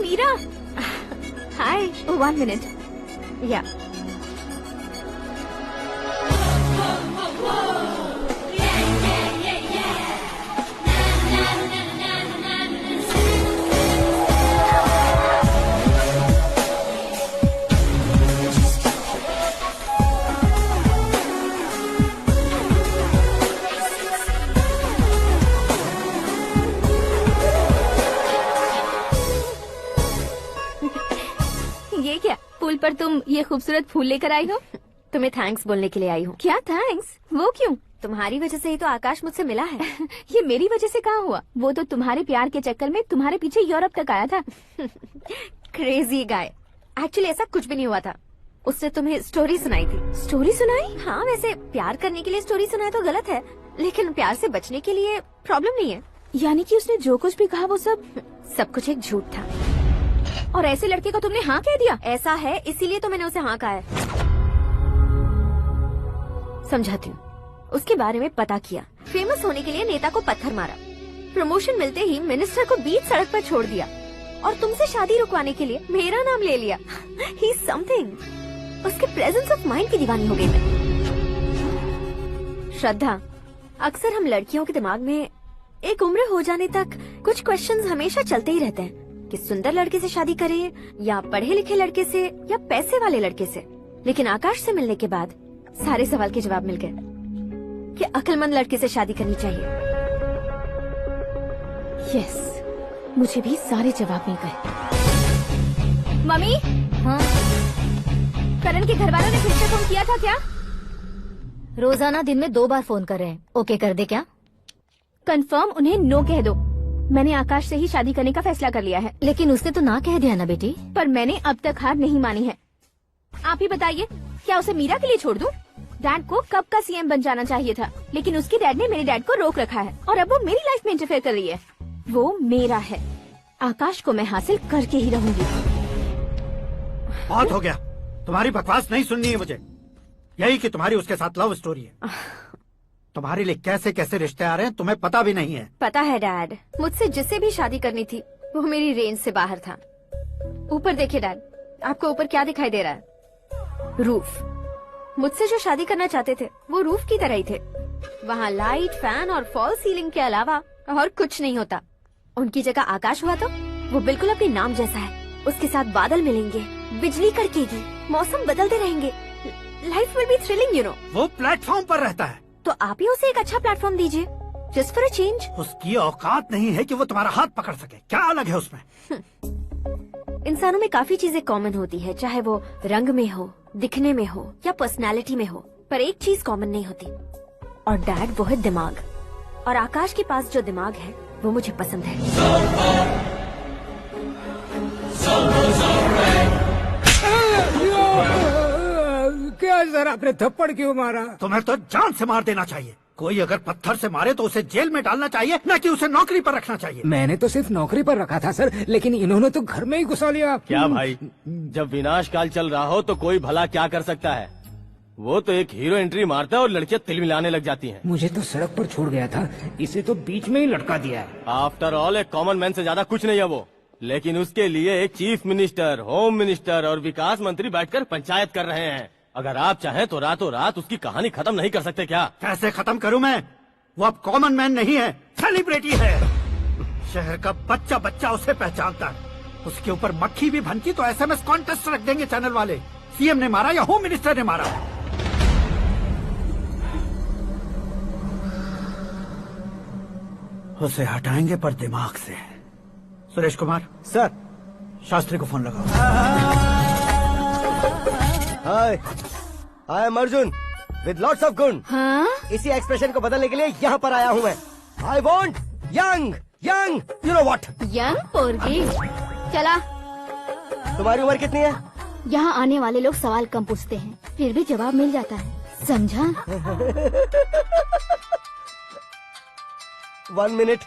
मीरा। हाय, 1 minute. या ये क्या, पुल पर तुम ये खूबसूरत फूल लेकर आई हो? तुम्हें थैंक्स बोलने के लिए आई हूँ। क्या थैंक्स? वो क्यों? तुम्हारी वजह से ही तो आकाश मुझसे मिला है। ये मेरी वजह से कहाँ हुआ? वो तो तुम्हारे प्यार के चक्कर में तुम्हारे पीछे यूरोप तक आया था। Crazy guy. एक्चुअली ऐसा कुछ भी नहीं हुआ था। उसने तुम्हें स्टोरी सुनाई थी। स्टोरी सुनाई? हाँ, वैसे प्यार करने के लिए स्टोरी सुनाए तो गलत है, लेकिन प्यार से बचने के लिए प्रॉब्लम नहीं है। यानी कि उसने जो कुछ भी कहा वो सब कुछ एक झूठ था। और ऐसे लड़के को तुमने हाँ कह दिया? ऐसा है, इसीलिए तो मैंने उसे हाँ कहा है। समझाती हूँ। उसके बारे में पता किया, फेमस होने के लिए नेता को पत्थर मारा, प्रमोशन मिलते ही मिनिस्टर को बीच सड़क पर छोड़ दिया, और तुमसे शादी रुकवाने के लिए मेरा नाम ले लिया। He is something. उसके प्रेजेंस ऑफ माइंड की दीवानी हो गई मैं। श्रद्धा, अक्सर हम लड़कियों के दिमाग में एक उम्र हो जाने तक कुछ क्वेश्चंस हमेशा चलते ही रहते हैं कि सुंदर लड़के से शादी करें या पढ़े लिखे लड़के से या पैसे वाले लड़के से। लेकिन आकाश से मिलने के बाद सारे सवाल के जवाब मिल गए कि अक्लमंद लड़के से शादी करनी चाहिए। यस, मुझे भी सारे जवाब मिल गए। मम्मी। हाँ? करण के घर वालों ने फिर से फोन किया था क्या? रोजाना दिन में 2 बार फोन कर रहे हैं। ओके कर दे क्या? कंफर्म उन्हें नो कह दो। मैंने आकाश से ही शादी करने का फैसला कर लिया है। लेकिन उसने तो ना कह दिया ना बेटी। पर मैंने अब तक हार नहीं मानी है। आप ही बताइए, क्या उसे मीरा के लिए छोड़ दूं? डैड को कब का सीएम बन जाना चाहिए था, लेकिन उसके डैड ने मेरे डैड को रोक रखा है और अब वो मेरी लाइफ में इंटरफेयर कर रही है। वो मेरा है। आकाश को मैं हासिल करके ही रहूंगी। बहुत हो गया, तुम्हारी बकवास नहीं सुननी है मुझे। यही कि तुम्हारी उसके साथ लव स्टोरी है। तुम्हारे लिए कैसे कैसे रिश्ते आ रहे हैं तुम्हें पता भी नहीं है। पता है डैड, मुझसे जिसे भी शादी करनी थी वो मेरी रेंज से बाहर था। ऊपर देखिए डैड, आपको ऊपर क्या दिखाई दे रहा है? रूफ। मुझसे जो शादी करना चाहते थे वो रूफ की तरह ही थे। वहाँ लाइट, फैन और फॉल सीलिंग के अलावा और कुछ नहीं होता। उनकी जगह आकाश हुआ तो वो बिल्कुल अपने नाम जैसा है। उसके साथ बादल मिलेंगे, बिजली कड़केगी, मौसम बदलते रहेंगे, life will be thrilling you know. वो प्लेटफॉर्म पर रहता है तो आप ही उसे एक अच्छा प्लेटफॉर्म दीजिए, जस्ट फॉर अ चेंज। उसकी औकात नहीं है कि वो तुम्हारा हाथ पकड़ सके। क्या अलग है उसमें? इंसानों में काफी चीजें कॉमन होती है, चाहे वो रंग में हो, दिखने में हो या पर्सनालिटी में हो, पर एक चीज कॉमन नहीं होती, और डैड वो है दिमाग। और आकाश के पास जो दिमाग है वो मुझे पसंद है। क्या सर, आपने थप्पड़ क्यों मारा? तुम्हें तो जान से मार देना चाहिए। कोई अगर पत्थर से मारे तो उसे जेल में डालना चाहिए, न कि उसे नौकरी पर रखना चाहिए। मैंने तो सिर्फ नौकरी पर रखा था सर, लेकिन इन्होंने तो घर में ही घुसा लिया। क्या भाई, जब विनाश काल चल रहा हो तो कोई भला क्या कर सकता है? वो तो एक हीरो एंट्री मारता है और लड़कियां तिल मिलाने लग जाती हैं। मुझे तो सड़क पर छोड़ गया था, इसे तो बीच में ही लटका दिया है। आफ्टर ऑल एक कॉमन मैन से ज्यादा कुछ नहीं है वो, लेकिन उसके लिए एक चीफ मिनिस्टर, होम मिनिस्टर और विकास मंत्री बैठकर पंचायत कर रहे हैं। अगर आप चाहें तो रातों रात उसकी कहानी खत्म नहीं कर सकते क्या? कैसे खत्म करूं मैं? वो अब कॉमन मैन नहीं है, सेलिब्रिटी है। शहर का बच्चा बच्चा उसे पहचानता है। उसके ऊपर मक्खी भी भनकी तो SMS कॉन्टेस्ट रख देंगे चैनल वाले। सीएम ने मारा या होम मिनिस्टर ने मारा। उसे हटाएंगे पर दिमाग से। सुरेश कुमार सर, शास्त्री को फोन लगाओ। Hi, I am Arjun with lots of गुण। हाँ? इसी एक्सप्रेशन को बदलने के लिए यहाँ पर आया हूँ मैं। I want young young, you know what? Young पोरगी। चला। तुम्हारी उम्र कितनी है? यहाँ आने वाले लोग सवाल कम पूछते हैं, फिर भी जवाब मिल जाता है, समझा? 1 मिनट।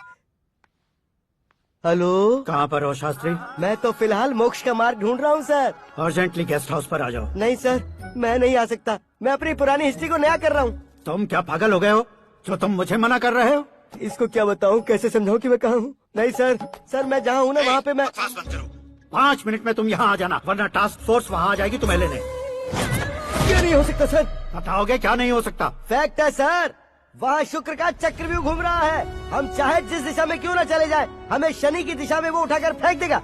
हेलो, कहाँ पर हो शास्त्री? मैं तो फिलहाल मोक्ष का मार्ग ढूंढ रहा हूँ सर। अर्जेंटली गेस्ट हाउस पर आ जाओ। नहीं सर, मैं नहीं आ सकता। मैं अपनी पुरानी हिस्ट्री को नया कर रहा हूँ। तुम क्या पागल हो गए हो जो तुम मुझे मना कर रहे हो? इसको क्या बताऊँ, कैसे समझाऊँ कि मैं कहाँ हूँ? नहीं सर, सर मैं जहाँ हूँ ना वहाँ पे मैं। 5 मिनट में तुम यहाँ आ जाना, वरना टास्क फोर्स वहाँ आ जाएगी तुम्हें लेने। क्या नहीं हो सकता सर? बताओगे क्या नहीं हो सकता? फैक्ट है सर, वहाँ शुक्र का चक्रव्यूह घूम रहा है। हम चाहे जिस दिशा में क्यों न चले जाए, हमें शनि की दिशा में वो उठाकर फेंक देगा।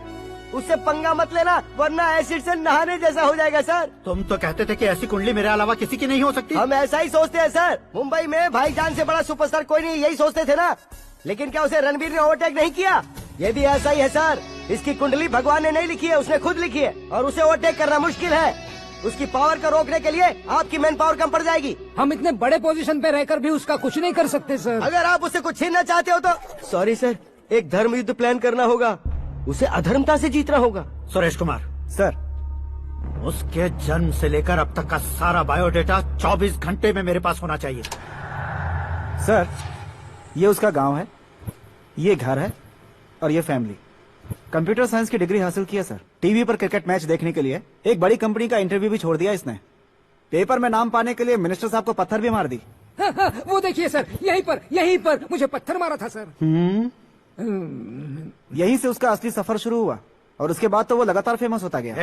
उससे पंगा मत लेना, वरना एसिड से नहाने जैसा हो जाएगा सर। तुम तो कहते थे कि ऐसी कुंडली मेरे अलावा किसी की नहीं हो सकती। हम ऐसा ही सोचते हैं सर। मुंबई में भाईजान से बड़ा सुपरस्टार कोई नहीं, यही सोचते थे ना। लेकिन क्या उसे रणबीर ने ओवरटेक नहीं किया? ये भी ऐसा ही है सर। इसकी कुंडली भगवान ने नहीं लिखी है, उसने खुद लिखी है, और उसे ओवरटेक करना मुश्किल है। उसकी पावर को रोकने के लिए आपकी मैन पावर कम पड़ जाएगी। हम इतने बड़े पोजीशन पे रहकर भी उसका कुछ नहीं कर सकते सर। अगर आप उससे कुछ छीनना चाहते हो तो सॉरी सर, एक धर्म युद्ध प्लान करना होगा। उसे अधर्मता से जीतना होगा। सुरेश कुमार सर, उसके जन्म से लेकर अब तक का सारा बायोडेटा 24 घंटे में मेरे पास होना चाहिए। सर, ये उसका गांव है, ये घर है और ये फैमिली। कंप्यूटर साइंस की डिग्री हासिल किया सर। टीवी पर क्रिकेट मैच देखने के लिए एक बड़ी कंपनी का इंटरव्यू भी छोड़ दिया इसने। पेपर में नाम पाने के लिए मिनिस्टर साहब को पत्थर भी मार दी। हाँ, हाँ, वो देखिए सर, यहीं पर मुझे पत्थर मारा था सर। यहीं से उसका असली सफर शुरू हुआ और उसके बाद तो वो लगातार फेमस होता गया।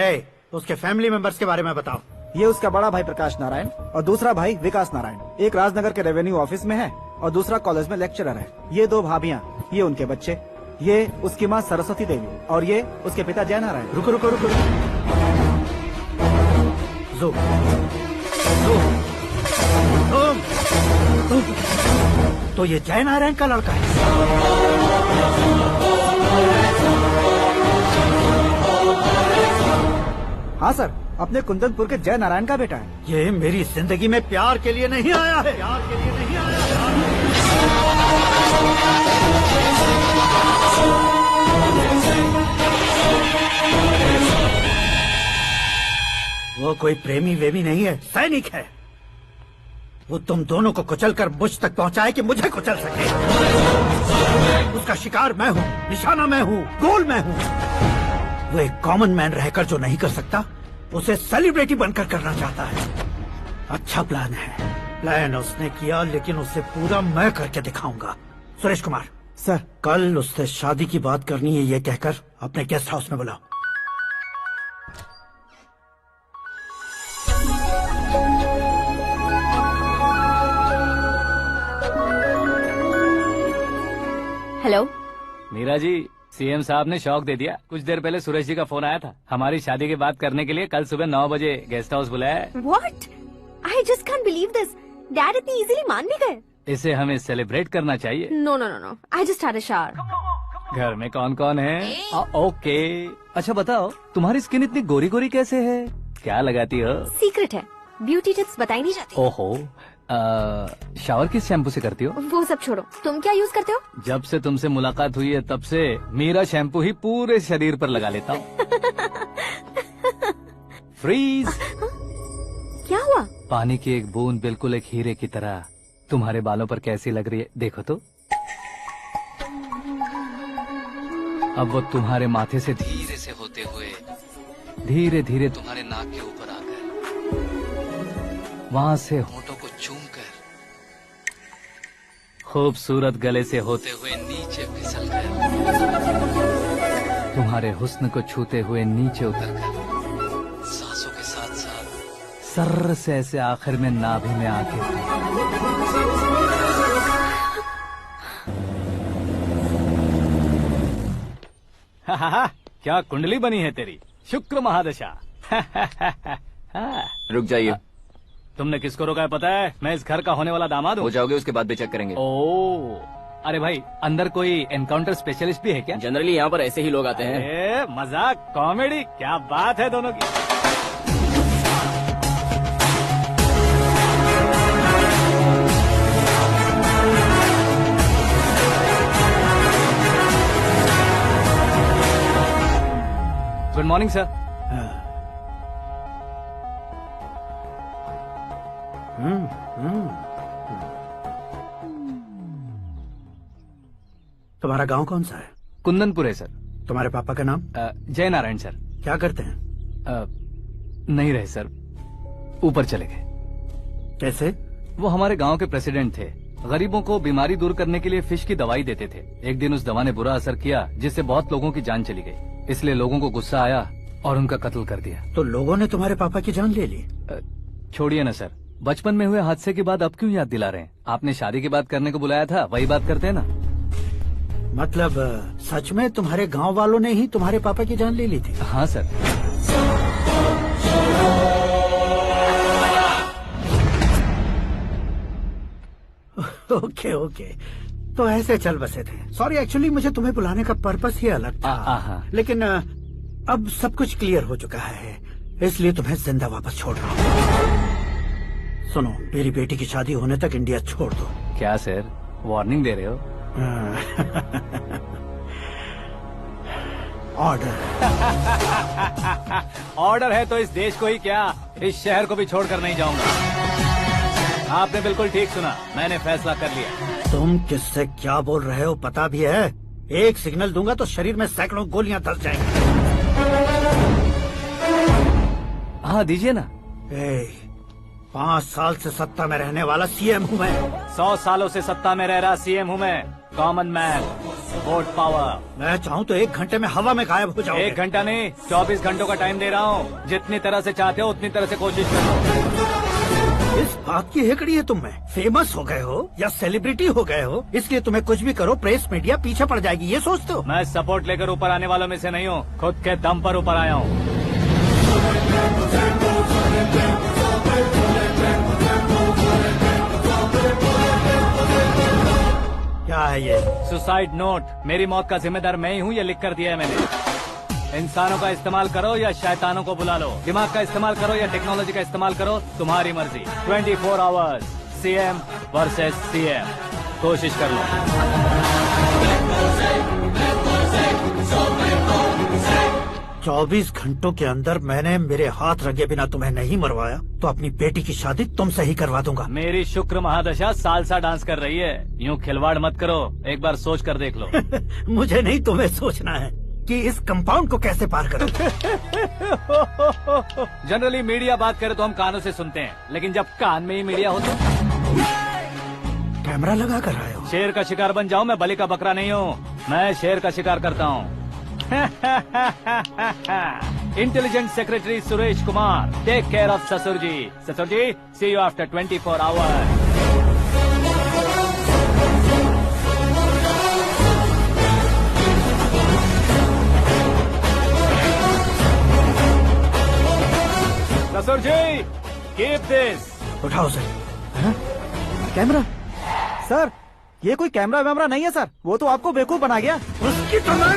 उसके फैमिली मेंबर्स के बारे में बताओ। ये उसका बड़ा भाई प्रकाश नारायण और दूसरा भाई विकास नारायण। एक राजनगर के रेवेन्यू ऑफिस में है और दूसरा कॉलेज में लेक्चरर है। ये 2 भाभियां, ये उनके बच्चे, ये उसकी माँ सरस्वती देवी और ये उसके पिता जय नारायण। रुको रुको रुको, जो तो ये जय नारायण का लड़का है। हाँ सर, अपने कुंदनपुर के जय नारायण का बेटा है। ये मेरी जिंदगी में प्यार के लिए नहीं आया है, प्यार के लिए नहीं आया है। वो कोई प्रेमी वेमी नहीं है, सैनिक है। वो तुम दोनों को कुचलकर मुझ तक पहुंचाए कि मुझे कुचल सके। उसका शिकार मैं हूँ, निशाना मैं हूँ, गोल मैं हूँ। वो एक कॉमन मैन रहकर जो नहीं कर सकता, उसे सेलिब्रिटी बनकर करना चाहता है। अच्छा प्लान है, प्लान उसने किया, लेकिन उसे पूरा मैं करके दिखाऊंगा। सुरेश कुमार सर, कल उससे शादी की बात करनी है, ये कहकर अपने गेस्ट हाउस में बुलाओ। हेलो मीरा जी, सीएम साहब ने शौक दे दिया। कुछ देर पहले सुरेश जी का फोन आया था, हमारी शादी की बात करने के लिए कल सुबह 9 बजे गेस्ट हाउस बुलाया है। What? I just can't believe this. Dad इतनी इजीली मान भी गए। इसे हमें सेलिब्रेट करना चाहिए। No, no, no, no. I just had a shower. घर में कौन कौन है? ओके। अच्छा बताओ, तुम्हारी स्किन इतनी गोरी गोरी कैसे है? क्या लगाती हो? सीक्रेट है, ब्यूटी टिप्स बताई नहीं जाती। ओहो, शावर किस शैम्पू से करती हो? वो सब छोड़ो, तुम क्या यूज करते हो? जब से तुमसे मुलाकात हुई है तब से मेरा शैम्पू ही पूरे शरीर पर लगा लेता हूँ। फ्रीज। क्या हुआ? पानी की एक बूंद बिल्कुल एक हीरे की तरह तुम्हारे बालों पर कैसी लग रही है, देखो तो। अब वो तुम्हारे माथे से धीरे से होते हुए धीरे धीरे तुम्हारे नाक के ऊपर आकर वहां से होठों को चूमकर खूबसूरत गले से होते हुए नीचे फिसलकर तुम्हारे हुस्न को छूते हुए नीचे उतरकर सांसों के साथ साथ सर्र से ऐसे आखिर में नाभि में आके क्या कुंडली बनी है तेरी, शुक्र महादशा। रुक जाइए। तुमने किसको रोका है पता है? मैं इस घर का होने वाला दामाद हूँ। हो जाओगे उसके बाद भी चेक करेंगे। ओ, अरे भाई, अंदर कोई एनकाउंटर स्पेशलिस्ट भी है क्या? जनरली यहाँ पर ऐसे ही लोग आते हैं। मजाक, कॉमेडी, क्या बात है दोनों की। Good morning sir. तुम्हारा गांव कौन सा है? कुंदनपुर है सर। तुम्हारे पापा का नाम? जय नारायण सर। क्या करते हैं? नहीं रहे सर, ऊपर चले गए। कैसे? वो हमारे गांव के प्रेसिडेंट थे। गरीबों को बीमारी दूर करने के लिए फिश की दवाई देते थे। एक दिन उस दवा ने बुरा असर किया, जिससे बहुत लोगों की जान चली गई। इसलिए लोगों को गुस्सा आया और उनका कत्ल कर दिया। तो लोगों ने तुम्हारे पापा की जान ले ली? छोड़िए ना सर, बचपन में हुए हादसे के बाद अब क्यों याद दिला रहे हैं? आपने शादी की बात करने को बुलाया था, वही बात करते हैं ना। मतलब सच में तुम्हारे गांव वालों ने ही तुम्हारे पापा की जान ले ली थी? हाँ सर। ओके ओके, तो ऐसे चल बसे थे। सॉरी, एक्चुअली मुझे तुम्हें बुलाने का पर्पस ही अलग था। लेकिन अब सब कुछ क्लियर हो चुका है, इसलिए तुम्हें जिंदा वापस छोड़ रहा हूँ। सुनो, मेरी बेटी की शादी होने तक इंडिया छोड़ दो। क्या सर, वार्निंग दे रहे हो? ऑर्डर। ऑर्डर है तो इस देश को ही क्या, इस शहर को भी छोड़कर नहीं जाऊंगा। आपने बिल्कुल ठीक सुना, मैंने फैसला कर लिया। तुम किससे क्या बोल रहे हो पता भी है? एक सिग्नल दूंगा तो शरीर में सैकड़ों गोलियां धस जाएंगी। हाँ दीजिए ना। 5 साल से सत्ता में रहने वाला सीएम हूँ मैं। 100 सालों से सत्ता में रह रहा सीएम हूँ मैं। Common man, vote power. मैं चाहूँ तो 1 घंटे में हवा में गायब हो जाऊँ। 1 घंटा नहीं, 24 घंटों का टाइम दे रहा हूँ। जितनी तरह से चाहते हो उतनी तरह से कोशिश करो। इस बात की हेकड़ी है तुम में? फेमस हो गए हो या सेलिब्रिटी हो गए हो, इसलिए तुम्हें कुछ भी करो प्रेस मीडिया पीछे पड़ जाएगी, ये सोचते हो? मैं सपोर्ट लेकर ऊपर आने वालों में से नहीं हूँ, खुद के दम पर ऊपर आया हूँ। क्या है ये? Suicide note. मेरी मौत का जिम्मेदार मैं ही हूँ, ये लिख कर दिया है मैंने। इंसानों का इस्तेमाल करो या शैतानों को बुला लो, दिमाग का इस्तेमाल करो या टेक्नोलॉजी का इस्तेमाल करो, तुम्हारी मर्जी। 24 आवर्स, सीएम वर्सेस सीएम, कोशिश कर लो। 24 घंटों के अंदर मैंने मेरे हाथ रंगे बिना तुम्हें नहीं मरवाया तो अपनी बेटी की शादी तुमसे ही करवा दूंगा। मेरी शुक्र महादशा सालसा डांस कर रही है, यूँ खिलवाड़ मत करो, एक बार सोच कर देख लो। मुझे नहीं, तुम्हें सोचना है कि इस कंपाउंड को कैसे पार करूं। जनरली मीडिया बात करे तो हम कानों से सुनते हैं, लेकिन जब कान में ही मीडिया हो तो कैमरा लगा कर आए हो। शेर का शिकार बन जाऊं, मैं बलि का बकरा नहीं हूँ, मैं शेर का शिकार करता हूँ। Intelligent secretary Suresh Kumar, take care of ससुर जी। ससुर जी, सी यू आफ्टर 24 आवर्स। ससुर जी, कीप दिस। उठाओ सर। कैमरा? सर, ये कोई कैमरा वैमरा नहीं है सर, वो तो आपको बेवकूफ बना गया। उसकी तो मैं...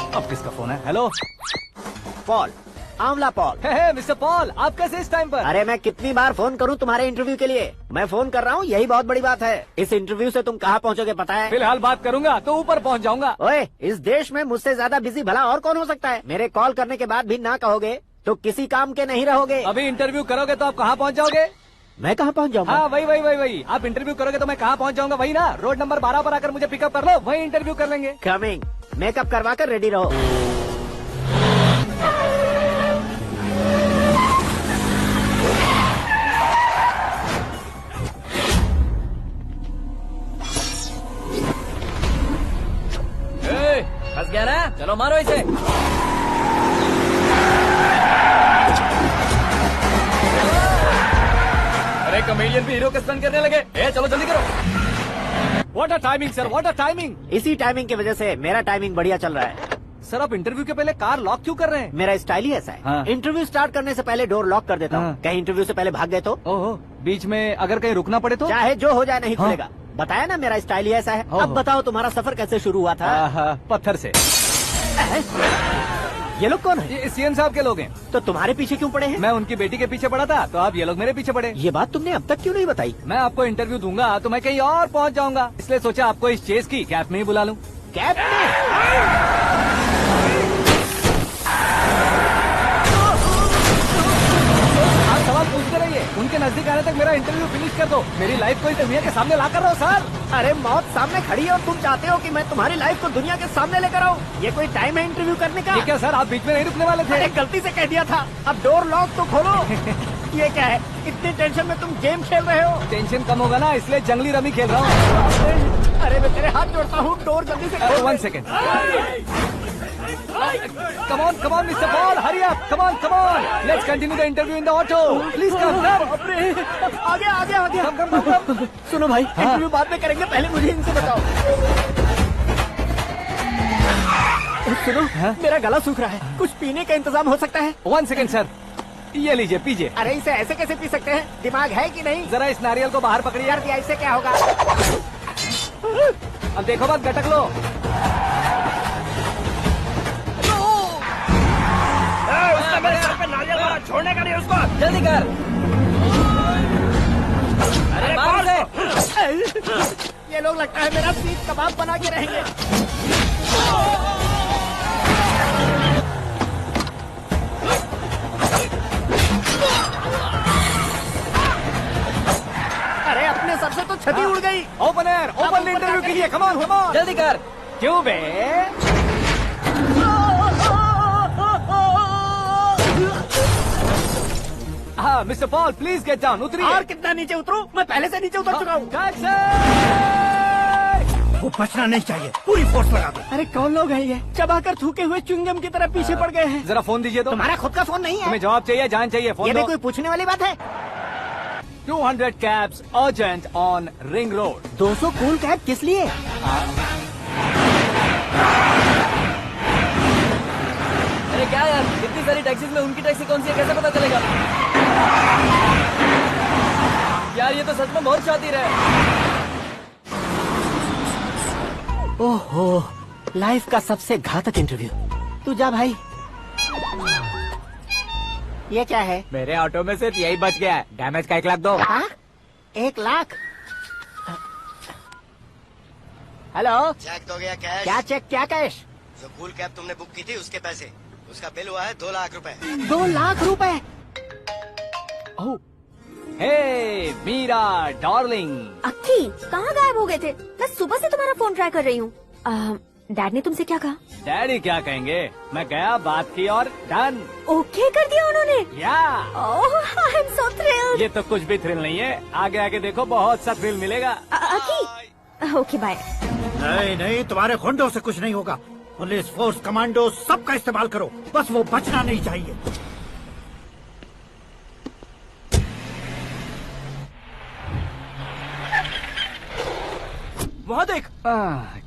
अब किसका फोन है? हेलो पॉल, आंवला पॉल। मिस्टर पॉल, आप कैसे इस टाइम पर? अरे मैं कितनी बार फोन करूं तुम्हारे इंटरव्यू के लिए? मैं फोन कर रहा हूं, यही बहुत बड़ी बात है। इस इंटरव्यू से तुम कहां पहुंचोगे पता है? फिलहाल बात करूंगा तो ऊपर पहुंच जाऊंगा। ओए, इस देश में मुझसे ज्यादा बिजी भला और कौन हो सकता है? मेरे कॉल करने के बाद भी ना कहोगे तो किसी काम के नहीं रहोगे। अभी इंटरव्यू करोगे तो आप कहाँ पहुँच जाओगे? मैं कहाँ पहुँच जाऊंगा? हाँ वही। आप इंटरव्यू करोगे तो मैं कहाँ पहुँच जाऊंगा? वही ना, रोड नंबर 12 पर आकर मुझे पिकअप कर लो, वही इंटरव्यू कर लेंगे। कमिंग। मेकअप करवा कर रेडी रहो। फंस गया ना, चलो मारो इसे। अरे कमेडियन भी हीरो का स्टंट करने लगे। चलो जल्दी करो। What a timing sir, what a timing. इसी टाइमिंग की वजह से मेरा टाइमिंग बढ़िया चल रहा है। सर आप इंटरव्यू के पहले कार लॉक क्यों कर रहे हैं? मेरा स्टाइल ही ऐसा है। हाँ। इंटरव्यू स्टार्ट करने से पहले डोर लॉक कर देता हूँ। हाँ। कहीं इंटरव्यू से पहले भाग गए तो? ओहो, बीच में अगर कहीं रुकना पड़े तो? चाहे जो हो जाए नहीं हाँ। खुलेगा। बताया ना मेरा स्टाइल ही ऐसा है। ओहो। अब बताओ तुम्हारा सफर कैसे शुरू हुआ था? पत्थर से। ये लोग कौन है? ये सीएम साहब के लोग हैं। तो तुम्हारे पीछे क्यों पड़े हैं? मैं उनकी बेटी के पीछे पड़ा था तो आप ये लोग मेरे पीछे पड़े। ये बात तुमने अब तक क्यों नहीं बताई? मैं आपको इंटरव्यू दूंगा तो मैं कहीं और पहुंच जाऊंगा, इसलिए सोचा आपको इस चेस की कैप में ही बुला लूं। कैप में? आप सवाल पूछते रहिए, उनके नजदीक आने तक मेरा इंटरव्यू फिनिश कर दो। मेरी लाइफ को दुनिया के सामने ला कर रहो सर। अरे मौत सामने खड़ी है और तुम चाहते हो कि मैं तुम्हारी लाइफ को दुनिया के सामने लेकर आऊं? ये कोई टाइम है इंटरव्यू करने का? ठीक है सर, आप बीच में नहीं रुकने वाले थे। अरे गलती से कह दिया था। अब डोर लॉक तो खोलो। ये क्या है? इतनी टेंशन में तुम गेम खेल रहे हो? टेंशन कम होगा ना, इसलिए जंगली रमी खेल रहा हूँ। अरे मैं तेरे हाथ जोड़ता हूँ, डोर जल्दी से खोल। 1 second. Come on, Mr. Paul, hurry up. Come on. Let's continue the interview in the auto. Please come. आ गया। Come. सुनो भाई, इंटरव्यू बाद में करेंगे, पहले मुझे इनसे बताओ। सुनो, मेरा गला सूख रहा है, कुछ पीने का इंतजाम हो सकता है? 1 सेकेंड सर, ये लीजिए पीजिए। अरे इसे ऐसे कैसे पी सकते हैं? दिमाग है कि नहीं? जरा इस नारियल को बाहर पकड़िए। यार इससे क्या होगा? अब देखो बात, गटक लो। उसने मेरे सर पे नारियल मारा, छोड़ने का नहीं उसको। जल्दी कर। अरे बाहर से। ये लोग लगता है मेरा सीख कबाब बना के रहेंगे। अरे अपने सर से तो छती उड़ गई। ओपन इंटरव्यू के लिए। कम ऑन जल्दी कर। क्यों बे? हाँ mister Paul, please get down. उतरिए। और कितना नीचे उतरूं? मैं पहले से नीचे उतर चुका हूँ। वो बचना नहीं चाहिए, पूरी फोर्स लगा दो। अरे कौन लोग हैं ये? चबाकर थूके हुए च्युइंगम की तरह पीछे पड़ गए हैं। जरा फोन दीजिए तो। तुम्हारा खुद का फोन नहीं है? तुम्हें जवाब चाहिए, जान चाहिए, फोन ये भी दो। कोई पूछने वाली बात है? 200 cabs urgent on Ring Road. 200 cool cab किस लिए? अरे क्या यार, इतनी सारी टैक्सीज में उनकी टैक्सी कौन सी है, कैसे पता चलेगा? यार ये तो सच में बहुत शातिर है। ओहो, लाइफ का सबसे घातक इंटरव्यू। तू जा भाई। ये क्या है? मेरे ऑटो में सिर्फ यही बच गया है। डैमेज का 1 लाख दो। हाँ? 1 लाख? हेलो, चेक तो गया कैश। क्या चेक, क्या कैश? जो कूल कैब तुमने बुक की थी उसके पैसे, उसका बिल हुआ है 2 लाख रुपए। 2 लाख रुपए? हे मीरा डार्लिंग। अक्की, कहाँ गायब हो गए थे? मैं सुबह से तुम्हारा फोन ट्राई कर रही हूँ। डैड ने तुमसे क्या कहा? डैडी क्या कहेंगे, मैं गया, बात की और डन। ओके कर दिया उन्होंने? या आई एम सो थ्रिल्ड। ये तो कुछ भी थ्रिल नहीं है, आगे आगे देखो बहुत सा थ्रिल मिलेगा। अक्की, ओके बाय। नहीं, तुम्हारे गुंडों से कुछ नहीं होगा। पुलिस फोर्स, कमांडो, सबका इस्तेमाल करो, बस वो बचना नहीं चाहिए। वहाँ देख।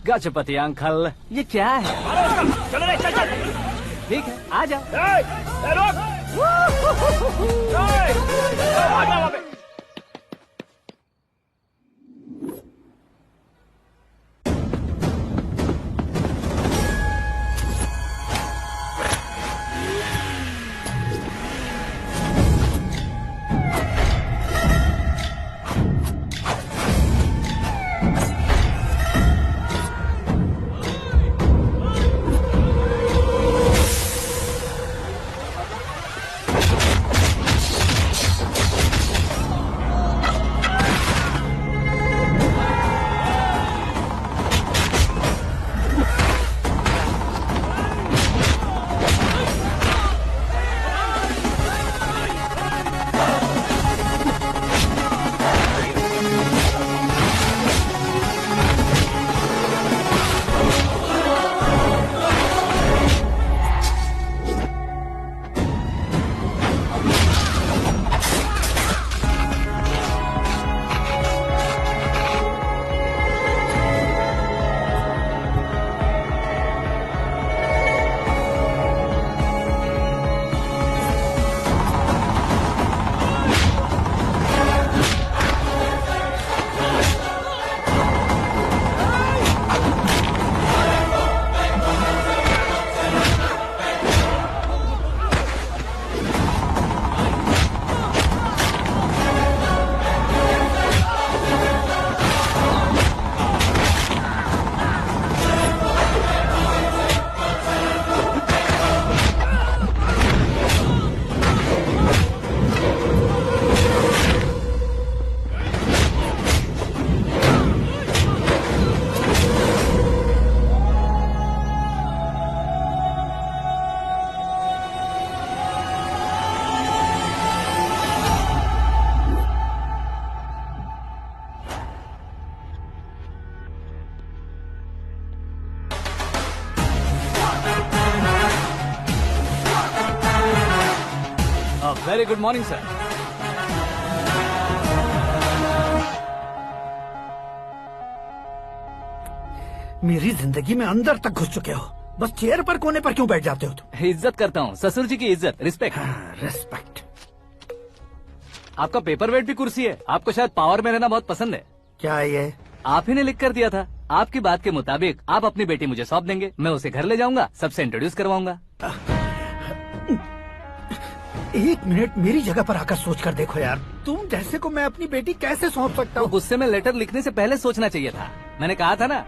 गजपति अंकल, ये क्या है? चलो रे, चल। ठीक है, आ जाओ। Very good morning sir. मेरी जिंदगी में अंदर तक घुस चुके हो, बस चेयर पर कोने पर क्यों बैठ जाते हो तुम? इज्जत करता हूँ, ससुर जी की इज्जत, रिस्पेक्ट। रेस्पेक्ट। आपका पेपर वेट भी कुर्सी है। आपको शायद पावर में रहना बहुत पसंद है। क्या है ये? आप ही ने लिख कर दिया था। आपकी बात के मुताबिक आप अपनी बेटी मुझे सौंप देंगे, मैं उसे घर ले जाऊंगा, सबसे इंट्रोड्यूस करवाऊंगा। एक मिनट मेरी जगह पर आकर सोच कर देखो यार, तुम जैसे को मैं अपनी बेटी कैसे सौंप सकता तो हूँ? गुस्से में लेटर लिखने से पहले सोचना चाहिए था। मैंने कहा था ना,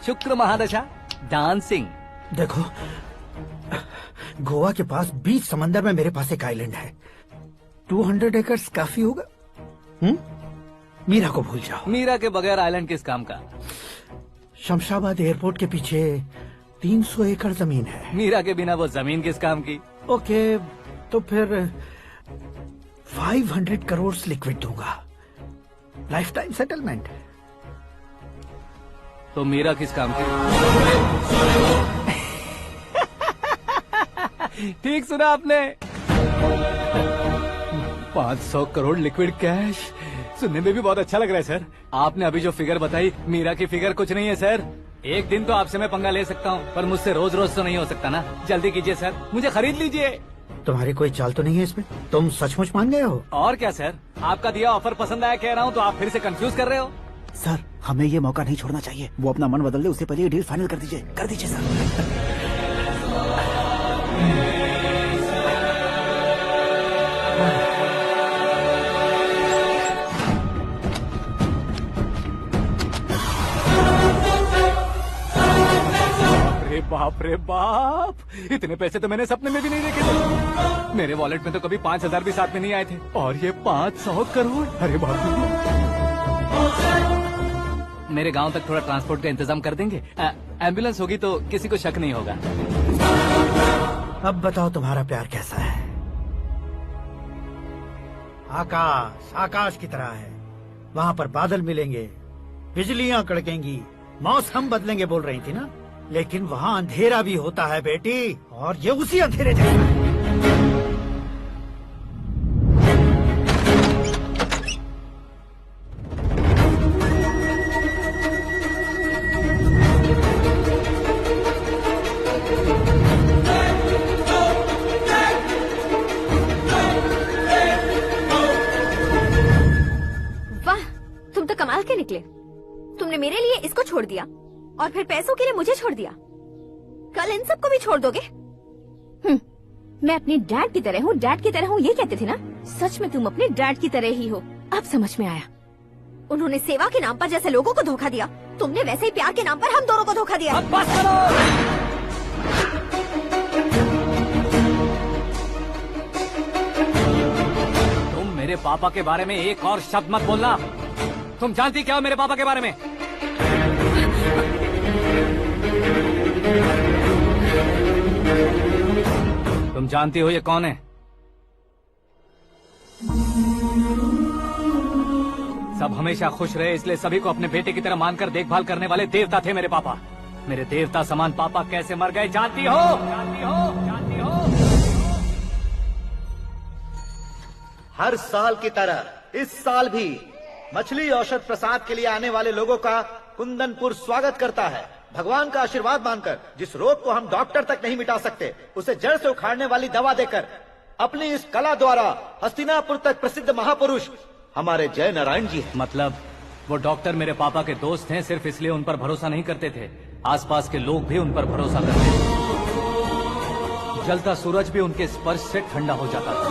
शुक्र महादशा डांसिंग। देखो, गोवा के पास बीच समंदर में मेरे पास एक आइलैंड है, 200 एकर्स काफी होगा। मीरा को भूल जाओ। मीरा के बगैर आइलैंड किस काम का? शमशाबाद एयरपोर्ट के पीछे 300 एकड़ जमीन है। मीरा के बिना वो जमीन किस काम की? ओके, तो फिर 500 करोड़ लिक्विड दूंगा, लाइफ टाइम सेटलमेंट। तो मीरा किस काम की? ठीक सुना आपने, 500 करोड़ लिक्विड कैश। सुनने में भी बहुत अच्छा लग रहा है सर। आपने अभी जो फिगर बताई, मीरा की फिगर कुछ नहीं है सर। एक दिन तो आपसे मैं पंगा ले सकता हूँ, पर मुझसे रोज रोज तो नहीं हो सकता ना। जल्दी कीजिए सर, मुझे खरीद लीजिए। तुम्हारी कोई चाल तो नहीं है इसमें? तुम सचमुच मान गए हो? और क्या सर, आपका दिया ऑफर पसंद आया कह रहा हूँ, तो आप फिर से कंफ्यूज कर रहे हो। सर, हमें ये मौका नहीं छोड़ना चाहिए। वो अपना मन बदल दे, उससे पहले ये डील फाइनल कर दीजिए। कर दीजिए सर। बाप रे बाप, इतने पैसे तो मैंने सपने में भी नहीं देखे थे। मेरे वॉलेट में तो कभी 5,000 भी साथ में नहीं आए थे, और ये 500 करोड़। अरे बाप रे। मेरे गांव तक थोड़ा ट्रांसपोर्ट का इंतजाम कर देंगे? एम्बुलेंस होगी तो किसी को शक नहीं होगा। अब बताओ तुम्हारा प्यार कैसा है? आकाश आकाश की तरह है, वहाँ पर बादल मिलेंगे, बिजलियाँ कड़केंगी, मौसम बदलेंगे बोल रही थी ना, लेकिन वहाँ अंधेरा भी होता है बेटी, और ये उसी अंधेरे जैसा है। वाह, तुम तो कमाल के निकले। तुमने मेरे लिए इसको छोड़ दिया और फिर पैसों के लिए मुझे छोड़ दिया। कल इन सबको भी छोड़ दोगे? मैं अपने डैड की तरह हूँ, डैड की तरह हूँ, ये कहते थे ना। सच में तुम अपने डैड की तरह ही हो, अब समझ में आया। उन्होंने सेवा के नाम पर जैसे लोगों को धोखा दिया, तुमने वैसे ही प्यार के नाम पर हम दोनों को धोखा दिया। बस करो। तुम मेरे पापा के बारे में एक और शब्द मत बोलना। तुम जानती क्या हो मेरे पापा के बारे में? तुम जानती हो ये कौन है? सब हमेशा खुश रहे, इसलिए सभी को अपने बेटे की तरह मानकर देखभाल करने वाले देवता थे मेरे पापा। मेरे देवता समान पापा कैसे मर गए जानती हो? जानती हो? जानती हो? हर साल की तरह इस साल भी मछली औषध प्रसाद के लिए आने वाले लोगों का कुंदनपुर स्वागत करता है। भगवान का आशीर्वाद मानकर जिस रोग को हम डॉक्टर तक नहीं मिटा सकते, उसे जड़ से उखाड़ने वाली दवा देकर अपनी इस कला द्वारा हस्तिनापुर तक प्रसिद्ध महापुरुष हमारे जय नारायण जी हैं। मतलब वो डॉक्टर मेरे पापा के दोस्त हैं, सिर्फ इसलिए उन पर भरोसा नहीं करते थे, आसपास के लोग भी उन पर भरोसा करते थे। जलता सूरज भी उनके स्पर्श से ठंडा हो जाता था।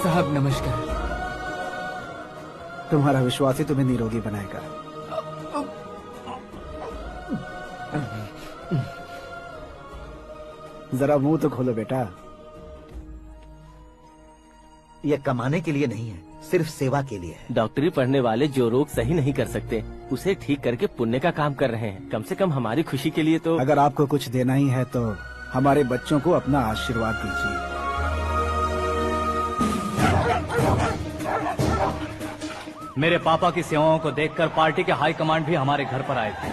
साहब नमस्कार। तुम्हारा विश्वास ही तुम्हें निरोगी बनाएगा। जरा मुंह तो खोलो बेटा। यह कमाने के लिए नहीं है, सिर्फ सेवा के लिए है। डॉक्टरी पढ़ने वाले जो रोग सही नहीं कर सकते, उसे ठीक करके पुण्य का काम कर रहे हैं। कम से कम हमारी खुशी के लिए तो। अगर आपको कुछ देना ही है तो हमारे बच्चों को अपना आशीर्वाद दीजिए। मेरे पापा की सेवाओं को देखकर पार्टी के हाई कमांड भी हमारे घर पर आए थे।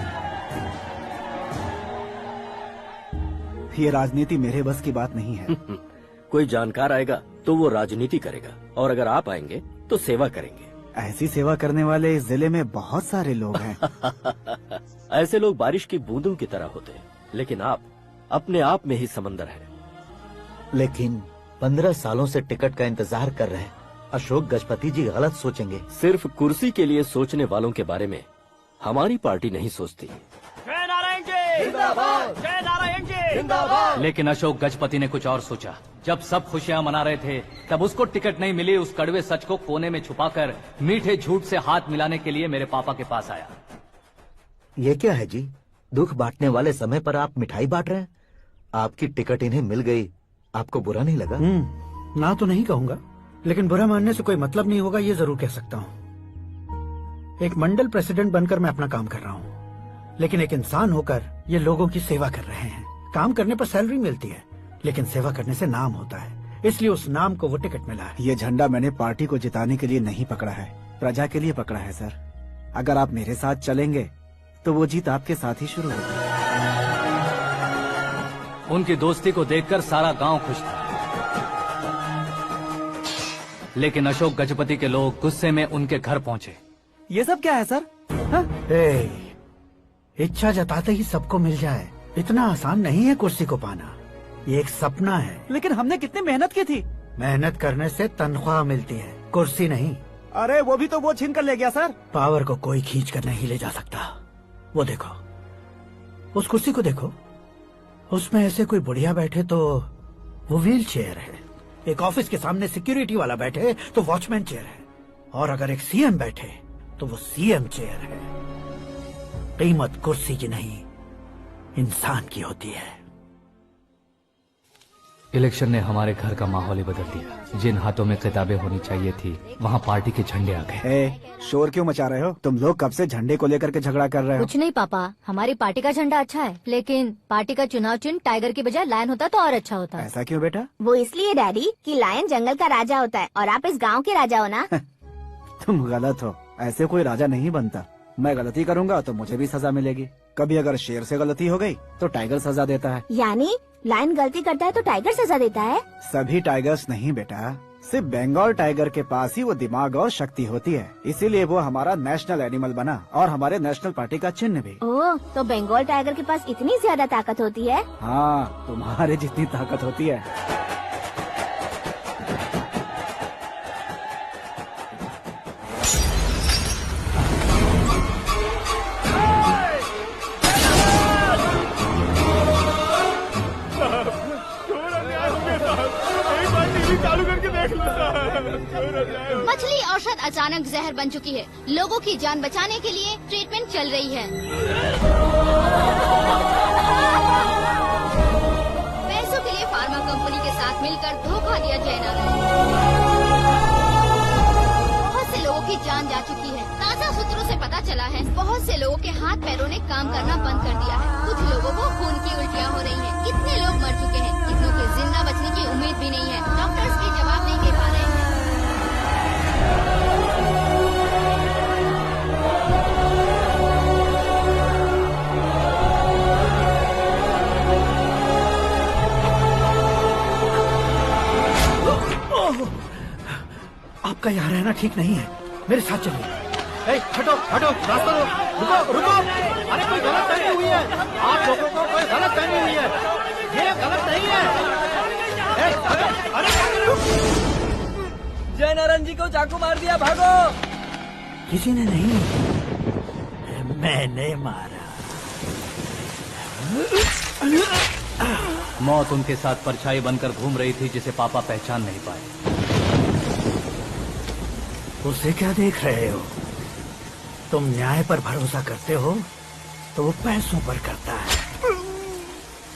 ये राजनीति मेरे बस की बात नहीं है। कोई जानकार आएगा तो वो राजनीति करेगा, और अगर आप आएंगे तो सेवा करेंगे। ऐसी सेवा करने वाले इस जिले में बहुत सारे लोग हैं। ऐसे लोग बारिश की बूंदों की तरह होते हैं, लेकिन आप अपने आप में ही समंदर हैं। लेकिन 15 सालों से टिकट का इंतजार कर रहे हैं। अशोक गजपति जी गलत सोचेंगे। सिर्फ कुर्सी के लिए सोचने वालों के बारे में हमारी पार्टी नहीं सोचती। जय नारायण जी जिंदाबाद, जय नारायण जी जिंदाबाद। लेकिन अशोक गजपति ने कुछ और सोचा। जब सब खुशियां मना रहे थे तब उसको टिकट नहीं मिली। उस कड़वे सच को कोने में छुपाकर मीठे झूठ से हाथ मिलाने के लिए मेरे पापा के पास आया। ये क्या है जी? दुख बांटने वाले समय पर आप मिठाई बांट रहे हैं। आपकी टिकट इन्हें मिल गई, आपको बुरा नहीं लगा? ना तो नहीं कहूंगा, लेकिन बुरा मानने से कोई मतलब नहीं होगा, ये जरूर कह सकता हूँ। एक मंडल प्रेसिडेंट बनकर मैं अपना काम कर रहा हूँ, लेकिन एक इंसान होकर ये लोगों की सेवा कर रहे हैं। काम करने पर सैलरी मिलती है, लेकिन सेवा करने से नाम होता है, इसलिए उस नाम को वो टिकट मिला है। ये झंडा मैंने पार्टी को जिताने के लिए नहीं पकड़ा है, प्रजा के लिए पकड़ा है सर। अगर आप मेरे साथ चलेंगे तो वो जीत आपके साथ ही शुरू होगी। उनकी दोस्ती को देखकर सारा गांव खुश था, लेकिन अशोक गजपति के लोग गुस्से में उनके घर पहुंचे। ये सब क्या है सर? इच्छा जताते ही सबको मिल जाए, इतना आसान नहीं है कुर्सी को पाना। ये एक सपना है। लेकिन हमने कितनी मेहनत की थी। मेहनत करने से तनख्वाह मिलती है, कुर्सी नहीं। अरे वो भी तो वो छीन कर ले गया सर। पावर को कोई खींच कर नहीं ले जा सकता। वो देखो, उस कुर्सी को देखो, उसमें ऐसे कोई बुढ़िया बैठे तो वो व्हील चेयर है, एक ऑफिस के सामने सिक्योरिटी वाला बैठे तो वॉचमैन चेयर है, और अगर एक सीएम बैठे तो वो सीएम चेयर है। कीमत कुर्सी की नहीं, इंसान की होती है। इलेक्शन ने हमारे घर का माहौल ही बदल दिया। जिन हाथों में किताबें होनी चाहिए थी, वहाँ पार्टी के झंडे आ गए। शोर क्यों मचा रहे हो? तुम लोग कब से झंडे को लेकर के झगड़ा कर रहे हो? कुछ नहीं पापा, हमारी पार्टी का झंडा अच्छा है, लेकिन पार्टी का चुनाव चिन्ह टाइगर की बजाय लायन होता तो और अच्छा होता। ऐसा क्यों बेटा? वो इसलिए डैडी कि लायन जंगल का राजा होता है और आप इस गांव के राजा हो ना। तुम गलत हो, ऐसे कोई राजा नहीं बनता। मैं गलती करूंगा तो मुझे भी सजा मिलेगी। कभी अगर शेर से गलती हो गई तो टाइगर सजा देता है। यानी लायन गलती करता है तो टाइगर सजा देता है? सभी टाइगर्स नहीं बेटा, सिर्फ बंगाल टाइगर के पास ही वो दिमाग और शक्ति होती है, इसीलिए वो हमारा नेशनल एनिमल बना और हमारे नेशनल पार्टी का चिन्ह भी। ओह, तो बंगाल टाइगर के पास इतनी ज्यादा ताकत होती है? हाँ, तुम्हारे जितनी ताकत होती है। मछली औषध अचानक जहर बन चुकी है। लोगों की जान बचाने के लिए ट्रीटमेंट चल रही है। पैसों के लिए फार्मा कंपनी के साथ मिलकर धोखा दिया जैना। बहुत से लोगों की जान जा चुकी है। ताज़ा सूत्रों से पता चला है बहुत से लोगों के हाथ पैरों ने काम करना बंद कर दिया है। कुछ लोगों को खून की उल्टियाँ हो रही हैं। कितने लोग मर चुके हैं, कितनों के जिंदा बचने की उम्मीद भी नहीं है। डॉक्टर्स भी जवाब नहीं दे पा रहे हैं। आपका यहाँ रहना ठीक नहीं है, मेरे साथ चलिए। हटो हटो, रास्ता दो, रुको रुको। अरे कोई गलत फहमी हुई है, आप लोगों को कोई गलत फहमी हुई है, ये गलत नहीं है। जय नारायण जी को चाकू मार दिया, भागो। किसी ने नहीं, मैंने मारा। मौत उनके साथ परछाई बनकर घूम रही थी, जिसे पापा पहचान नहीं पाए। उसे क्या देख रहे हो? तुम न्याय पर भरोसा करते हो तो वो पैसों पर करता है।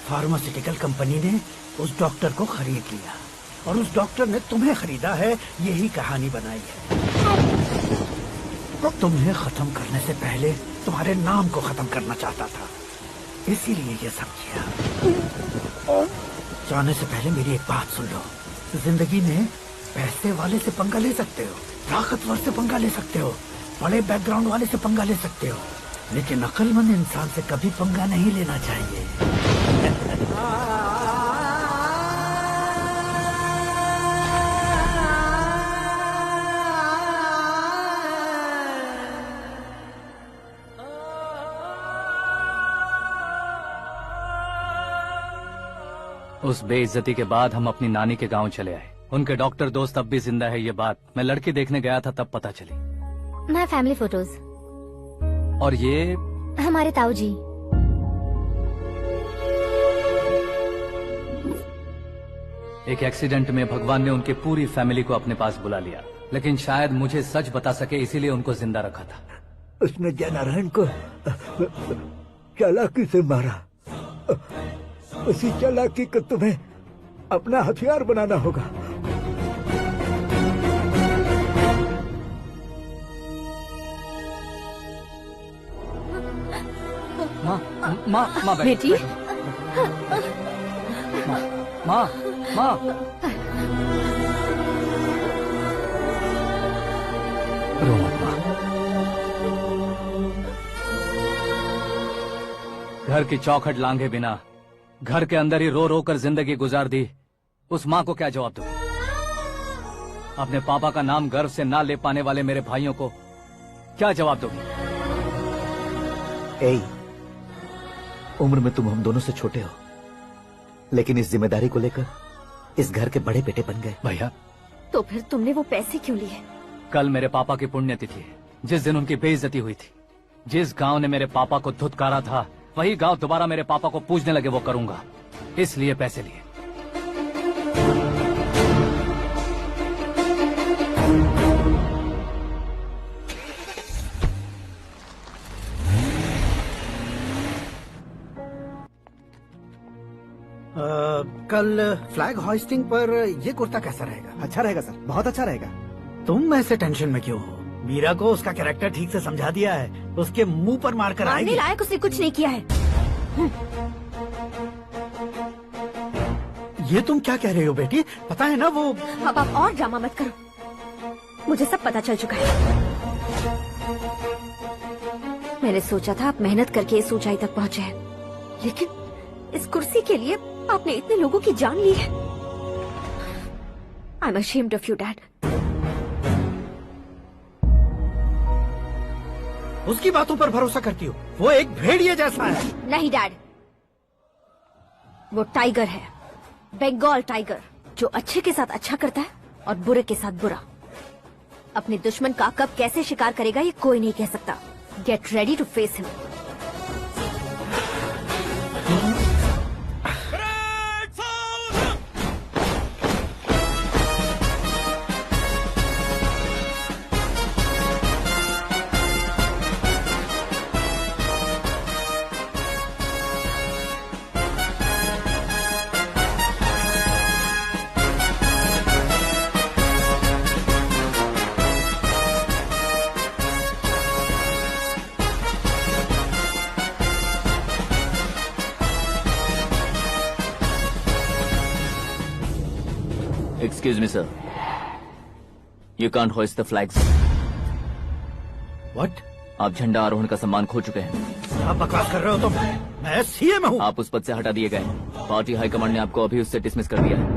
फार्मास्यूटिकल कंपनी ने उस डॉक्टर को खरीद लिया और उस डॉक्टर ने तुम्हें खरीदा है, यही कहानी बनाई है। तुम्हें खत्म करने से पहले तुम्हारे नाम को खत्म करना चाहता था, इसीलिए ये सब किया। जाने से पहले मेरी एक बात सुन लो, जिंदगी में पैसे वाले से पंगा ले सकते हो, ताकतवर से पंगा ले सकते हो, बड़े बैकग्राउंड वाले से पंगा ले सकते हो, लेकिन अक्लमंद इंसान से कभी पंगा नहीं लेना चाहिए। उस बेइज्जती के बाद हम अपनी नानी के गांव चले आए। उनके डॉक्टर दोस्त अब भी जिंदा है, ये बात मैं लड़की देखने गया था तब पता चली। My family photos. और ये हमारे ताऊ जी। एक एक्सीडेंट में भगवान ने उनकी पूरी फैमिली को अपने पास बुला लिया, लेकिन शायद मुझे सच बता सके इसीलिए उनको जिंदा रखा था। उसने जयनारायण को चालाकी से मारा। उसी चालाकी को तुम्हें अपना हथियार बनाना होगा। माँ बेटी। माँ रो मत माँ। घर की चौखट लांघे बिना घर के अंदर ही रो रो कर जिंदगी गुजार दी उस माँ को क्या जवाब दूं? अपने पापा का नाम गर्व से ना ले पाने वाले मेरे भाइयों को क्या जवाब दोगी? उम्र में तुम हम दोनों से छोटे हो, लेकिन इस जिम्मेदारी को लेकर इस घर के बड़े बेटे बन गए। भैया, तो फिर तुमने वो पैसे क्यों लिए? कल मेरे पापा की पुण्यतिथि है, जिस दिन उनकी बेइज्जती हुई थी। जिस गांव ने मेरे पापा को धुतकारा था वही गांव दोबारा मेरे पापा को पूजने लगे वो करूंगा, इसलिए पैसे लिए। कल फ्लैग होइस्टिंग पर ये कुर्ता कैसा रहेगा? अच्छा रहेगा सर, बहुत अच्छा रहेगा। तुम ऐसे टेंशन में क्यों हो? मीरा को उसका कैरेक्टर ठीक से समझा दिया है, उसके मुंह पर मारकर मारने आएगी। लायक उसने कुछ नहीं किया है। ये तुम क्या कह रहे हो बेटी? पता है ना वो। अब आप और ड्रामा मत करो, मुझे सब पता चल चुका है। मैंने सोचा था आप मेहनत करके इस ऊंचाई तक पहुंचे हैं, लेकिन इस कुर्सी के लिए आपने इतने लोगों की जान ली है। I am ashamed of you dad. उसकी बातों पर भरोसा करती हो? वो एक भेड़िए जैसा है। नहीं डैड, वो टाइगर है, बंगाल टाइगर, जो अच्छे के साथ अच्छा करता है और बुरे के साथ बुरा। अपने दुश्मन का कब कैसे शिकार करेगा ये कोई नहीं कह सकता। Get ready to face him. Excuse me, sir. You can't hoist the flags. What? आप झंडा आरोहण का सम्मान खो चुके हैं। आप बकवास कर रहे हो तुम? मैं सीएम हूँ। आप उस पद से हटा दिए गए। पार्टी हाईकमांड ने आपको अभी उससे डिसमिस कर दिया है।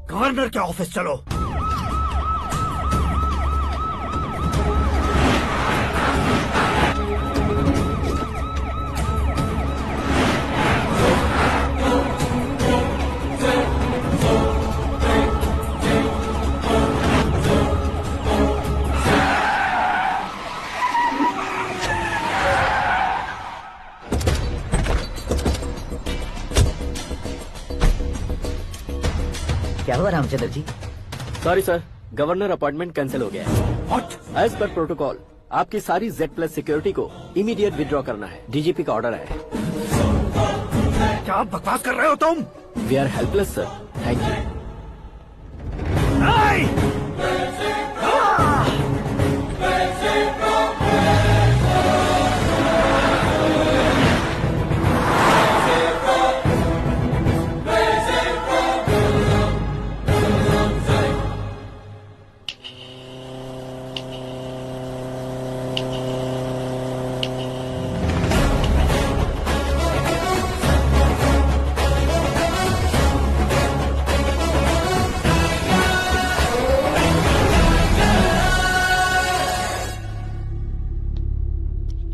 गवर्नर के ऑफिस चलो। क्या हुआ Ramchandra ji? Sorry sir, governor appointment cancel हो गया है। एज पर प्रोटोकॉल आपकी सारी Z+ सिक्योरिटी को इमीडिएट विड्रॉ करना है। डीजीपी का ऑर्डर है। क्या बकवास कर रहे हो तुम? We are helpless sir. Thank you.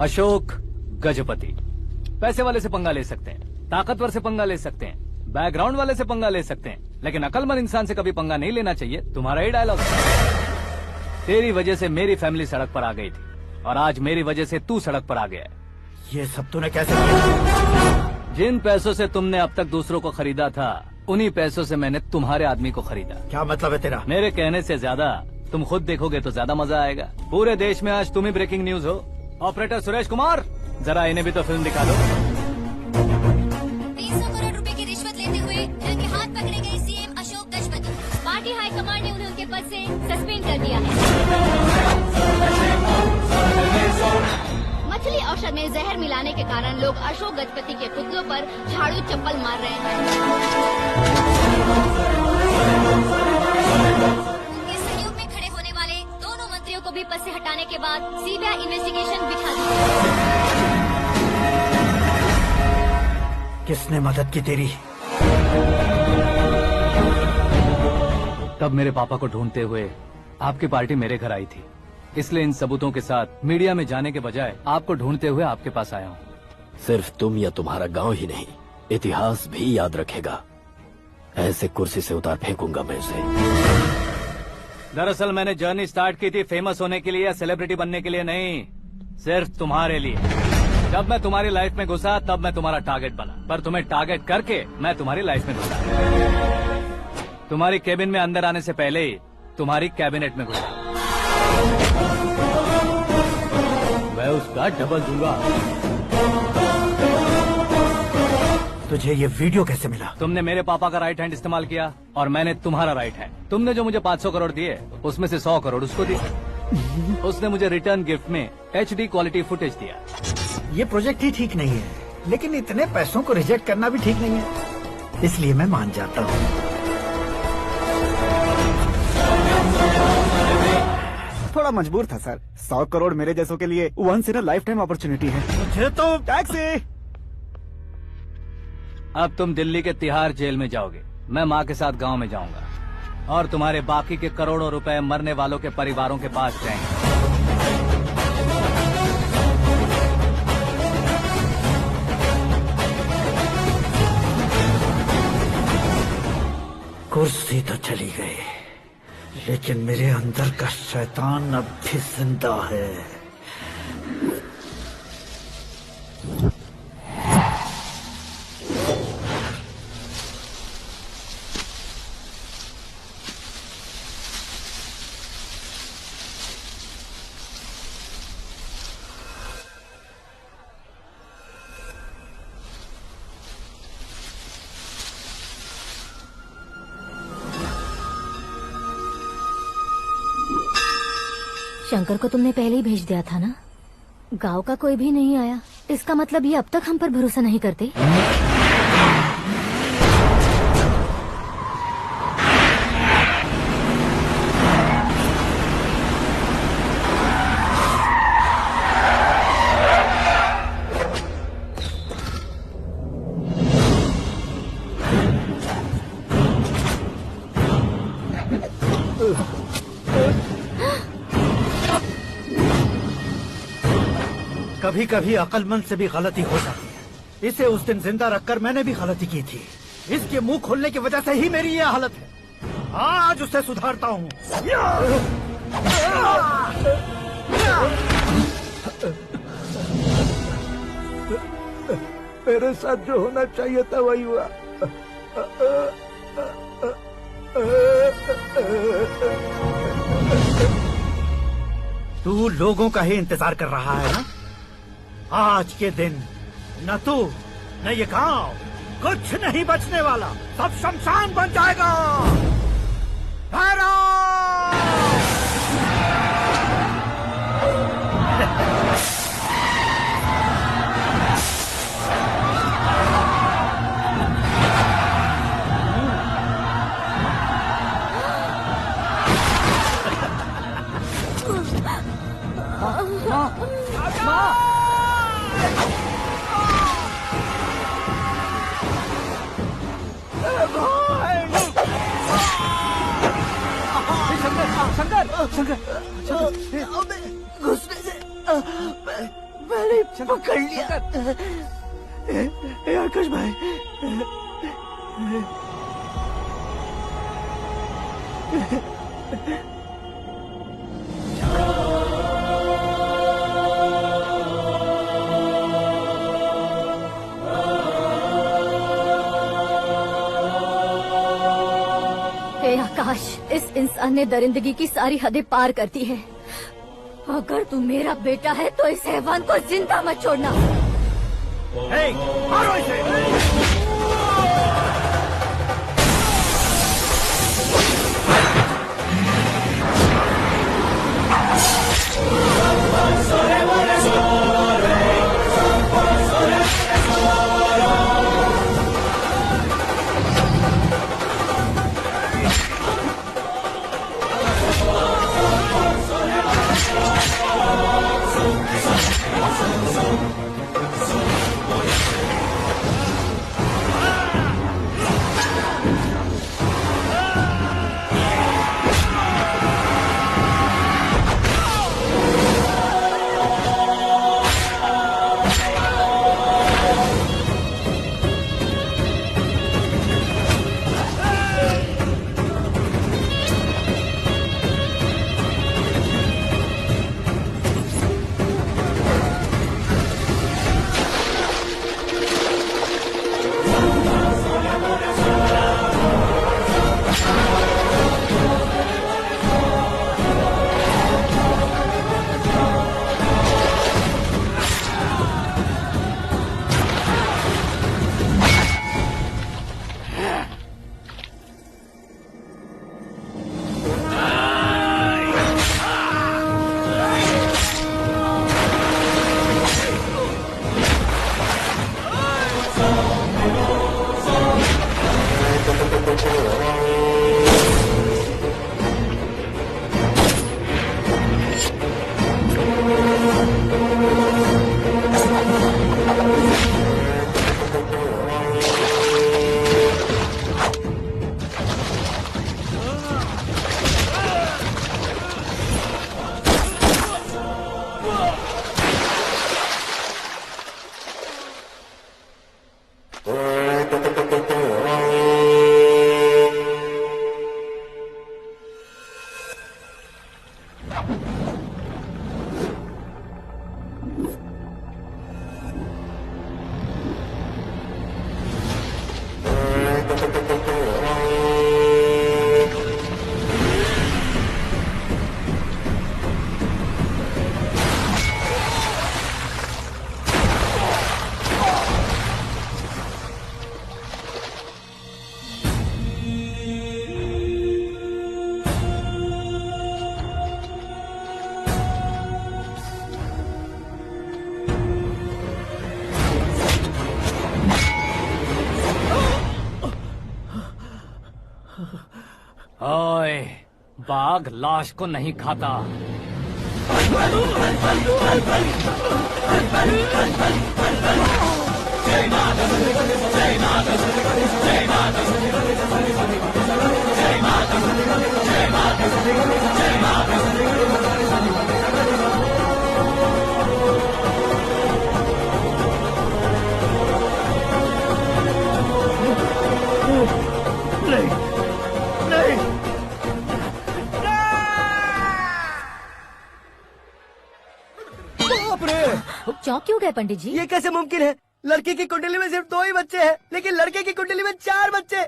Ashok Gajapati. पैसे वाले से पंगा ले सकते हैं, ताकतवर से पंगा ले सकते हैं, बैकग्राउंड वाले से पंगा ले सकते हैं, लेकिन अकलमंद इंसान से कभी पंगा नहीं लेना चाहिए। तुम्हारा ही डायलॉग। तेरी वजह से मेरी फैमिली सड़क पर आ गई थी और आज मेरी वजह से तू सड़क पर आ गया है। ये सब तूने कैसे किया? जिन पैसों से तुमने अब तक दूसरों को खरीदा था, उन्हीं पैसों से मैंने तुम्हारे आदमी को खरीदा। क्या मतलब है तेरा? मेरे कहने से ज्यादा तुम खुद देखोगे तो ज्यादा मजा आएगा। पूरे देश में आज तुम ही ब्रेकिंग न्यूज हो। ऑपरेटर सुरेश कुमार, जरा इन्हें भी तो फिल्म दिखा दो। 300 करोड़ रुपए की रिश्वत लेते हुए इनके हाथ पकड़े गए CM Ashok Gajapati. Party high command ने उन्हें उनके पद से सस्पेंड कर दिया है। मछली औषध में जहर मिलाने के कारण लोग अशोक गजपति के पुतलों पर झाड़ू चप्पल मार रहे हैं। उनके सहयोग में खड़े होने वाले दोनों मंत्रियों को भी पद से हटाने के बाद सीबीआई इन्वेस्टिगेशन बिठा दी। किसने मदद की तेरी? तब मेरे पापा को ढूंढते हुए आपकी पार्टी मेरे घर आई थी, इसलिए इन सबूतों के साथ मीडिया में जाने के बजाय आपको ढूंढते हुए आपके पास आया हूँ। सिर्फ तुम या तुम्हारा गांव ही नहीं, इतिहास भी याद रखेगा। ऐसे कुर्सी से उतार फेंकूंगा मैं उसे। दरअसल मैंने जर्नी स्टार्ट की थी फेमस होने के लिए या सेलिब्रिटी बनने के लिए नहीं, सिर्फ तुम्हारे लिए। जब मैं तुम्हारी लाइफ में घुसा तब मैं तुम्हारा टारगेट बना, पर तुम्हें टारगेट करके मैं तुम्हारी लाइफ में घुसा। तुम्हारी केबिन में अंदर आने से पहले ही तुम्हारी कैबिनेट में घुसा। मैं उसका डबल दूंगा। तुझे ये वीडियो कैसे मिला? तुमने मेरे पापा का राइट हैंड इस्तेमाल किया और मैंने तुम्हारा राइट हैंड। तुमने जो मुझे 500 करोड़ दिए उसमें से 100 करोड़ उसको दिए। उसने मुझे रिटर्न गिफ्ट में HD क्वालिटी फुटेज दिया। ये प्रोजेक्ट ही ठीक नहीं है, लेकिन इतने पैसों को रिजेक्ट करना भी ठीक नहीं है, इसलिए मैं मान जाता हूँ। थोड़ा मजबूर था सर। 100 करोड़ मेरे जैसों के लिए once in a lifetime opportunity है। मुझे तो टैक्सी। अब तुम दिल्ली के तिहाड़ जेल में जाओगे, मैं माँ के साथ गांव में जाऊंगा और तुम्हारे बाकी के करोड़ों रुपए मरने वालों के परिवारों के पास जाएंगे। कुर्सी तो चली गई, लेकिन मेरे अंदर का शैतान अब भी जिंदा है। शंकर को तुमने पहले ही भेज दिया था ना? गांव का कोई भी नहीं आया, इसका मतलब ये अब तक हम पर भरोसा नहीं करते। कभी कभी अक्लमंद से भी गलती हो जाती है। इसे उस दिन जिंदा रखकर मैंने भी गलती की थी। इसके मुंह खोलने की वजह से ही मेरी ये हालत है। आज उसे सुधारता हूँ। मेरे साथ जो होना चाहिए था वही हुआ। तू लोगों का ही इंतजार कर रहा है ना? आज के दिन न तू न ये गांव कुछ नहीं बचने वाला, सब शमशान बन जाएगा। मैंने पकड़ लिया। आकाश भाई, हे आकाश, इस इंसान ने दरिंदगी की सारी हदें पार कर दी है। अगर तू मेरा बेटा है तो इस हैवान को जिंदा मत छोड़ना। मारो इसे। ओए, बाघ लाश को नहीं खाता। चौंक क्यों गए पंडित जी? ये कैसे मुमकिन है? लड़की की कुंडली में सिर्फ 2 ही बच्चे हैं, लेकिन लड़के की कुंडली में 4 बच्चे।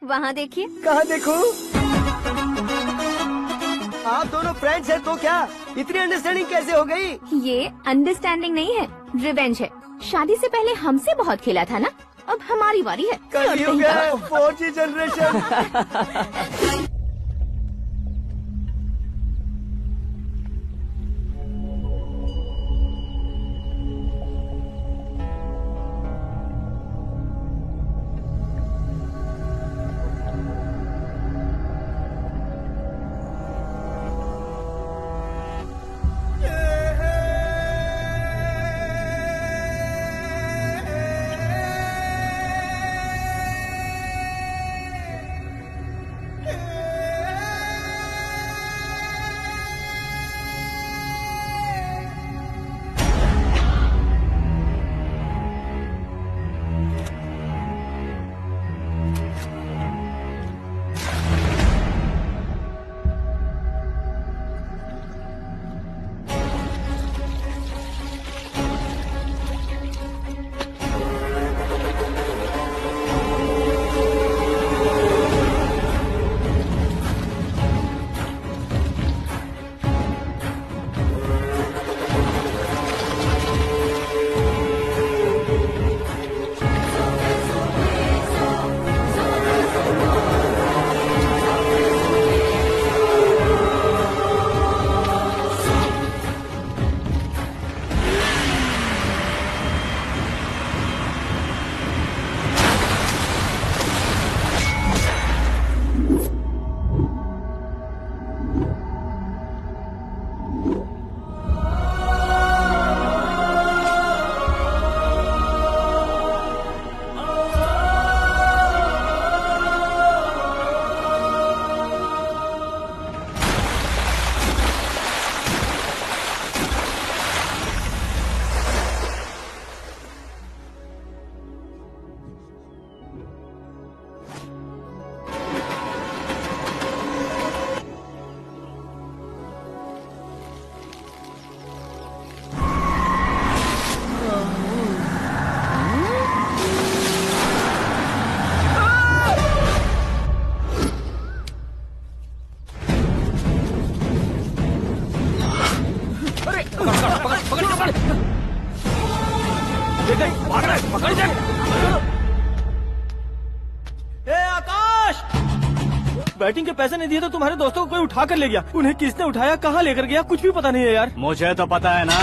वहाँ देखिए। कहाँ देखूं? आप दोनों फ्रेंड्स हैं तो क्या इतनी अंडरस्टैंडिंग कैसे हो गई? ये अंडरस्टैंडिंग नहीं है, रिवेंज है। शादी से पहले हमसे बहुत खेला था ना, अब हमारी बारी है। कलयुग है, 4G जनरेशन। आकाश, बैटिंग के पैसे नहीं दिए तो तुम्हारे दोस्तों को कोई उठा कर ले गया। उन्हें किसने उठाया, कहाँ लेकर गया, कुछ भी पता नहीं है यार। मुझे तो पता है ना।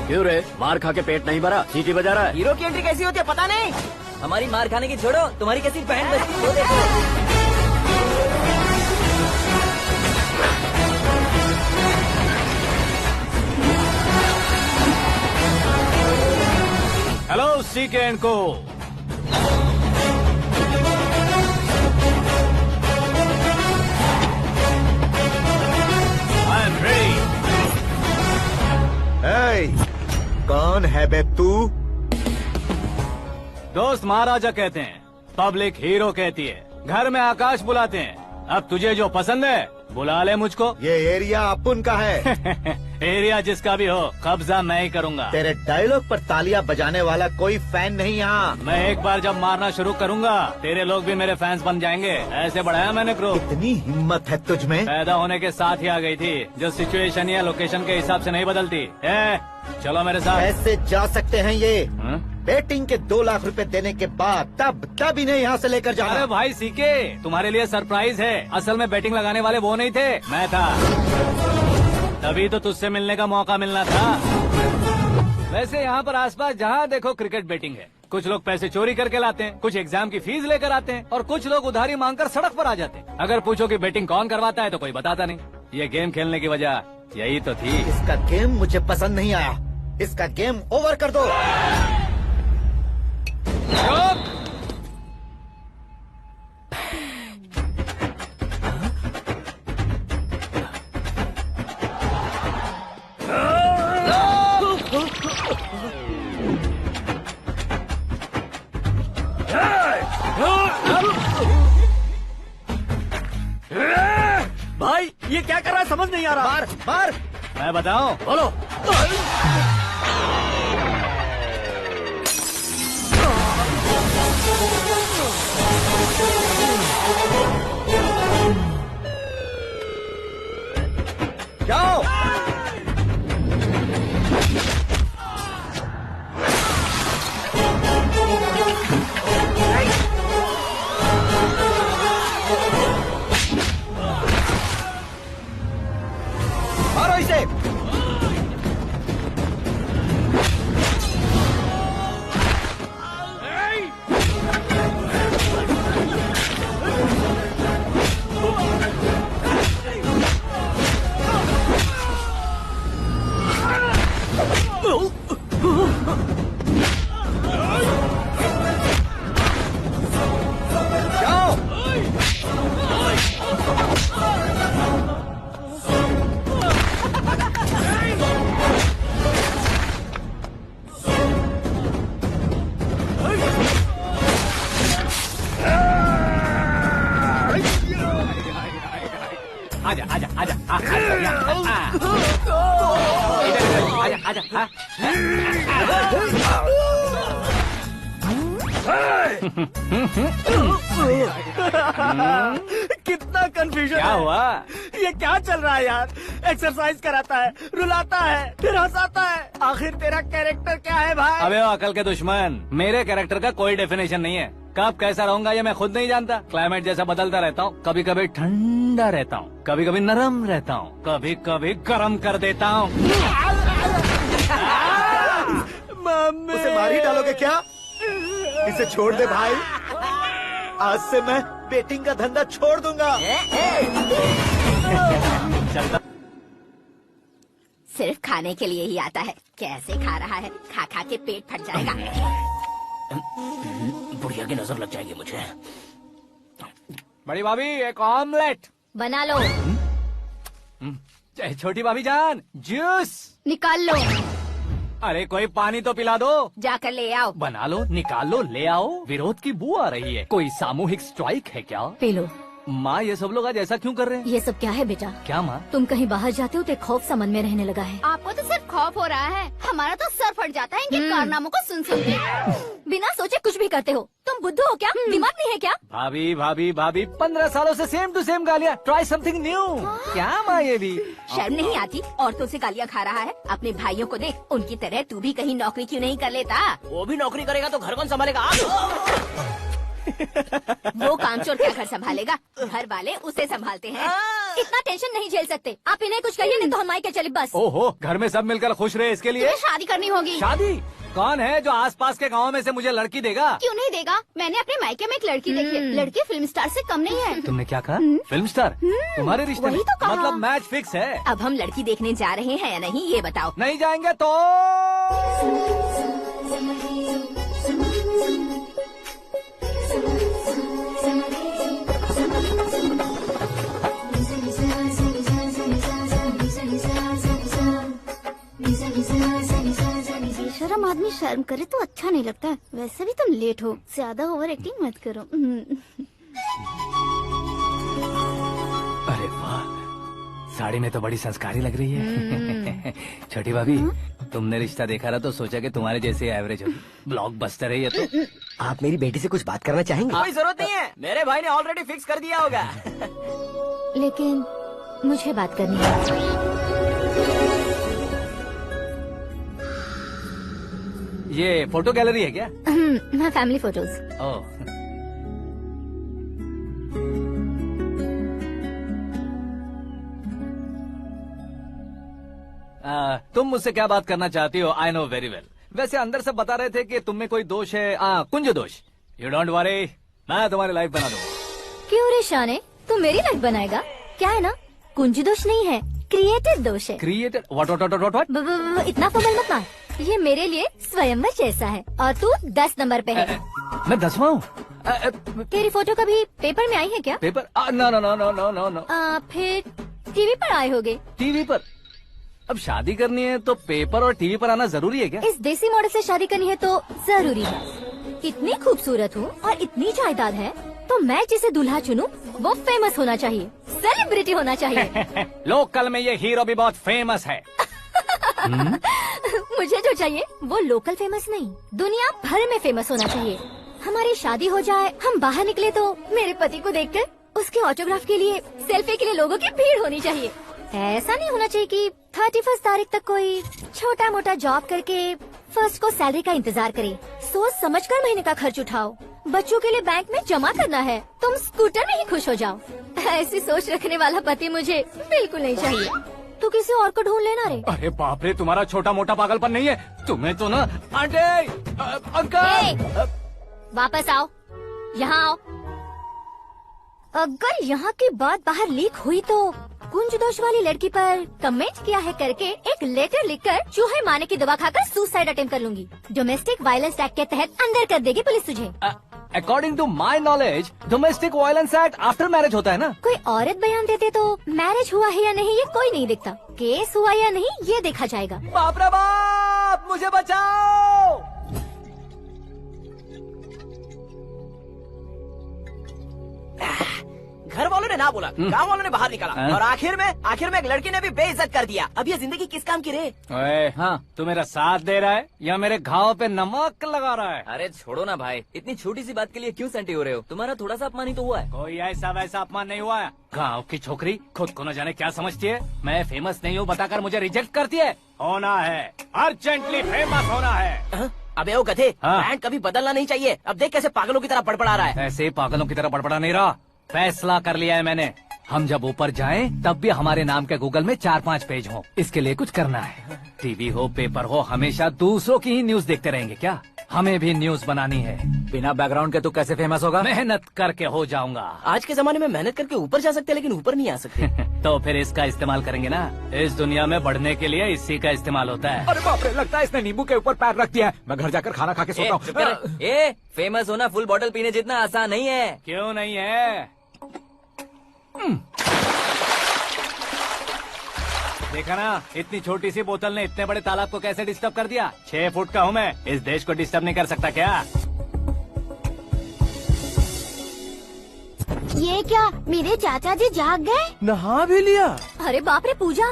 क्यों रे, मार खा के पेट नहीं भरा, सीटी बजा रहा है? हीरो की एंट्री कैसी होती है पता नहीं। हमारी मार खाने की छोड़ो, तुम्हारी कैसी बहन बचती है वो देखो। हेलो सीके एंड को। I am ready. कौन है बे तू? दोस्त महाराजा कहते हैं, पब्लिक हीरो कहती है, घर में आकाश बुलाते हैं। अब तुझे जो पसंद है बुला ले मुझको। ये एरिया अपुन का है। एरिया जिसका भी हो, कब्जा मैं ही करूंगा। तेरे डायलॉग पर तालियां बजाने वाला कोई फैन नहीं यहाँ। मैं एक बार जब मारना शुरू करूंगा, तेरे लोग भी मेरे फैंस बन जाएंगे। ऐसे बढ़ाया मैंने क्रो। इतनी हिम्मत है तुझ में? पैदा होने के साथ ही आ गई थी, जो सिचुएशन या लोकेशन के हिसाब से नहीं बदलती। चलो मेरे साथ। ऐसे जा सकते हैं ये? बेटिंग के 2 लाख रुपए देने के बाद तब इन्हें यहाँ से लेकर जाना। अरे भाई सीके, तुम्हारे लिए सरप्राइज है। असल में बैटिंग लगाने वाले वो नहीं थे, मैं था। तभी तो तुझसे मिलने का मौका मिलना था। वैसे यहाँ पर आसपास जहाँ देखो क्रिकेट बैटिंग है। कुछ लोग पैसे चोरी करके लाते हैं, कुछ एग्जाम की फीस लेकर आते हैं, और कुछ लोग उधारी मांगकर सड़क पर आ जाते हैं। अगर पूछो कि बैटिंग कौन करवाता है तो कोई बताता नहीं। ये गेम खेलने की वजह यही तो थी। इसका गेम मुझे पसंद नहीं आया। इसका गेम ओवर कर दो। भाई ये क्या कर रहा है, समझ नहीं आ रहा। मार मार। मैं बताऊं? बोलो। जाओ। मारो इसे। आजा आजा आजा आजा आजा। कितना कंफ्यूजन क्या है। हुआ? ये क्या चल रहा है यार? एक्सरसाइज कराता है, रुलाता है, फिर हंसाता है। आखिर तेरा कैरेक्टर क्या है भाई? अबे ओ अकल के दुश्मन, मेरे कैरेक्टर का कोई डेफिनेशन नहीं है। कब कैसा रहूंगा ये मैं खुद नहीं जानता। क्लाइमेट जैसा बदलता रहता हूँ। कभी कभी ठंडा रहता हूँ, कभी कभी नरम रहता हूँ, कभी कभी गर्म कर देता हूँ। उसे मार ही डालोगे क्या? इसे छोड़ दे भाई। आज से मैं बेटिंग का धंधा छोड़ दूंगा। सिर्फ खाने के लिए ही आता है। कैसे खा रहा है, खा खा के पेट फट जाएगा। बुढ़िया की नजर लग जाएगी मुझे। बड़ी भाभी एक ऑमलेट बना लो। छोटी भाभी जान जूस निकाल लो। अरे कोई पानी तो पिला दो। जाकर ले आओ। बना लो, निकाल लो, ले आओ। विरोध की बू आ रही है। कोई सामूहिक स्ट्राइक है क्या? P low. माँ ये सब लोग आज ऐसा क्यों कर रहे हैं? ये सब क्या है बेटा? क्या माँ? तुम कहीं बाहर जाते हो तो एक खौफ सा मन में रहने लगा है। आपको तो सिर्फ खौफ हो रहा है। हमारा तो सर फट जाता है इनके कारनामों को सुन सुन के। बिना सोचे कुछ भी करते हो। तुम बुद्धू हो क्या? दिमाग नहीं है क्या? भाभी भाभी भाभी 15 सालों से सेम टू सेम गालियाँ। Try something new. क्या माँ ये भी? शर्म नहीं आती? औरतों से गालियाँ खा रहा है। अपने भाइयों को देख, उनकी तरह तू भी कहीं नौकरी क्यों नहीं कर लेता? वो भी नौकरी करेगा तो घर कौन संभालेगा? वो कामचोर क्या घर संभालेगा? घर वाले उसे संभालते हैं। इतना टेंशन नहीं झेल सकते। आप इन्हें कुछ कहिए नहीं तो हम मायके चले बस। ओहो, घर में सब मिलकर खुश रहे इसके लिए। तुम्हें शादी करनी होगी। शादी? कौन है जो आसपास के गाँव में से मुझे लड़की देगा? क्यों नहीं देगा? मैंने अपने मायके में एक लड़की देखी है। लड़की फिल्म स्टार से कम नहीं है। तुमने क्या कहा? Film star? तुम्हारे रिश्ते में? वही तो कहा। मतलब मैच फिक्स है। अब हम लड़की देखने जा रहे हैं या नहीं ये बताओ। नहीं जाएंगे तो शर्म आदमी शर्म करे तो अच्छा नहीं लगता। वैसे भी तुम लेट हो, ज्यादा ओवर एक्टिंग मत करो। अरे वाह, साड़ी में तो बड़ी संस्कारी लग रही है। छोटी भाभी, तुमने रिश्ता देखा ना तो सोचा कि तुम्हारे जैसे एवरेज हो। ब्लॉकबस्टर है ये तो। आप मेरी बेटी से कुछ बात करना चाहेंगे? कोई जरूरत नहीं है, मेरे भाई ने ऑलरेडी फिक्स कर दिया होगा। लेकिन मुझे बात करनी है। ये फोटो गैलरी है क्या? हाँ, फैमिली फोटोज। ओह, तुम मुझसे क्या बात करना चाहती हो? I know very well. वैसे अंदर से बता रहे थे कि तुम में कोई दोष है। कुंज दोष। यू डोंट वरी, मैं तुम्हारी लाइफ बना दूंगा। क्यों रे शाने, तू मेरी लाइफ बनाएगा? क्या है ना, कुंज दोष नहीं है, क्रिएटेड दोष है। क्रिएटेड? व्हाट? इतना फबल मत मार। ये मेरे लिए स्वयंवर जैसा है और तू 10 नंबर पे है। मैं 10वां हूँ? तेरी फोटो कभी पेपर में आई है क्या? Paper? No no no no no no no. फिर टीवी पर आए होगे। टीवी पर? अब शादी करनी है तो पेपर और टीवी पर आना जरूरी है क्या? इस देसी मॉडल से शादी करनी है तो जरूरी है। इतनी खूबसूरत हूँ और इतनी जायदाद है तो मैं जिसे दूल्हा चुनूं वो फेमस होना चाहिए, सेलिब्रिटी होना चाहिए। लोकल में ये हीरो भी बहुत फेमस है। मुझे जो चाहिए वो लोकल फेमस नहीं, दुनिया भर में फेमस होना चाहिए। हमारी शादी हो जाए, हम बाहर निकले तो मेरे पति को देखकर उसके ऑटोग्राफ के लिए, सेल्फी के लिए लोगों की भीड़ होनी चाहिए। ऐसा नहीं होना चाहिए कि 31 तारीख तक कोई छोटा मोटा जॉब करके फर्स्ट को सैलरी का इंतजार करे। सोच समझकर महीने का खर्च उठाओ। बच्चों के लिए बैंक में जमा करना है, तुम स्कूटर में ही खुश हो जाओ। ऐसी सोच रखने वाला पति मुझे बिल्कुल नहीं चाहिए। तू किसी और को ढूंढ लेना रे। अरे बाप रे, तुम्हारा छोटा मोटा पागलपन नहीं है? तुम्हें तो ना आंटी, अंकल। वापस आओ, यहाँ आओ। अगर यहाँ की बात बाहर लीक हुई तो कुंज दोष वाली लड़की पर कमेंट किया है करके एक लेटर लिखकर चूहे मारने की दवा खाकर सुसाइड अटेम्प्ट कर लूंगी। डोमेस्टिक वायलेंस एक्ट के तहत अंदर कर देगी पुलिस तुझे। According to my knowledge domestic violence act after marriage होता है ना? कोई औरत बयान देते तो मैरिज हुआ है या नहीं ये कोई नहीं दिखता, केस हुआ या नहीं ये देखा जाएगा। बाप रे बाप, मुझे बचाओ। घर वालों ने ना बोला, गाँव वालों ने बाहर निकाला और आखिर में एक लड़की ने भी बेइज्जत कर दिया। अब ये जिंदगी किस काम की रे? ओए, हाँ, तू मेरा साथ दे रहा है या मेरे घाव पे नमक लगा रहा है? अरे छोड़ो ना भाई, इतनी छोटी सी बात के लिए क्यों सेंटी हो रहे हो? तुम्हारा थोड़ा सा अपमान ही तो हुआ है। कोई ऐसा वैसा अपमान नहीं हुआ है। गाँव की छोकरी खुद को न जाने क्या समझती है। मैं फेमस नहीं हूँ बताकर मुझे रिजेक्ट करती है। होना है, अर्जेंटली फेमस होना है। अबे ओ गधे, ब्रांड कभी बदलना नहीं चाहिए। अब देख कैसे पागलों की तरह बड़बड़ा रहा है। ऐसे पागलों की तरह बड़बड़ा नहीं रहा, फैसला कर लिया है मैंने। हम जब ऊपर जाएं तब भी हमारे नाम के गूगल में 4-5 पेज हो। इसके लिए कुछ करना है। टीवी हो, पेपर हो, हमेशा दूसरों की ही न्यूज देखते रहेंगे क्या? हमें भी न्यूज बनानी है। बिना बैकग्राउंड के तू कैसे फेमस होगा? मेहनत करके हो जाऊंगा। आज के जमाने में मेहनत करके ऊपर जा सकते हैं लेकिन ऊपर नहीं आ सकते। तो फिर इसका इस्तेमाल करेंगे ना। इस दुनिया में बढ़ने के लिए इसी का इस्तेमाल होता है। अरे बाप रे, लगता है इसने नींबू के ऊपर पैर रख दिया है। मैं घर जाकर खाना खा के सोता हूँ। फेमस होना फुल बॉटल पीने जितना आसान नहीं है। क्यों नहीं है? देखा ना, इतनी छोटी सी बोतल ने इतने बड़े तालाब को कैसे डिस्टर्ब कर दिया। 6 फुट का हूँ मैं, इस देश को डिस्टर्ब नहीं कर सकता क्या? ये क्या, मेरे चाचा जी जाग गए? नहा भी लिया? अरे बाप रे पूजा,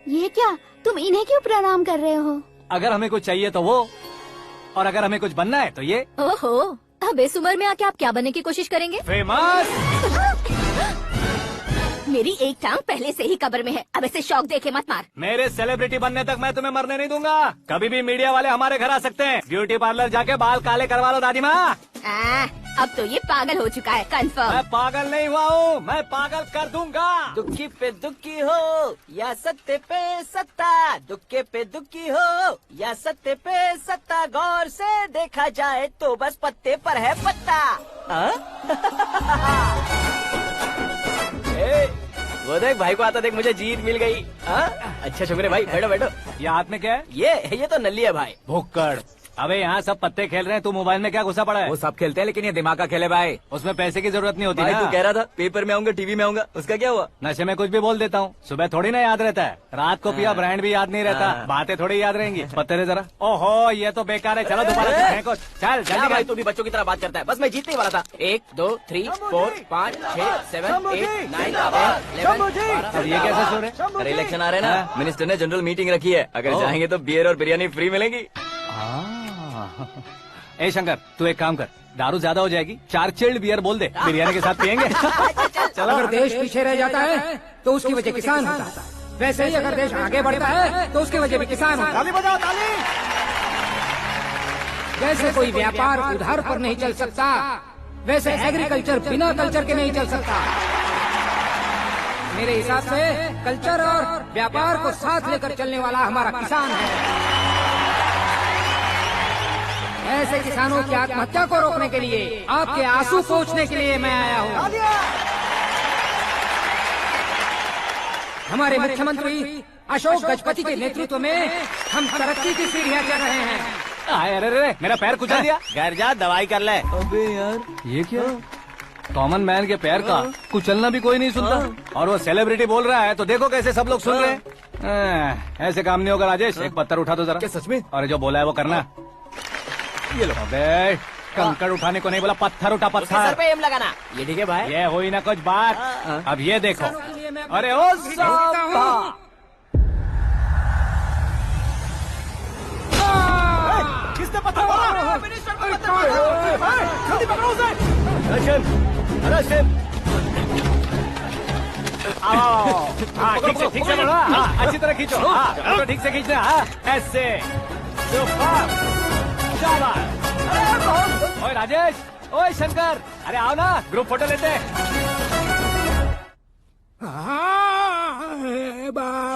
ये क्या, तुम इन्हें क्यों प्रणाम कर रहे हो? अगर हमें कुछ चाहिए तो वो, और अगर हमें कुछ बनना है तो ये। ओहो, अब इस उम्र में आके आप क्या बनने की कोशिश करेंगे? फेमस। मेरी एक टांग पहले से ही कब्र में है, अब ऐसे शौक देखे मत मार। मेरे सेलिब्रिटी बनने तक मैं तुम्हें मरने नहीं दूंगा। कभी भी मीडिया वाले हमारे घर आ सकते हैं। ब्यूटी पार्लर जाके बाल काले करवा लो दादी माँ। अब तो ये पागल हो चुका है, कंफर्म। मैं पागल नहीं हुआ हूँ, मैं पागल कर दूंगा। दुखी पे दुखी हो या सत्ते पे सत्ता, दुखे पे दुखी हो या सत्ते पे सत्ता, गौर से देखा जाए तो बस पत्ते पर है पत्ता। वो देख भाई को आता देख, मुझे जीत मिल गई। अच्छा शुक्र है भाई, बैठो बैठो। ये हाथ में क्या है? ये तो नल्ली है भाई। भुक्कड़। अबे यहाँ सब पत्ते खेल रहे हैं, तू मोबाइल में क्या घुसा पड़ा है? वो सब खेलते हैं लेकिन ये दिमाग का खेल है भाई। उसमें पैसे की जरूरत नहीं होती भाई ना। तू कह रहा था पेपर में आऊंगा, टीवी में आऊंगा, उसका क्या हुआ? नशे में कुछ भी बोल देता हूँ, सुबह थोड़ी ना याद रहता है। रात को पिया ब्रांड भी याद नहीं रहता, बातें थोड़ी याद रहेंगी। पत्ते दे जरा। ओहो ये तो बेकार है, चलो दोबारा फेंको। चल जल्दी भाई, तू भी बच्चों की तरह बात करता है। बस मैं जीतने ही वाला था। 1 2 3 4 5 6 7 8 9 10 अब ये कैसे सो रहे? अरे इलेक्शन आ रहे हैं ना, मिनिस्टर ने जनरल मीटिंग रखी है, अगर जाएंगे तो बियर और बिरयानी फ्री मिलेगी। ए शंकर, तू एक काम कर, दारू ज्यादा हो जाएगी, 4 चिल्ड बियर बोल दे, बिरयानी के साथ पियेंगे। चलो, अगर देश पीछे रह जाता है तो उसकी वजह किसान होता है, वैसे ही अगर देश आगे बढ़ता है तो उसकी वजह भी किसान होता है। ताली बजाओ, ताली। जैसे कोई व्यापार उधार पर नहीं चल सकता, वैसे एग्रीकल्चर बिना कल्चर के नहीं चल सकता। मेरे हिसाब से कल्चर और व्यापार को साथ लेकर चलने वाला हमारा किसान है। ऐसे किसानों की आत्महत्या को रोकने के लिए, आपके आंसू पोंछने के लिए मैं आया हूँ। हमारे मुख्यमंत्री अशोक गजपति के नेतृत्व में हम तरक्की की सीढ़ियाँ चढ़ रहे हैं। अरे मेरा पैर कुचल दिया। घर जा दवाई कर ले। अबे यार ये क्या? कॉमन मैन के पैर का कुचलना भी कोई नहीं सुनता, और वो सेलिब्रिटी बोल रहा है तो देखो कैसे सब लोग सुन रहे हैं। ऐसे काम नहीं होगा राजेश, एक पत्थर उठा दो जरा। क्या सच में? और जो बोला है वो करना। ये लो। अबे कंकड़ उठाने को नहीं बोला, पत्थर उठा, सर पत्थर। पे एम लगाना। ये ठीक है भाई। ये हुई ना कुछ बात। अब ये देखो। अरे ओ साहब, किसने पत्थर मारा? जल्दी पकड़ो उसे। हाँ ठीक से बढ़ो, हाँ अच्छी तरह खींचो, हाँ तो ठीक से खींचना, हाँ ऐसे। ओए राजेश, ओए शंकर, अरे आओ ना, ग्रुप फोटो लेते हैं।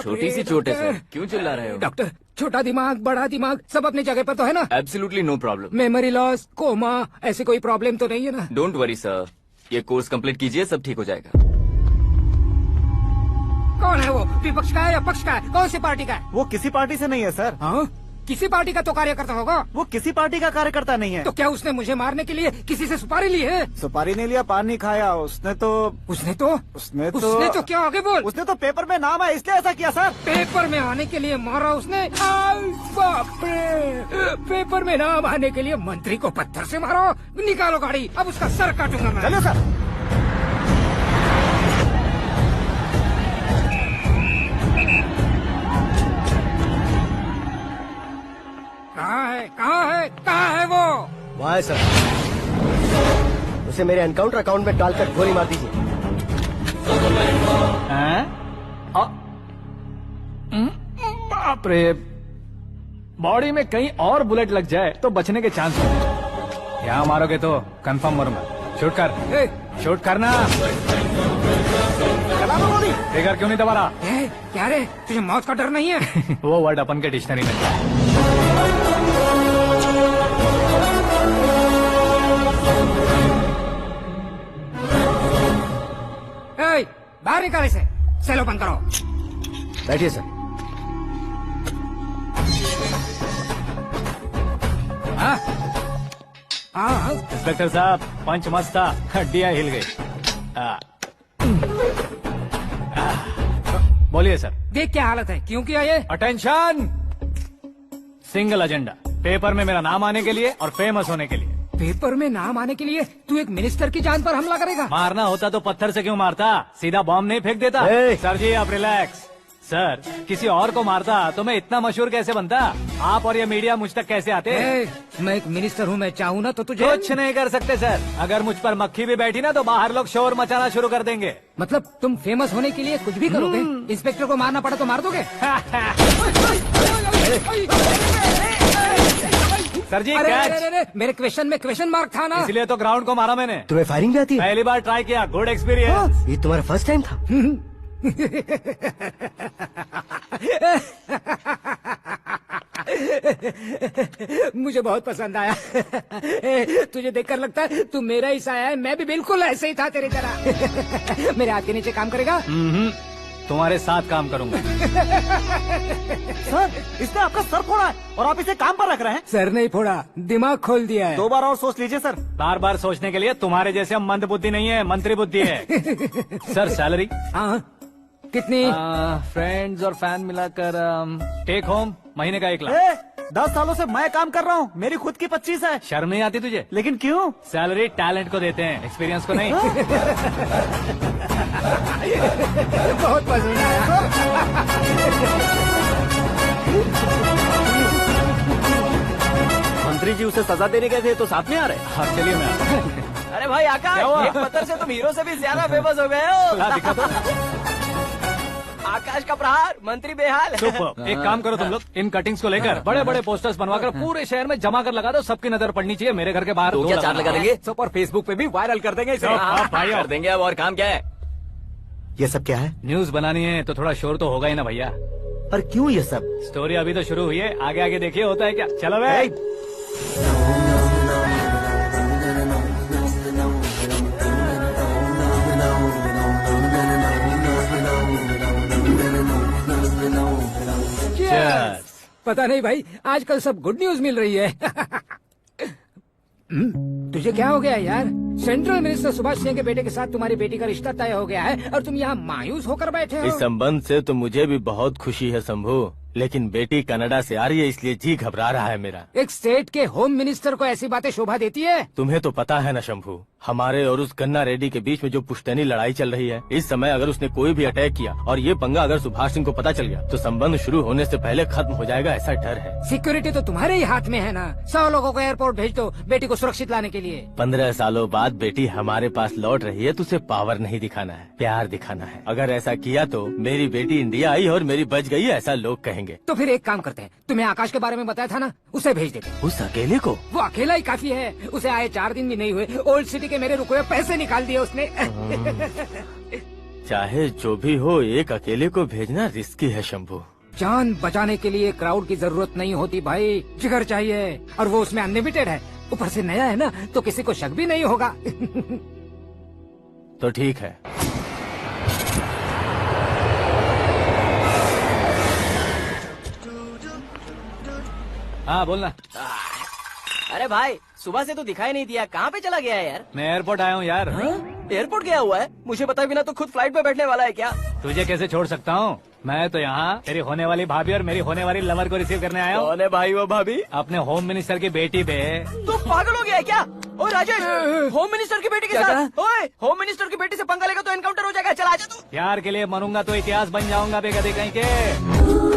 छोटी सी चोट है सर, क्यों चिल्ला रहे हो? डॉक्टर, छोटा दिमाग बड़ा दिमाग सब अपनी जगह पर तो है ना? Absolutely no problem. Memory loss, coma, ऐसी कोई प्रॉब्लम तो नहीं है ना? डोंट वरी सर, ये कोर्स कंप्लीट कीजिए, सब ठीक हो जाएगा। कौन है वो? विपक्ष का है या पक्ष का है? कौन सी पार्टी का है? वो किसी पार्टी से नहीं है सर। हाँ? किसी पार्टी का तो कार्यकर्ता होगा। वो किसी पार्टी का कार्यकर्ता नहीं है। तो क्या उसने मुझे मारने के लिए किसी से सुपारी ली है? सुपारी नहीं लिया, पान नहीं खाया, उसने तो क्या आगे बोल? उसने तो पेपर में नाम है इसलिए ऐसा किया सर। पेपर में आने के लिए मारा उसने? बाप रे, पेपर में नाम आने के लिए मंत्री को पत्थर से मारो? निकालो गाड़ी, अब उसका सर काटूंगा मैं। चलो सर। कहाँ है वो? वहाँ है सर, उसे मेरे एनकाउंटर अकाउंट में डालकर गोली मार दीजिए। बाप रे, बॉडी में कहीं और बुलेट लग जाए तो बचने के चांस होंगे। यहाँ मारोगे तो कंफर्म मरूंगा। शूट कर, शूट करना। ट्रिगर क्यों नहीं दबा रहा? क्या रे, तुझे मौत का डर नहीं है? वो वर्ड अपन के डिक्शनरी में। बाहर निकाले से, सेलो बंद करो। बैठिए सर। इंस्पेक्टर साहब, पंच मस्त था, हड्डियां हिल गई। बोलिए सर। देख क्या हालत है, क्यों किया ये? अटेंशन, सिंगल एजेंडा, पेपर में मेरा नाम आने के लिए और फेमस होने के लिए। पेपर में नाम आने के लिए तू एक मिनिस्टर की जान पर हमला करेगा? मारना होता तो पत्थर से क्यों मारता, सीधा बॉम्ब नहीं फेंक देता। सर जी आप रिलैक्स, सर किसी और को मारता तो मैं इतना मशहूर कैसे बनता? आप और ये मीडिया मुझ तक कैसे आते? मैं एक मिनिस्टर हूँ, मैं चाहूँ ना तो तुझे कुछ नहीं कर सकते सर। अगर मुझ पर मक्खी भी बैठी ना तो बाहर लोग शोर मचाना शुरू कर देंगे। मतलब तुम फेमस होने के लिए कुछ भी करोगे? इंस्पेक्टर को मारना पड़ा तो मार दोगे? सर जी अरे, कैच। अरे, अरे, मेरे क्वेश्चन में क्वेश्चन मार्क था ना, इसलिए तो ग्राउंड को मारा मैंने। तुम्हें फायरिंग भी आती है? पहली बार ट्राई किया, गुड एक्सपीरियंस। ये तुम्हारा फर्स्ट टाइम था? मुझे बहुत पसंद आया। तुझे देखकर लगता है तू मेरा ही साया है। मैं भी बिल्कुल ऐसे ही था तेरी तरह। मेरे हाथ के नीचे काम करेगा? तुम्हारे साथ काम करूंगा। सर इसने आपका सर फोड़ा है और आप इसे काम पर रख रहे हैं। सर नहीं फोड़ा, दिमाग खोल दिया है। 2 बार और सोच लीजिए सर। बार बार सोचने के लिए तुम्हारे जैसे मंद बुद्धि नहीं है, मंत्री बुद्धि है। Sir salary? हाँ कितनी? फ्रेंड्स और फैन मिलाकर टेक होम महीने का 1 लाख। 10 सालों से मैं काम कर रहा हूँ, मेरी खुद की 25 है। शर्म नहीं आती तुझे? लेकिन क्यों? सैलरी टैलेंट को देते हैं, एक्सपीरियंस को नहीं। बहुत पसंद आया। मंत्री जी उसे सजा देने गए थे तो साथ में आ रहे। हाँ चलिए मैं। अरे भाई आकाश, एक पत्थर से तुम हीरो से भी ज्यादा फेमस हो गए हो। दिखा दो। आकाश का प्रहार, मंत्री बेहाल। सुपर। एक काम करो तुम लोग, इन कटिंग्स को लेकर बड़े बड़े पोस्टर्स बनवाकर पूरे शहर में जमा कर लगा दो। सबकी नजर पड़नी चाहिए। मेरे घर के बाहर तो क्या 4 लगा देंगे? सब और फेसबुक पे भी वायरल कर देंगे इसे। भाई कर देंगे। अब और काम क्या है? ये सब क्या है? न्यूज बनानी है तो थोड़ा शोर तो होगा ही ना भैया। पर क्यों ये सब? स्टोरी अभी तो शुरू हुई है, आगे आगे देखिए होता है क्या। चलो भाई। पता नहीं भाई, आजकल सब गुड न्यूज मिल रही है। तुझे क्या हो गया यार? सेंट्रल मिनिस्टर सुभाष सिंह के बेटे के साथ तुम्हारी बेटी का रिश्ता तय हो गया है और तुम यहाँ मायूस होकर बैठे हो। इस संबंध से तो मुझे भी बहुत खुशी है शंभू, लेकिन बेटी कनाडा से आ रही है इसलिए जी घबरा रहा है मेरा। एक स्टेट के होम मिनिस्टर को ऐसी बातें शोभा देती है? तुम्हें तो पता है ना शंभू, हमारे और उस गन्ना रेड्डी के बीच में जो पुश्तैनी लड़ाई चल रही है। इस समय अगर उसने कोई भी अटैक किया और ये पंगा अगर सुभाष सिंह को पता चल गया तो संबंध शुरू होने से पहले खत्म हो जाएगा, ऐसा डर है। सिक्योरिटी तो तुम्हारे ही हाथ में है ना। 100 लोगों को एयरपोर्ट भेज दो बेटी को सुरक्षित लाने के लिए। 15 सालों बाद बेटी हमारे पास लौट रही है तो उसे पावर नहीं दिखाना है, प्यार दिखाना है। अगर ऐसा किया तो मेरी बेटी इंडिया आई और मेरी बच गई, ऐसा लोग कहेंगे। तो फिर एक काम करते हैं, तुम्हें आकाश के बारे में बताया था ना, उसे भेज देते हैं। उस अकेले को? वो अकेला ही काफी है। उसे आए 4 दिन भी नहीं हुए, ओल्ड सिटी के मेरे रुके हुए पैसे निकाल दिए उसने। चाहे जो भी हो, एक अकेले को भेजना रिस्की है शंभू। जान बचाने के लिए क्राउड की जरूरत नहीं होती भाई, जिगर चाहिए, और वो उसमें अनलिमिटेड है। ऊपर से नया है ना, तो किसी को शक भी नहीं होगा। तो ठीक है। हाँ बोलना। अरे भाई, सुबह से तो दिखाई नहीं दिया, कहाँ पे चला गया है यार? मैं एयरपोर्ट आया हूँ यार। एयरपोर्ट गया हुआ है? मुझे बताए बिना तो खुद फ्लाइट पे बैठने वाला है क्या? तुझे कैसे छोड़ सकता हूँ? मैं तो यहाँ तेरी होने वाली भाभी और मेरी होने वाली लवर को रिसीव करने आया हूँ। कौन है भाई वो भाभी? अपने होम मिनिस्टर की बेटी पे। तू पागल हो गया है क्या? ओए राजेश, होम मिनिस्टर की बेटी के साथ? ओए, होम मिनिस्टर की बेटी से पंगा लेगा तो एनकाउंटर हो जाएगा। चला आजा तू। प्यार के लिए मरूंगा तो इतिहास बन जाऊंगा बेगदी कहीं के।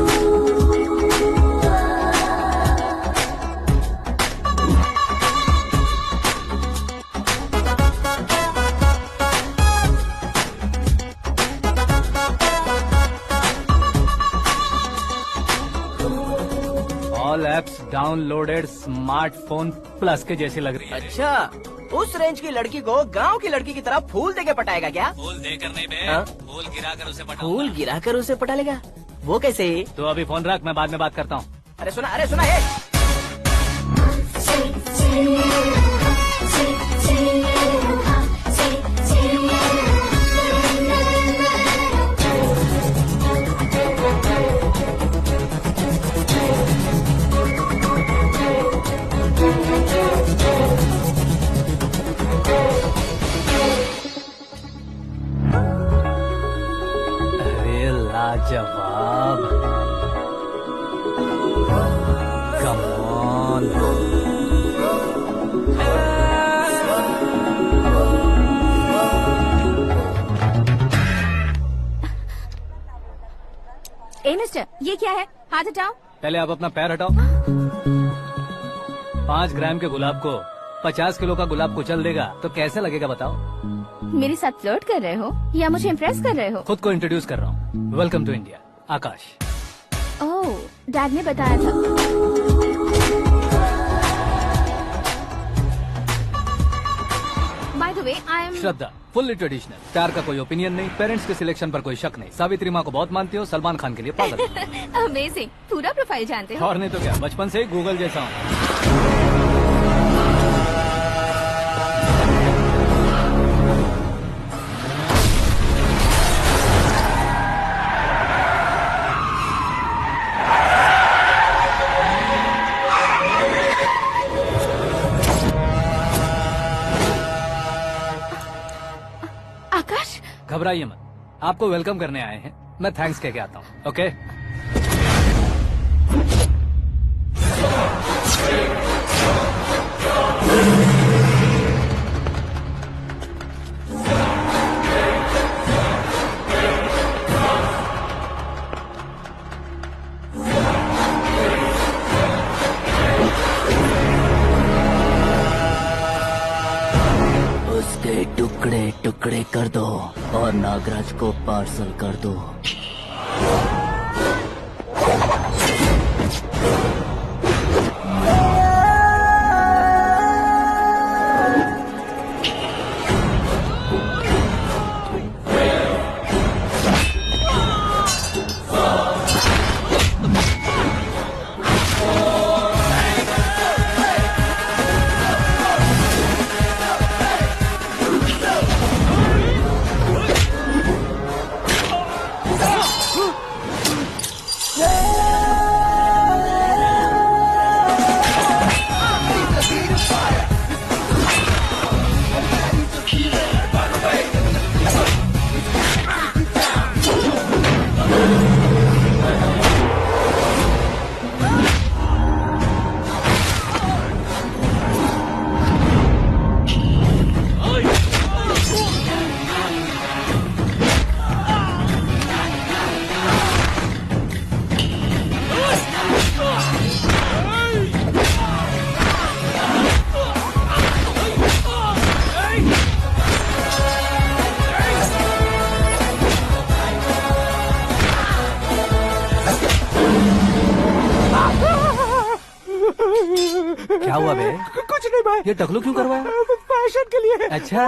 All apps downloaded smartphone plus के जैसी लग रही है। अच्छा, उस रेंज की लड़की को गांव की लड़की की तरह फूल देके पटाएगा क्या? फूल देकर नहीं बे, हाँ? फूल गिराकर उसे पटा। फूल गिराकर उसे पटा लेगा? वो कैसे? तो अभी फोन रख, मैं बाद में बात करता हूँ। अरे सुना है। अरे लाजवाब, कम ऑन। मिस्टर, ये क्या है? हाथ हटाओ। पहले आप अपना पैर हटाओ। 5 ग्राम के गुलाब को 50 किलो का गुलाब कुचल देगा तो कैसे लगेगा बताओ? मेरे साथ फ्लर्ट कर रहे हो या मुझे इम्प्रेस कर रहे हो? खुद को इंट्रोड्यूस कर रहा हूँ। Welcome to India, Aakash. Oh, dad ने बताया था। By the way, I am Shraddha, fully traditional. प्यार का कोई ओपिनियन नहीं, पेरेंट्स के सिलेक्शन पर कोई शक नहीं। सावित्री माँ को बहुत मानती हो, सलमान खान के लिए पागल। अमेजिंग, पूरा प्रोफाइल जानते हो। और नहीं तो क्या, बचपन से ही गूगल जैसा हूँ। आकाश, घबराइए मत, आपको वेलकम करने आए हैं। मैं थैंक्स कह के आता हूँ। ओके? उसके टुकड़े टुकड़े कर दो और नागराज को पार्सल कर दो। क्या हुआ बे? कुछ नहीं भाई। ये टकलू क्यों करवाया? फैशन के लिए। अच्छा।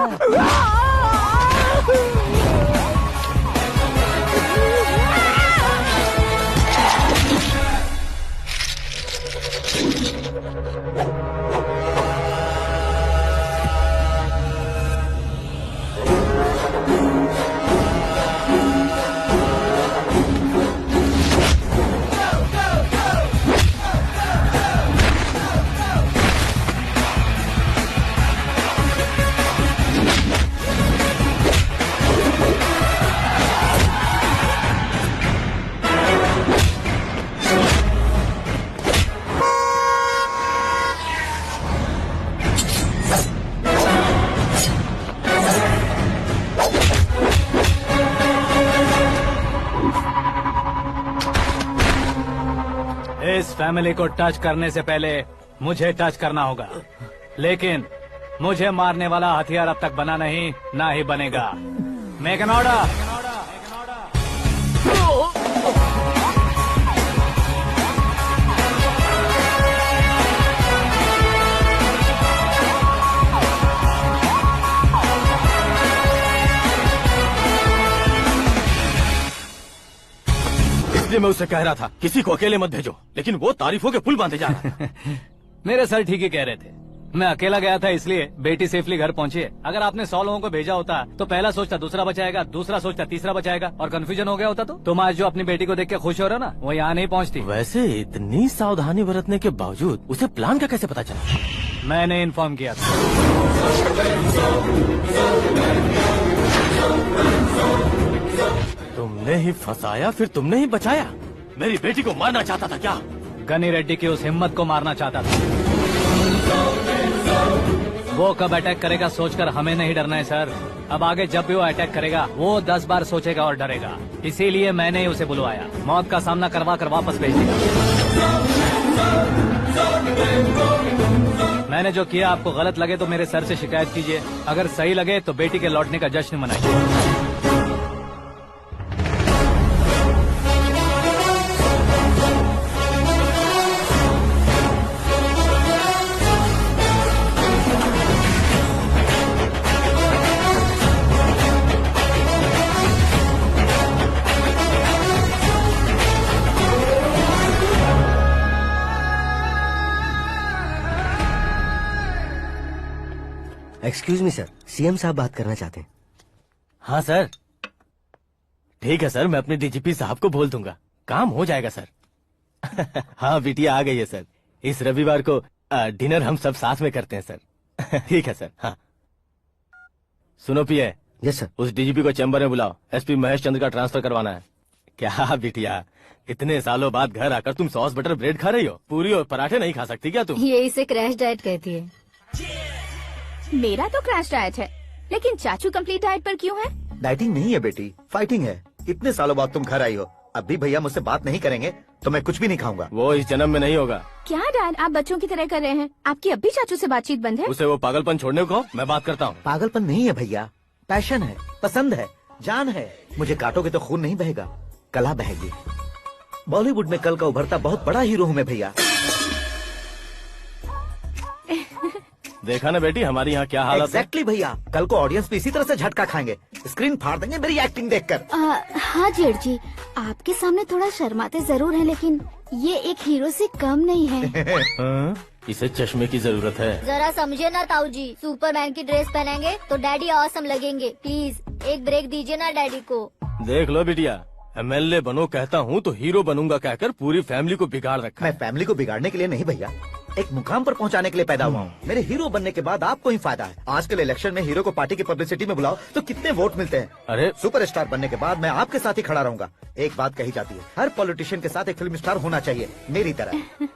इस फैमिली को टच करने से पहले मुझे टच करना होगा, लेकिन मुझे मारने वाला हथियार अब तक बना नहीं, ना ही बनेगा। Make an order. इसलिए मैं उससे कह रहा था किसी को अकेले मत भेजो, लेकिन वो तारीफों के पुल बांधे जा रहा है। मेरे सर ठीक ही कह रहे थे। मैं अकेला गया था इसलिए बेटी सेफली घर पहुंची है। अगर आपने 100 लोगों को भेजा होता तो पहला सोचता दूसरा बचाएगा, दूसरा सोचता तीसरा बचाएगा, और कंफ्यूजन हो गया होता तो तुम आज जो अपनी बेटी को देख के खुश हो रहे हो ना, वो यहाँ नहीं पहुँचती। वैसे इतनी सावधानी बरतने के बावजूद उसे प्लान का कैसे पता चला? मैंने इन्फॉर्म किया था। तुमने ही फंसाया, फिर तुमने ही बचाया। मेरी बेटी को मारना चाहता था क्या? गनी रेड्डी की उस हिम्मत को मारना चाहता था। वो कब अटैक करेगा सोचकर हमें नहीं डरना है सर। अब आगे जब भी वो अटैक करेगा वो 10 बार सोचेगा और डरेगा। इसीलिए मैंने ही उसे बुलवाया। मौत का सामना करवा कर वापस भेज देगा। मैंने जो किया आपको गलत लगे तो मेरे सर से शिकायत कीजिए, अगर सही लगे तो बेटी के लौटने का जश्न मनाइए। एक्सक्यूज मी सर, सीएम साहब बात करना चाहते हैं। हाँ सर, ठीक है सर, मैं अपने डीजीपी साहब को बोल दूंगा, काम हो जाएगा सर। हाँ बिटिया आ गई है सर, इस रविवार को डिनर हम सब साथ में करते हैं सर। ठीक है सर। हाँ सुनो पिए। Yes sir. उस डीजीपी को चैम्बर में बुलाओ, एसपी महेश चंद्र का ट्रांसफर करवाना है। क्या बिटिया, इतने सालों बाद घर आकर तुम सॉस बटर ब्रेड खा रही हो, पूरी और पराठे नहीं खा सकती क्या तुम? ये इसे क्रैश डाइट कहती है। मेरा तो क्रैश डाइट है, लेकिन चाचू कंप्लीट डाइट पर क्यों है? डाइटिंग नहीं है बेटी, फाइटिंग है। इतने सालों बाद तुम घर आई हो, अब भी भैया मुझसे बात नहीं करेंगे तो मैं कुछ भी नहीं खाऊंगा। वो इस जन्म में नहीं होगा। क्या डैड, आप बच्चों की तरह कर रहे हैं? आपकी अब भी चाचू से बातचीत बंद है? उसे वो पागलपन छोड़ने को मैं बात करता हूँ। पागलपन नहीं है भैया, पैशन है, पसंद है, जान है। मुझे काटोगे तो खून नहीं बहेगा, कला बहेगी। बॉलीवुड में कल का उभरता बहुत बड़ा हीरो हूँ मैं भैया। देखा ना बेटी हमारी यहाँ क्या हालत है। एग्जैक्टली भैया, कल को ऑडियंस भी इसी तरह से झटका खाएंगे, स्क्रीन फाड़ देंगे मेरी एक्टिंग देखकर। हाँ जेठ जी, आपके सामने थोड़ा शर्माते जरूर हैं, लेकिन ये एक हीरो से कम नहीं है। इसे चश्मे की जरूरत है। जरा समझे ना ताऊ जी, सुपरमैन की ड्रेस पहनेंगे तो डैडी ऑसम लगेंगे। प्लीज एक ब्रेक दीजिए ना डैडी को। देख लो बिटिया, एमएलए बनो कहता हूँ तो हीरो बनूंगा कहकर पूरी फैमिली को बिगाड़ रखा। मैं फैमिली को बिगाड़ने के लिए नहीं भैया, एक मुकाम पर पहुंचाने के लिए पैदा हुआ हूँ। मेरे हीरो बनने के बाद आपको ही फायदा है। आजकल इलेक्शन में हीरो को पार्टी की पब्लिसिटी में बुलाओ तो कितने वोट मिलते हैं। अरे सुपरस्टार बनने के बाद मैं आपके साथ ही खड़ा रहूंगा। एक बात कही जाती है, हर पॉलिटिशियन के साथ एक फिल्म स्टार होना चाहिए, मेरी तरह।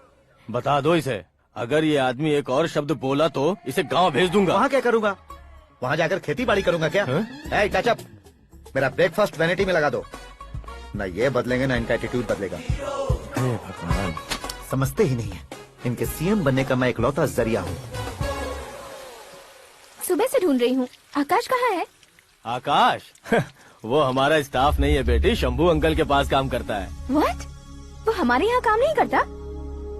बता दो इसे, अगर ये आदमी एक और शब्द बोला तो इसे गाँव भेज दूंगा। वहाँ क्या करूँगा? वहाँ जाकर खेती बाड़ी करूँगा क्या? टच अप, मेरा ब्रेकफास्ट वैनिटी में लगा दो। न ये बदलेंगे न इनका एटीट्यूड बदलेगा। भगवान, समझते ही नहीं है, इनके सीएम बनने का मैं इकलौता जरिया हूँ। सुबह से ढूंढ रही हूँ, आकाश कहाँ है? आकाश? वो हमारा स्टाफ नहीं है बेटी, शंभू अंकल के पास काम करता है। व्हाट? वो हमारे यहाँ काम नहीं करता?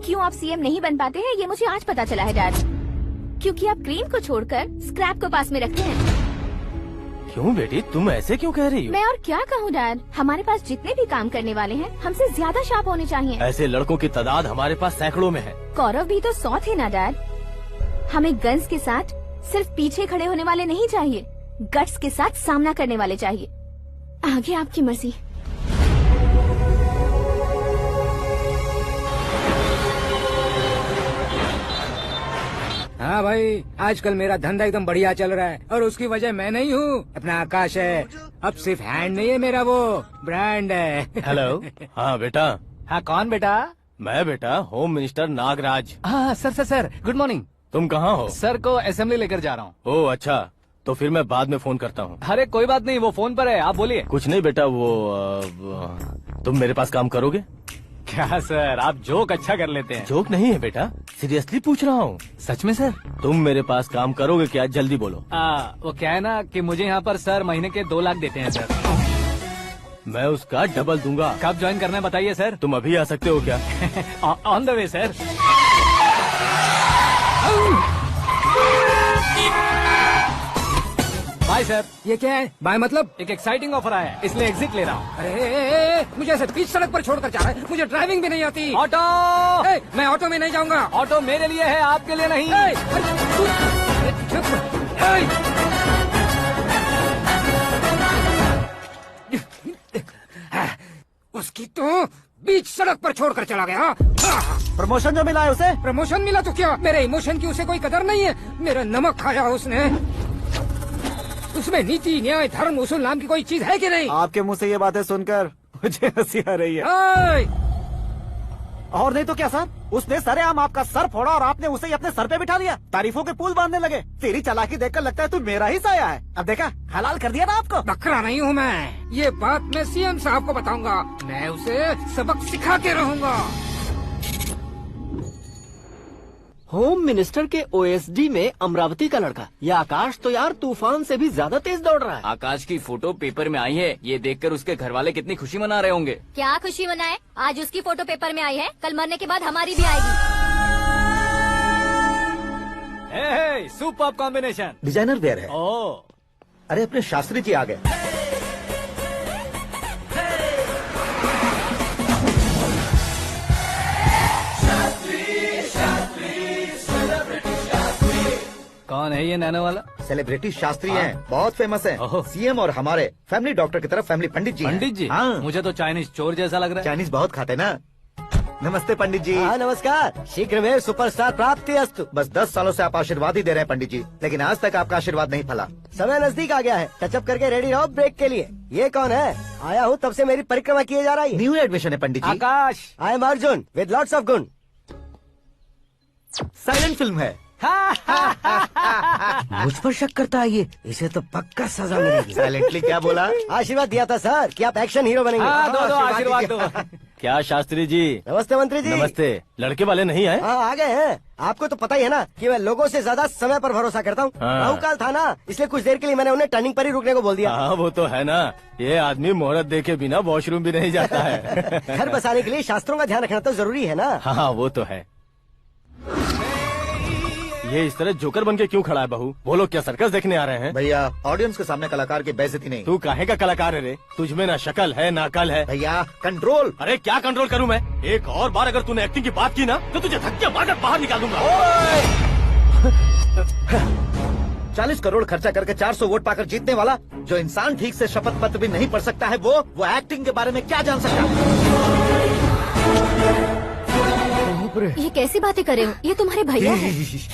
क्यों आप सीएम नहीं बन पाते हैं ये मुझे आज पता चला है डैड। क्योंकि आप क्रीम को छोड़कर स्क्रैप को पास में रखते हैं। क्यों बेटी, तुम ऐसे क्यों कह रही हो? मैं और क्या कहूँ डैड, हमारे पास जितने भी काम करने वाले हैं हमसे ज्यादा शार्प होने चाहिए। ऐसे लड़कों की तादाद हमारे पास सैकड़ों में है। कौरव भी तो 100 थे ना डैड। हमें गन्स के साथ सिर्फ पीछे खड़े होने वाले नहीं चाहिए, गट्स के साथ सामना करने वाले चाहिए। आगे आपकी मर्जी। हाँ भाई, आजकल मेरा धंधा एकदम बढ़िया चल रहा है और उसकी वजह मैं नहीं हूँ, अपना आकाश है। अब सिर्फ हैंड नहीं है मेरा, वो ब्रांड है। हेलो। हाँ बेटा। हाँ कौन बेटा? मैं बेटा होम मिनिस्टर नागराज। हाँ सर गुड मॉर्निंग। तुम कहाँ हो? सर को असेंबली लेकर जा रहा हूँ। ओह अच्छा, तो फिर मैं बाद में फोन करता हूँ। अरे कोई बात नहीं, वो फोन पर है, आप बोलिए। कुछ नहीं बेटा, तुम मेरे पास काम करोगे? क्या सर, आप जोक अच्छा कर लेते हैं। जोक नहीं है बेटा, सीरियसली पूछ रहा हूँ। सच में सर? तुम मेरे पास काम करोगे क्या? जल्दी बोलो। वो क्या है ना कि मुझे यहाँ पर सर महीने के 2 लाख देते हैं सर। मैं उसका डबल दूंगा। कब ज्वाइन करना है बताइए सर। तुम अभी आ सकते हो क्या? On the way sir. Bye sir. ये क्या है? बाय मतलब? एक एक्साइटिंग ऑफर आया है, इसलिए एग्जिट ले रहा हूँ। अरे मुझे ऐसे बीच सड़क पर छोड़कर जा रहा है, मुझे ड्राइविंग भी नहीं आती। ऑटो! मैं ऑटो में नहीं जाऊंगा। ऑटो मेरे लिए है, आपके लिए नहीं। उसकी तो बीच सड़क पर छोड़कर चला गया। प्रमोशन जो मिला है उसे? प्रमोशन मिला तो क्या, मेरे इमोशन की उसे कोई कदर नहीं है। मेरा नमक खाया उसने। उसमें नीति न्याय धर्म उसूल नाम की कोई चीज है कि नहीं? आपके मुंह से ये बातें सुनकर मुझे हंसी आ रही है। और नहीं तो क्या साहब, उसने सरेआम आपका सर फोड़ा और आपने उसे ही अपने सर पे बिठा लिया। तारीफों के पुल बांधने लगे। तेरी चालाकी देखकर लगता है तू मेरा ही साया है। अब देखा, हलाल कर दिया ना आपको। बकरा नहीं हूँ मैं, ये बात मैं सीएम साहब को बताऊंगा। मैं उसे सबक सिखा के रहूंगा। होम मिनिस्टर के ओएसडी में अमरावती का लड़का। ये आकाश तो यार तूफान से भी ज्यादा तेज दौड़ रहा है। आकाश की फोटो पेपर में आई है, ये देखकर उसके घर वाले कितनी खुशी मना रहे होंगे। क्या खुशी मनाए? आज उसकी फोटो पेपर में आई है, कल मरने के बाद हमारी भी आएगी। Super combination. डिजाइनर वेयर है। ओह, अरे अपने शास्त्री जी आ गए। कौन है ये नैनो वाला? सेलिब्रिटी शास्त्री हैं, बहुत फेमस हैं। सीएम और हमारे फैमिली डॉक्टर की तरफ फैमिली पंडित जी हैं। पंडित जी? हाँ। मुझे तो चाइनीज चोर जैसा लग रहा है। चाइनीज बहुत खाते ना। नमस्ते पंडित जी। हाँ नमस्कार। शीघ्र में सुपरस्टार प्राप्ति अस्तु। बस 10 सालों से आप आशीर्वाद ही दे रहे हैं पंडित जी, लेकिन आज तक आपका आशीर्वाद नहीं फला। समय नजदीक आ गया है, टचअप करके रेडी रहो ब्रेक के लिए। ये कौन है? आया हूँ तब से मेरी परिक्रमा किए जा रही है। न्यू एडमिशन है Pandit ji. Akash. I am Arjun with lots of गुण। साइलेंट फिल्म है। मुझ पर शक करता है ये, इसे तो पक्का सजा मिलेगी। साइलेंटली क्या बोला? आशीर्वाद दिया था सर कि आप एक्शन हीरो बनेंगे। दो आशीर्वाद दो। क्या शास्त्री जी? नमस्ते मंत्री जी। नमस्ते। लड़के वाले नहीं आए? हाँ आ गए हैं। आपको तो पता ही है ना कि मैं लोगों से ज्यादा समय पर भरोसा करता हूँ। हाँ। राहु काल था ना, इसलिए कुछ देर के लिए मैंने उन्हें टर्निंग पर ही रुकने को बोल दिया। हाँ वो तो है ना, ये आदमी मुहूर्त देखे बिना वॉशरूम भी नहीं जाता है। घर बसाने के लिए शास्त्रों का ध्यान रखना तो जरूरी है ना। हाँ वो तो है। ये इस तरह जोकर बन के क्यों खड़ा है बहू? वो लोग क्या सर्कस देखने आ रहे हैं? भैया ऑडियंस के सामने कलाकार की बेइज्जती नहीं। तू काहे का कलाकार है रे? तुझमें ना शक्ल है ना अकल है। भैया कंट्रोल। अरे क्या कंट्रोल करूं मैं? एक और बार अगर तूने एक्टिंग की बात की ना तो तुझे धक्के मारकर बाहर निकाल दूंगा। 40 करोड़ खर्चा करके 400 वोट पाकर जीतने वाला, जो इंसान ठीक से शपथ पत्र भी नहीं पढ़ सकता है, वो एक्टिंग के बारे में क्या जान सकता है? ये कैसी बातें कर रहे हो? ये तुम्हारे भैया हैं।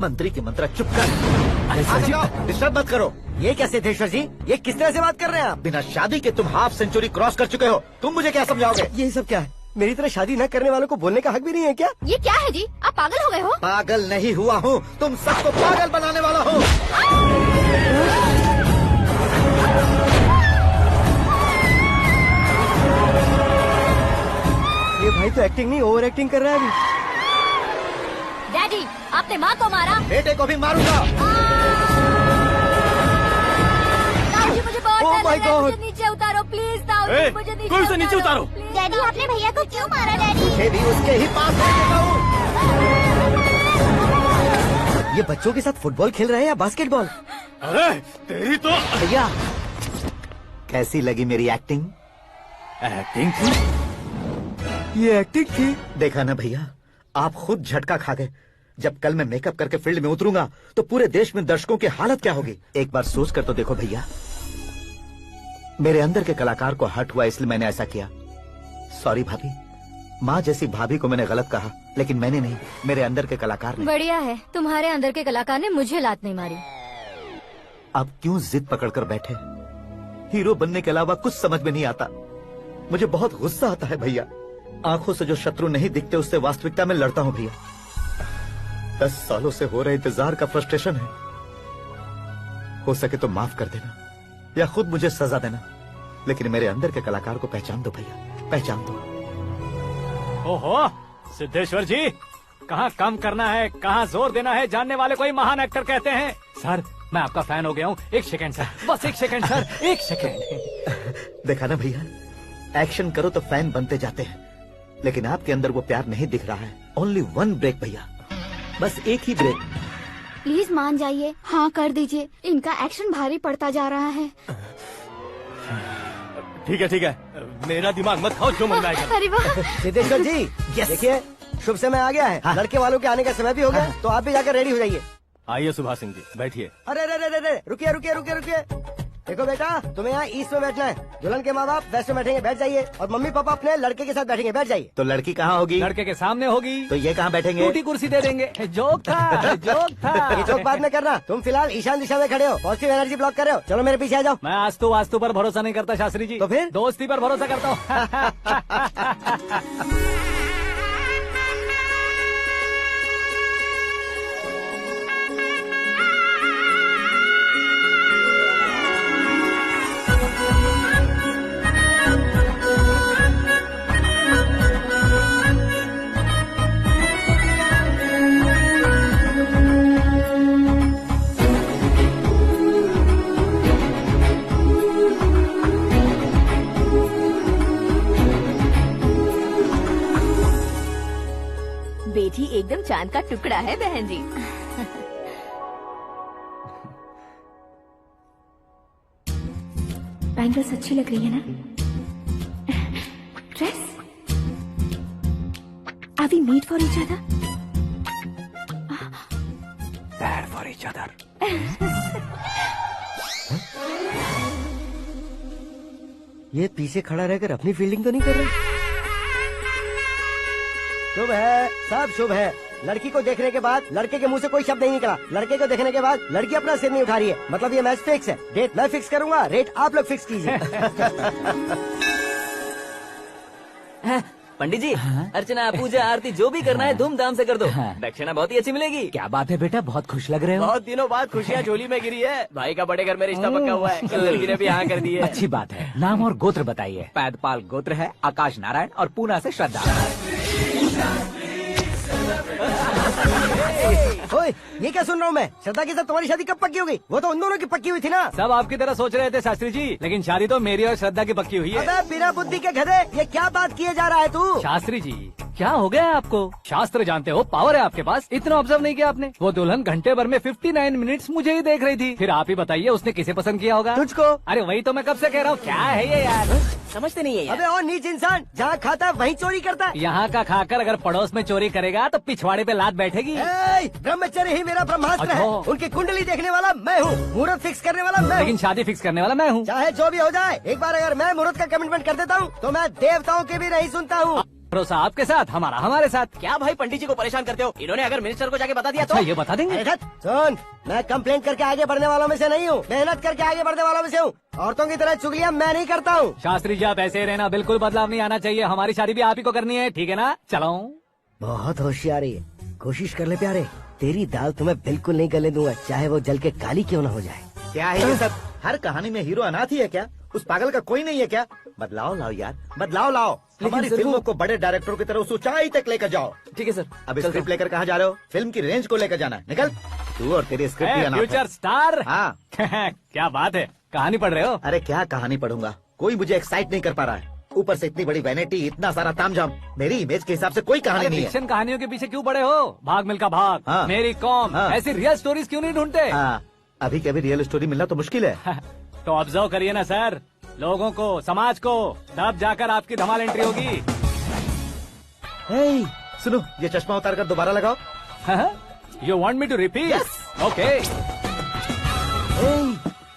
मंत्री की मंत्रा चुप कर। डिस्टर्ब मत करो। ये क्या सिद्धेश्वर जी, ये किस तरह से बात कर रहे हैं आप? बिना शादी के तुम हाफ सेंचुरी क्रॉस कर चुके हो, तुम मुझे क्या समझाओगे? ये सब क्या है? मेरी तरह शादी न करने वालों को बोलने का हक भी नहीं है क्या? ये क्या है जी? आप पागल हो गए हो? पागल नहीं हुआ हूँ, तुम सबको पागल बनाने वाला हो। ये भाई तो एक्टिंग नहीं ओवर एक्टिंग कर रहा है अभी। डैडी, आपने माँ को मारा। बेटे को भी मारूंगा। ताऊजी मुझे बहुत Oh डर my लग रहा है, God. मुझे नीचे उतारो प्लीज। ताऊजी मुझे नीचे उतारो। डैडी आपने भैया को क्यों मारा डैडी? मुझे भी उसके ही पास भेजेगा हूँ। ये बच्चों के साथ फुटबॉल खेल रहे हैं या बास्केटबॉल? अरे तेरी तो भैया कैसी लगी मेरी एक्टिंग? एक्टिंग ये एक्टिंग थी। देखा ना भैया, आप खुद झटका खा गए। जब कल मैं मेकअप करके फील्ड में उतरूंगा तो पूरे देश में दर्शकों की हालत क्या होगी? एक बार सोच कर तो देखो भैया। मेरे अंदर के कलाकार को हर्ट हुआ इसलिए मैंने ऐसा किया। सॉरी भाभी। माँ जैसी भाभी को मैंने गलत कहा, लेकिन मैंने नहीं, मेरे अंदर के कलाकार ने। बढ़िया है, तुम्हारे अंदर के कलाकार ने मुझे लात नहीं मारी। आप क्यों जिद पकड़कर बैठे? हीरो बनने के अलावा कुछ समझ में नहीं आता। मुझे बहुत गुस्सा आता है भैया। आंखों से जो शत्रु नहीं दिखते उससे वास्तविकता में लड़ता हूँ भैया। 10 सालों से हो रहे इंतजार का फ्रस्ट्रेशन है। हो सके तो माफ कर देना या खुद मुझे सजा देना, लेकिन मेरे अंदर के कलाकार को पहचान दो भैया, पहचान दो। ओहो सिद्धेश्वर जी, कहाँ कम करना है कहाँ जोर देना है जानने वाले को ही महान एक्टर कहते हैं। सर मैं आपका फैन हो गया हूँ। एक सेकंड सर, बस एक सेकंड सर, एक सेकंड। देखा ना भैया, एक्शन करो तो फैन बनते जाते हैं, लेकिन आपके अंदर वो प्यार नहीं दिख रहा है। ओनली 1 ब्रेक भैया, बस एक ही ब्रेक। प्लीज मान जाइए, हाँ कर दीजिए। इनका एक्शन भारी पड़ता जा रहा है। ठीक है, मेरा दिमाग मत खाओ, जो मन में आएगा। अरे वाह सिद्धेश्वर जी देखिए, शुभ समय आ गया है। हाँ। लड़के वालों के आने का समय भी हो गया, तो आप भी जाकर रेडी हो जाइए। आइए सुभाष सिंह जी, बैठिए। अरे रुकिए। देखो बेटा, तुम्हें यहाँ ईस्ट में बैठना है। दुल्हन के माँ बाप वेस्ट में बैठेंगे, बैठ जाइए। और मम्मी पापा अपने लड़के के साथ बैठेंगे, बैठ जाइए। तो लड़की कहाँ होगी? लड़के के सामने होगी। तो ये कहाँ बैठेंगे? टूटी कुर्सी दे देंगे। जोक था, जोक था। ये जोक बाद में करना। तुम फिलहाल ईशान दिशा में खड़े हो, पॉजिटिव एनर्जी ब्लॉक कर रहे हो। चलो मेरे पीछे आ जाओ। मैं वास्तु पर भरोसा नहीं करता शास्त्री जी। तो फिर? दोस्ती पर भरोसा करता हूँ। चांद का टुकड़ा है बहन जी। बैंगल्स अच्छी लग रही है ना? Dress? Are we made for each other? Bad for each other. ये पीछे खड़ा रहकर अपनी फील्डिंग तो नहीं कर रहा? शुभ है, सब शुभ है। लड़की को देखने के बाद लड़के के मुंह से कोई शब्द नहीं निकला। लड़के को देखने के बाद लड़की अपना सिर नहीं उठा रही है। मतलब ये मैच फिक्स है। डेट मैं फिक्स करूंगा, रेट आप लोग फिक्स कीजिए। पंडित जी, अर्चना पूजा आरती जो भी करना है धूमधाम से कर दो। दक्षिणा बहुत ही अच्छी मिलेगी। क्या बात है बेटा, बहुत खुश लग रहे हो। बहुत दिनों बाद खुशियाँ झोली में गिरी है। भाई का बड़े घर में रिश्ता पक्का हुआ है। कल लड़की ने भी हाँ कर दी है। अच्छी बात है। नाम और गोत्र बताइए। पैदपाल गोत्र है, आकाश नारायण और पूना से श्रद्धा। ओए, ये क्या सुन रहा हूँ मैं? श्रद्धा के साथ तुम्हारी शादी कब पक्की हो गई? वो तो उन दोनों की पक्की हुई थी ना। सब आपकी तरह सोच रहे थे शास्त्री जी, लेकिन शादी तो मेरी और श्रद्धा की पक्की हुई है। अबे बिना बुद्धि के गधे, ये क्या बात किए जा रहा है तू? शास्त्री जी, क्या हो गया है आपको? शास्त्र जानते हो, पावर है आपके पास। इतना ऑब्जर्व नहीं किया आपने? वो दुल्हन घंटे भर में 59 मिनट्स मुझे ही देख रही थी। फिर आप ही बताइए उसने किसे पसंद किया होगा? तुझको। अरे वही तो मैं कब से कह रहा हूँ, क्या है ये यार? समझते नहीं है यार। अबे और नीच इंसान, जहाँ खाता है वहीं चोरी करता है। यहाँ का खाकर अगर पड़ोस में चोरी करेगा तो पिछवाड़े पे लात बैठेगी। ब्रह्मचर्य ही मेरा ब्रह्मास्त्र अच्छा। है। उनकी कुंडली देखने वाला मैं हूँ, मुहूर्त फिक्स करने वाला मैं हूँ। लेकिन शादी फिक्स करने वाला मैं हूँ। चाहे जो भी हो जाए, एक बार अगर मैं मुहूर्त का कमिटमेंट कर देता हूँ तो मैं देवताओं के भी नहीं सुनता हूँ। भरोसा आपके साथ, हमारा हमारे साथ। क्या भाई पंडित जी को परेशान करते हो? इन्होंने अगर मिनिस्टर को जाके बता दिया अच्छा, तो ये बता देंगे? सुन, मैं कंप्लेंट करके आगे बढ़ने वालों में से नहीं हूँ, मेहनत करके आगे बढ़ने वालों में से हूँ। औरतों की तरह चुगलियाँ मैं नहीं करता हूँ। शास्त्री जी आप ऐसे ही रहना, बिल्कुल बदलाव नहीं आना चाहिए। हमारी शादी भी आप ही को करनी है, ठीक है ना? चलो। बहुत होशियारी है, कोशिश कर ले प्यारे। तेरी दाल तुम्हें बिल्कुल नहीं गलने दूंगा, चाहे वो जल के काली क्यों न हो जाए। क्या है ये सब? हर कहानी में हीरो अनाथ ही है क्या? उस पागल का कोई नहीं है क्या? बदलाव लाओ यार, बदलाव लाओ। हमारी फिल्मों को बड़े डायरेक्टरों की तरह उस ऊंचाई तक लेकर जाओ। ठीक है सर। अब स्क्रिप्ट लेकर कहाँ जा रहे हो? फिल्म की रेंज को लेकर जाना है। निकल तू और तेरी स्क्रिप्ट भी अनाथ है। Future star. हाँ क्या बात है, कहानी पढ़ रहे हो? अरे क्या कहानी पढ़ूंगा, कोई मुझे एक्साइट नहीं कर पा रहा है। ऊपर से इतनी बड़ी वैनिटी, इतना सारा तामझाम। मेरी इमेज के हिसाब से कोई कहानी नहीं है। फिक्शन कहानियों के पीछे क्यों पड़े हो? भाग मिल्खा भाग, हाँ। मेरी कॉम, हाँ। ऐसी रियल स्टोरीज क्यों नहीं ढूंढते? हाँ, अभी के अभी रियल स्टोरी मिलना तो मुश्किल है। तो ऑब्जर्व करिए ना सर, लोगों को, समाज को, तब जाकर आपकी धमाल एंट्री होगी। सुनो, ये चश्मा उतार कर दोबारा लगाओ। You want me to repeat? Okay.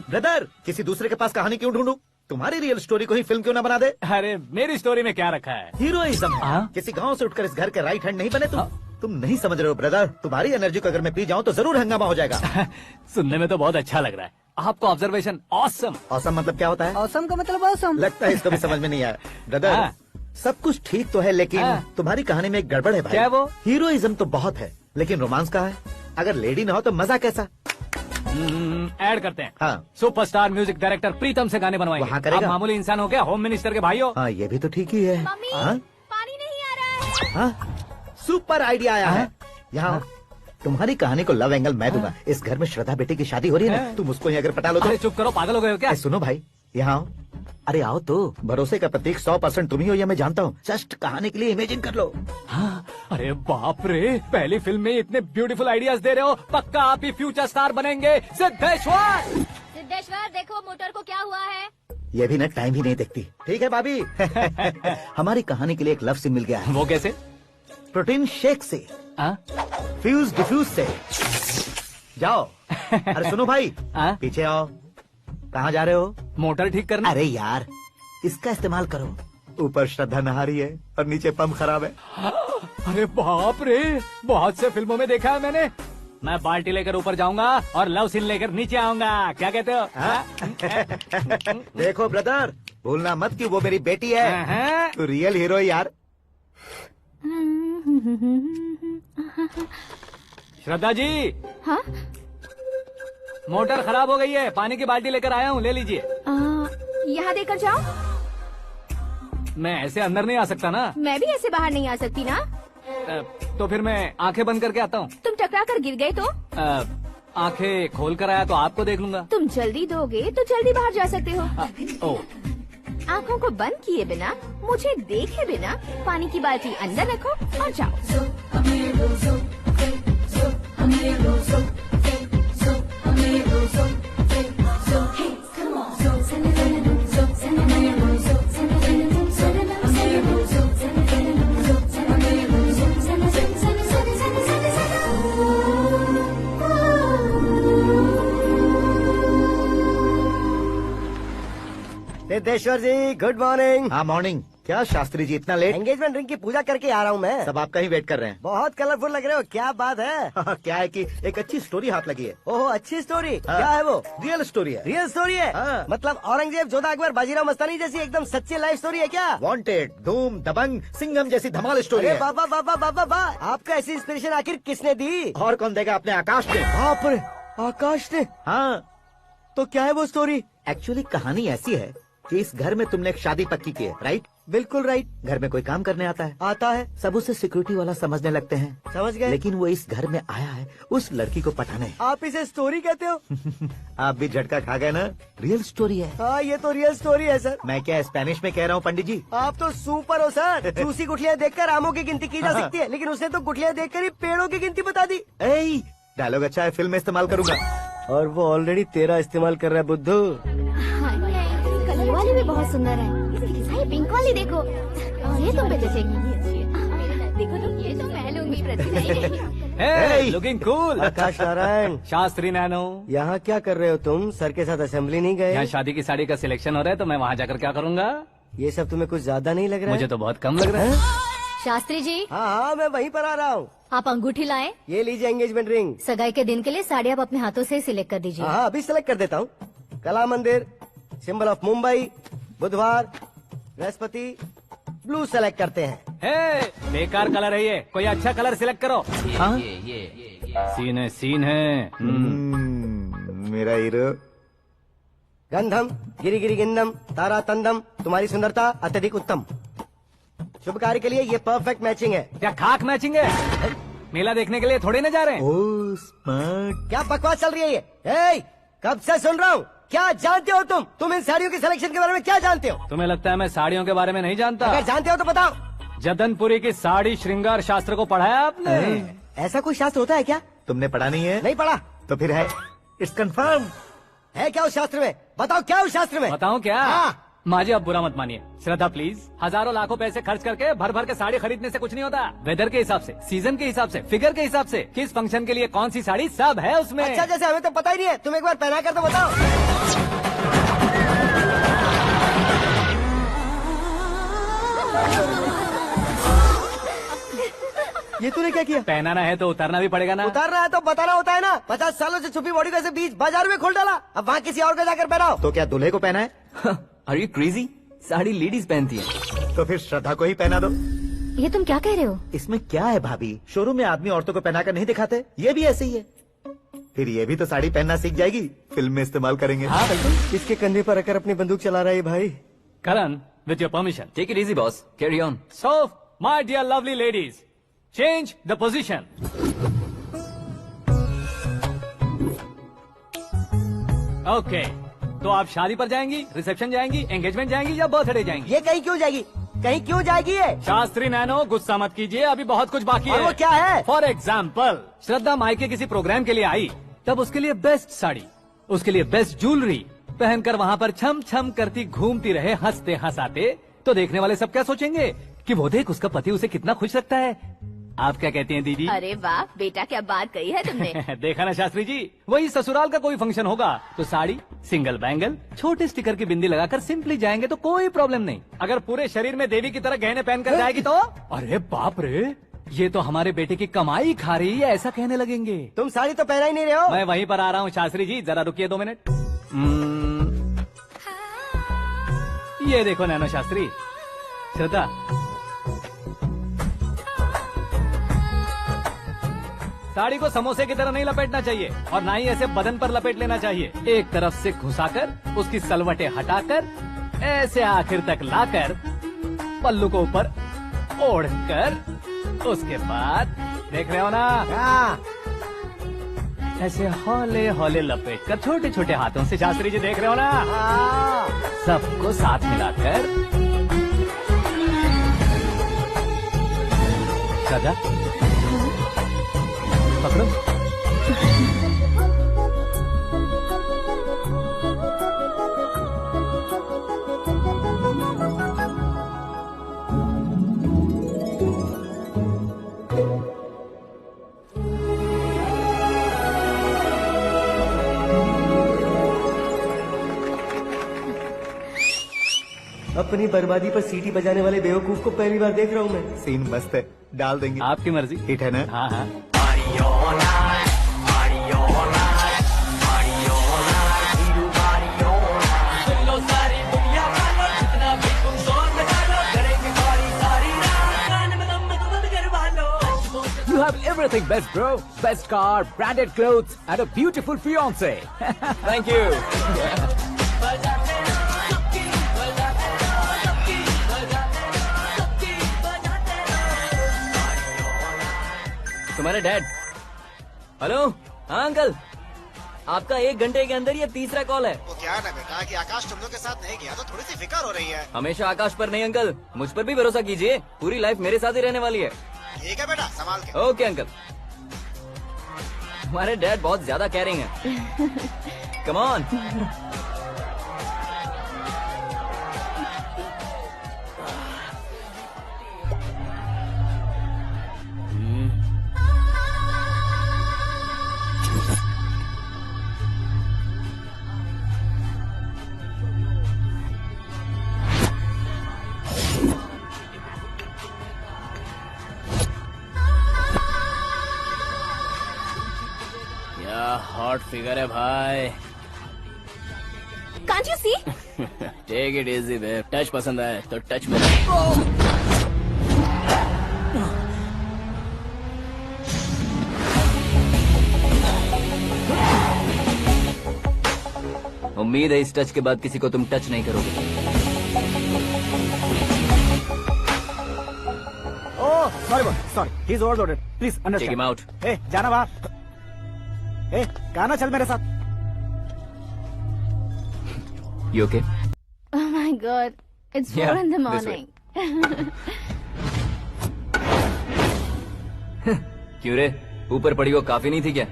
Brother, किसी दूसरे के पास कहानी क्यों ढूंढूं? तुम्हारी रियल स्टोरी को ही फिल्म क्यों ना बना दे? अरे मेरी स्टोरी में क्या रखा है? हीरोइज्म है। किसी गांव से उठकर इस घर के राइट हैंड नहीं बने तुम। तुम नहीं समझ रहे हो ब्रदर, तुम्हारी एनर्जी को अगर मैं पी जाऊं तो जरूर हंगामा हो जाएगा। सुनने में तो बहुत अच्छा लग रहा है। आपको ऑब्जर्वेशन ऑसम। ऑसम मतलब क्या होता है? औसम का मतलब औसम। लगता है इसको भी समझ में नहीं आया। ब्रदर, सब कुछ ठीक तो है, लेकिन तुम्हारी कहानी में एक गड़बड़ है भाई। क्या वो? हीरोइज्म तो बहुत है, लेकिन रोमांस का है। अगर लेडी ना हो तो मजा कैसा? ऐड करते हैं। हाँ। सुपरस्टार म्यूजिक डायरेक्टर प्रीतम से गाने बनवाएंगे। वहाँ करेगा? आप मामूली इंसान हो क्या, होम मिनिस्टर के भाई हो? हाँ, ये भी तो ठीक ही है। मम्मी, हाँ? पानी नहीं आ रहा है। हाँ? सुपर आइडिया आया है। यहाँ तुम्हारी कहानी को लव एंगल मैं दूंगा। इस घर में श्रद्धा बेटी की शादी हो रही है ना, तुम उसको ही अगर पटा लो तो। अरे चुप करो, पागल हो गए हो क्या? सुनो भाई, यहाँ आओ। अरे आओ तो, भरोसे का प्रतीक 100% तुम ही हो, ये मैं जानता हूँ। जस्ट कहानी के लिए इमेजिन कर लो। हाँ, अरे बाप रे, पहली फिल्म में इतने ब्यूटीफुल आइडियाज दे रहे हो, पक्का आप ही फ्यूचर स्टार बनेंगे। सिद्धेश्वर, सिद्धेश्वर देखो मोटर को क्या हुआ है। ये भी ना टाइम ही नहीं देखती। ठीक है भाभी। हमारी कहानी के लिए एक लव सीन मिल गया है। वो कैसे? प्रोटीन शेक से, फ्यूज डिफ्यूज से। जाओ। अरे सुनो भाई, पीछे आओ। कहाँ जा रहे हो? मोटर ठीक करना। अरे यार, इसका इस्तेमाल करो। ऊपर श्रद्धा नहा रही है और नीचे पंप खराब है। अरे बाप रे, बहुत से फिल्मों में देखा है मैंने। मैं बाल्टी लेकर ऊपर जाऊंगा और लव सीन लेकर नीचे आऊंगा, क्या कहते हो? देखो ब्रदर, भूलना मत कि वो मेरी बेटी है। तू रियल हीरो यार। श्रद्धा जी। हाँ? मोटर खराब हो गई है, पानी की बाल्टी लेकर आया हूँ, ले लीजिए। यहाँ देकर जाओ। मैं ऐसे अंदर नहीं आ सकता ना। मैं भी ऐसे बाहर नहीं आ सकती ना। तो फिर मैं आंखें बंद करके आता हूँ। तुम टकरा कर गिर गए तो? आंखें खोल कर आया तो आपको देख लूंगा। तुम जल्दी दोगे तो जल्दी बाहर जा सकते हो। आँखों को बंद किए बिना, मुझे देखे बिना पानी की बाल्टी अंदर रखो और जाओ। सिद्धेश्वर जी गुड मॉर्निंग। हाँ मॉर्निंग। क्या शास्त्री जी इतना लेट? एंगेजमेंट रिंग की पूजा करके आ रहा हूँ मैं। सब आपका ही वेट कर रहे हैं। बहुत कलरफुल लग रहे हो, क्या बात है? क्या है कि एक अच्छी स्टोरी हाथ लगी है। ओह अच्छी स्टोरी, क्या है वो? रियल स्टोरी है। रियल स्टोरी है? हाँ। मतलब औरंगजेब, जोधा अकबर, बाजीराव मस्तानी जैसी एकदम सच्ची लाइफ स्टोरी है क्या? वांटेड, धूम, दबंग, सिंघम जैसी धमाल स्टोरी अरे है। बाबा बाबा बाबा बा, आपका ऐसी इंस्पिरेशन आखिर किसने दी? और कौन देगा? अपने आकाश ने। बाप रे, आकाश ने? हाँ। तो क्या है वो स्टोरी? एक्चुअली कहानी ऐसी है कि इस घर में तुमने एक शादी पक्की की है, राइट? बिल्कुल राइट। घर में कोई काम करने आता है? आता है। सब उसे सिक्योरिटी वाला समझने लगते हैं। समझ गए। लेकिन वो इस घर में आया है उस लड़की को पटाने। आप इसे स्टोरी कहते हो? आप भी झटका खा गए ना? रियल स्टोरी है। हाँ ये तो रियल स्टोरी है सर। मैं क्या स्पेनिश में कह रहा हूँ पंडित जी? आप तो सुपर हो सर। चूसी गुठलियाँ देखकर आमों की गिनती की जा सकती है, लेकिन उसने तो गुठलियाँ देखकर ही पेड़ों की गिनती बता दी। डायलॉग अच्छा है, फिल्म में इस्तेमाल करूंगा। और वो ऑलरेडी तेरा इस्तेमाल कर रहा है बुद्धू। कलर वाली भी बहुत सुंदर है। ये पिंक वाली देखो, ये तुम पे जचेगी। देखो तुम, ये तो मैं लूंगी। Hey, looking cool। आकाश नारायण। शास्त्री नैनो। यहाँ क्या कर रहे हो तुम? सर के साथ असेंबली नहीं गए? यहाँ शादी की साड़ी का सिलेक्शन हो रहा है तो मैं वहाँ जाकर क्या करूँगा? ये सब तुम्हें कुछ ज्यादा नहीं लग रहा है? मुझे तो बहुत कम लग रहा है। शास्त्री जी। हाँ मैं वहीं पर आ रहा हूँ। आप अंगूठी लाएं। ये लीजिए एंगेजमेंट रिंग। सगाई के दिन के लिए साड़ी आप अपने हाथों से सिलेक्ट कर दीजिए। हाँ अभी सिलेक्ट कर देता हूँ। कला मंदिर, सिंबल ऑफ मुंबई, बुधवार, बृहस्पति, ब्लू सेलेक्ट करते हैं। बेकार कलर है ये, कोई अच्छा कलर सिलेक्ट करो। सीन है। मेरा हीरो। गंधम गिरी गिरी गिंदम तारा तंदम, तुम्हारी सुंदरता अत्यधिक उत्तम। शुभ कार्य के लिए ये परफेक्ट मैचिंग है। क्या खाक मैचिंग है? मेला देखने के लिए थोड़ी ना जा रहे हैं। Oh smart. क्या बकवास चल रही है ये? कब से सुन रहा हूँ। क्या जानते हो तुम इन साड़ियों के सिलेक्शन के बारे में क्या जानते हो? तुम्हें लगता है मैं साड़ियों के बारे में नहीं जानता? अगर जानते हो तो बताओ। जदनपुरी की साड़ी श्रृंगार शास्त्र को पढ़ा है आपने? ऐसा कोई शास्त्र होता है क्या? तुमने पढ़ा नहीं है? नहीं पढ़ा। तो फिर है, इट्स कंफर्म। है क्या उस शास्त्र में? बताओ क्या उस शास्त्र में? बताऊं क्या? हाँ। माँ जी आप बुरा मत मानिए। श्रद्धा प्लीज। हजारों लाखों पैसे खर्च करके भर भर के साड़ी खरीदने से कुछ नहीं होता। वेदर के हिसाब से, सीजन के हिसाब से, फिगर के हिसाब से, किस फंक्शन के लिए कौन सी साड़ी, सब है उसमें। अच्छा जैसे हमें तो पता ही नहीं है, तुम एक बार पहना कर तो बताओ। ये तूने क्या किया? पहनाना है तो उतारना भी पड़ेगा ना। उतारना है तो बताना होता है ना। 50 सालों से छुपी बॉडी को ऐसे बीच बाजार में खोल डाला, अब वहाँ किसी और को जाकर पहनाओ। तो क्या दूल्हे को पहना है? Are you crazy? Sari ladies पहनती है। तो फिर श्रद्धा को ही पहना दो। ये तुम क्या कह रहे हो? इसमें क्या है भाभी? शोरूम में आदमी औरतों को पहनाकर नहीं दिखाते, ये भी ऐसे ही है। फिर ये भी तो साड़ी पहनना सीख जाएगी, फिल्म में इस्तेमाल करेंगे। हाँ बिल्कुल। इसके कंधे पर रखकर अपनी बंदूक चला रहा है भाई। करण, with your permission. Take it easy, boss. Carry on. So, my dear lovely ladies, change the position. Okay. तो आप शादी पर जाएंगी, रिसेप्शन जाएंगी, एंगेजमेंट जाएंगी या बर्थडे जाएंगी? ये कहीं क्यों जाएगी? कहीं क्यों जाएगी ये? शास्त्री नैनो गुस्सा मत कीजिए, अभी बहुत कुछ बाकी और है। वो क्या है? फॉर एग्जाम्पल, श्रद्धा मायके किसी प्रोग्राम के लिए आई, तब उसके लिए बेस्ट साड़ी, उसके लिए बेस्ट ज्वेलरी पहनकर वहाँ पर छम छम करती घूमती रहे हंसते हंसाते, तो देखने वाले सब क्या सोचेंगे कि वो देख उसका पति उसे कितना खुश रखता है। आप क्या कहती हैं दीदी? अरे वाह बेटा, क्या बात कही है तुमने। देखा ना शास्त्री जी, वही ससुराल का कोई फंक्शन होगा तो साड़ी, सिंगल बैंगल, छोटे स्टिकर की बिंदी लगाकर सिंपली जाएंगे तो कोई प्रॉब्लम नहीं। अगर पूरे शरीर में देवी की तरह गहने पहनकर जाएगी तो अरे बाप रे, ये तो हमारे बेटे की कमाई खा रही है, ऐसा कहने लगेंगे। तुम साड़ी तो पहना ही नहीं रहे हो। मैं वहीं पर आ रहा हूँ शास्त्री जी, जरा रुकिए 2 मिनट। ये देखो नैनो शास्त्री, श्रद्धा, साड़ी को समोसे की तरह नहीं लपेटना चाहिए और ना ही ऐसे बदन पर लपेट लेना चाहिए। एक तरफ से घुसाकर, उसकी सलवटें हटाकर, ऐसे आखिर तक लाकर, पल्लू को ऊपर ओढ़कर, उसके बाद देख रहे हो ना, ऐसे हौले हौले लपेट कर छोटे छोटे हाथों से, शास्त्री जी देख रहे हो ना, सबको साथ मिलाकर, श्रद्धा पकड़ो, अपनी बर्बादी पर सीटी बजाने वाले बेवकूफ को पहली बार देख रहा हूँ मैं। सीन मस्त है, डाल देंगे। आपकी मर्जी। हिट है ना? हाँ हाँ। You have everything best, bro. Best car, branded clothes, and a beautiful fiance. Thank you. तुम्हारे डैड। हेलो। हाँ अंकल, आपका 1 घंटे के अंदर ये तीसरा कॉल है। वो क्या है ना बेटा कि आकाश तुम लोग के साथ नहीं गया तो थोड़ी सी फिक्र हो रही है। हमेशा आकाश पर नहीं अंकल, मुझ पर भी भरोसा कीजिए, पूरी लाइफ मेरे साथ ही रहने वाली है। ठीक है बेटा, संभाल के। Okay uncle. हमारे डैड बहुत ज्यादा केयरिंग है। Come on. हॉट फिगर है भाई। Can't you see? Take it easy babe. Touch पसंद आए तो टच में। उम्मीद है इस टच के बाद किसी को तुम टच नहीं करोगे। Oh sorry boss, sorry, he is overloaded, please understand. Take him out. ए जाना बाहर। ए गाना चल मेरे साथ। You okay? Oh my God, it's 4 Yeah, in the this way. morning. क्यों रे, ऊपर पड़ी वो काफी नहीं थी क्या?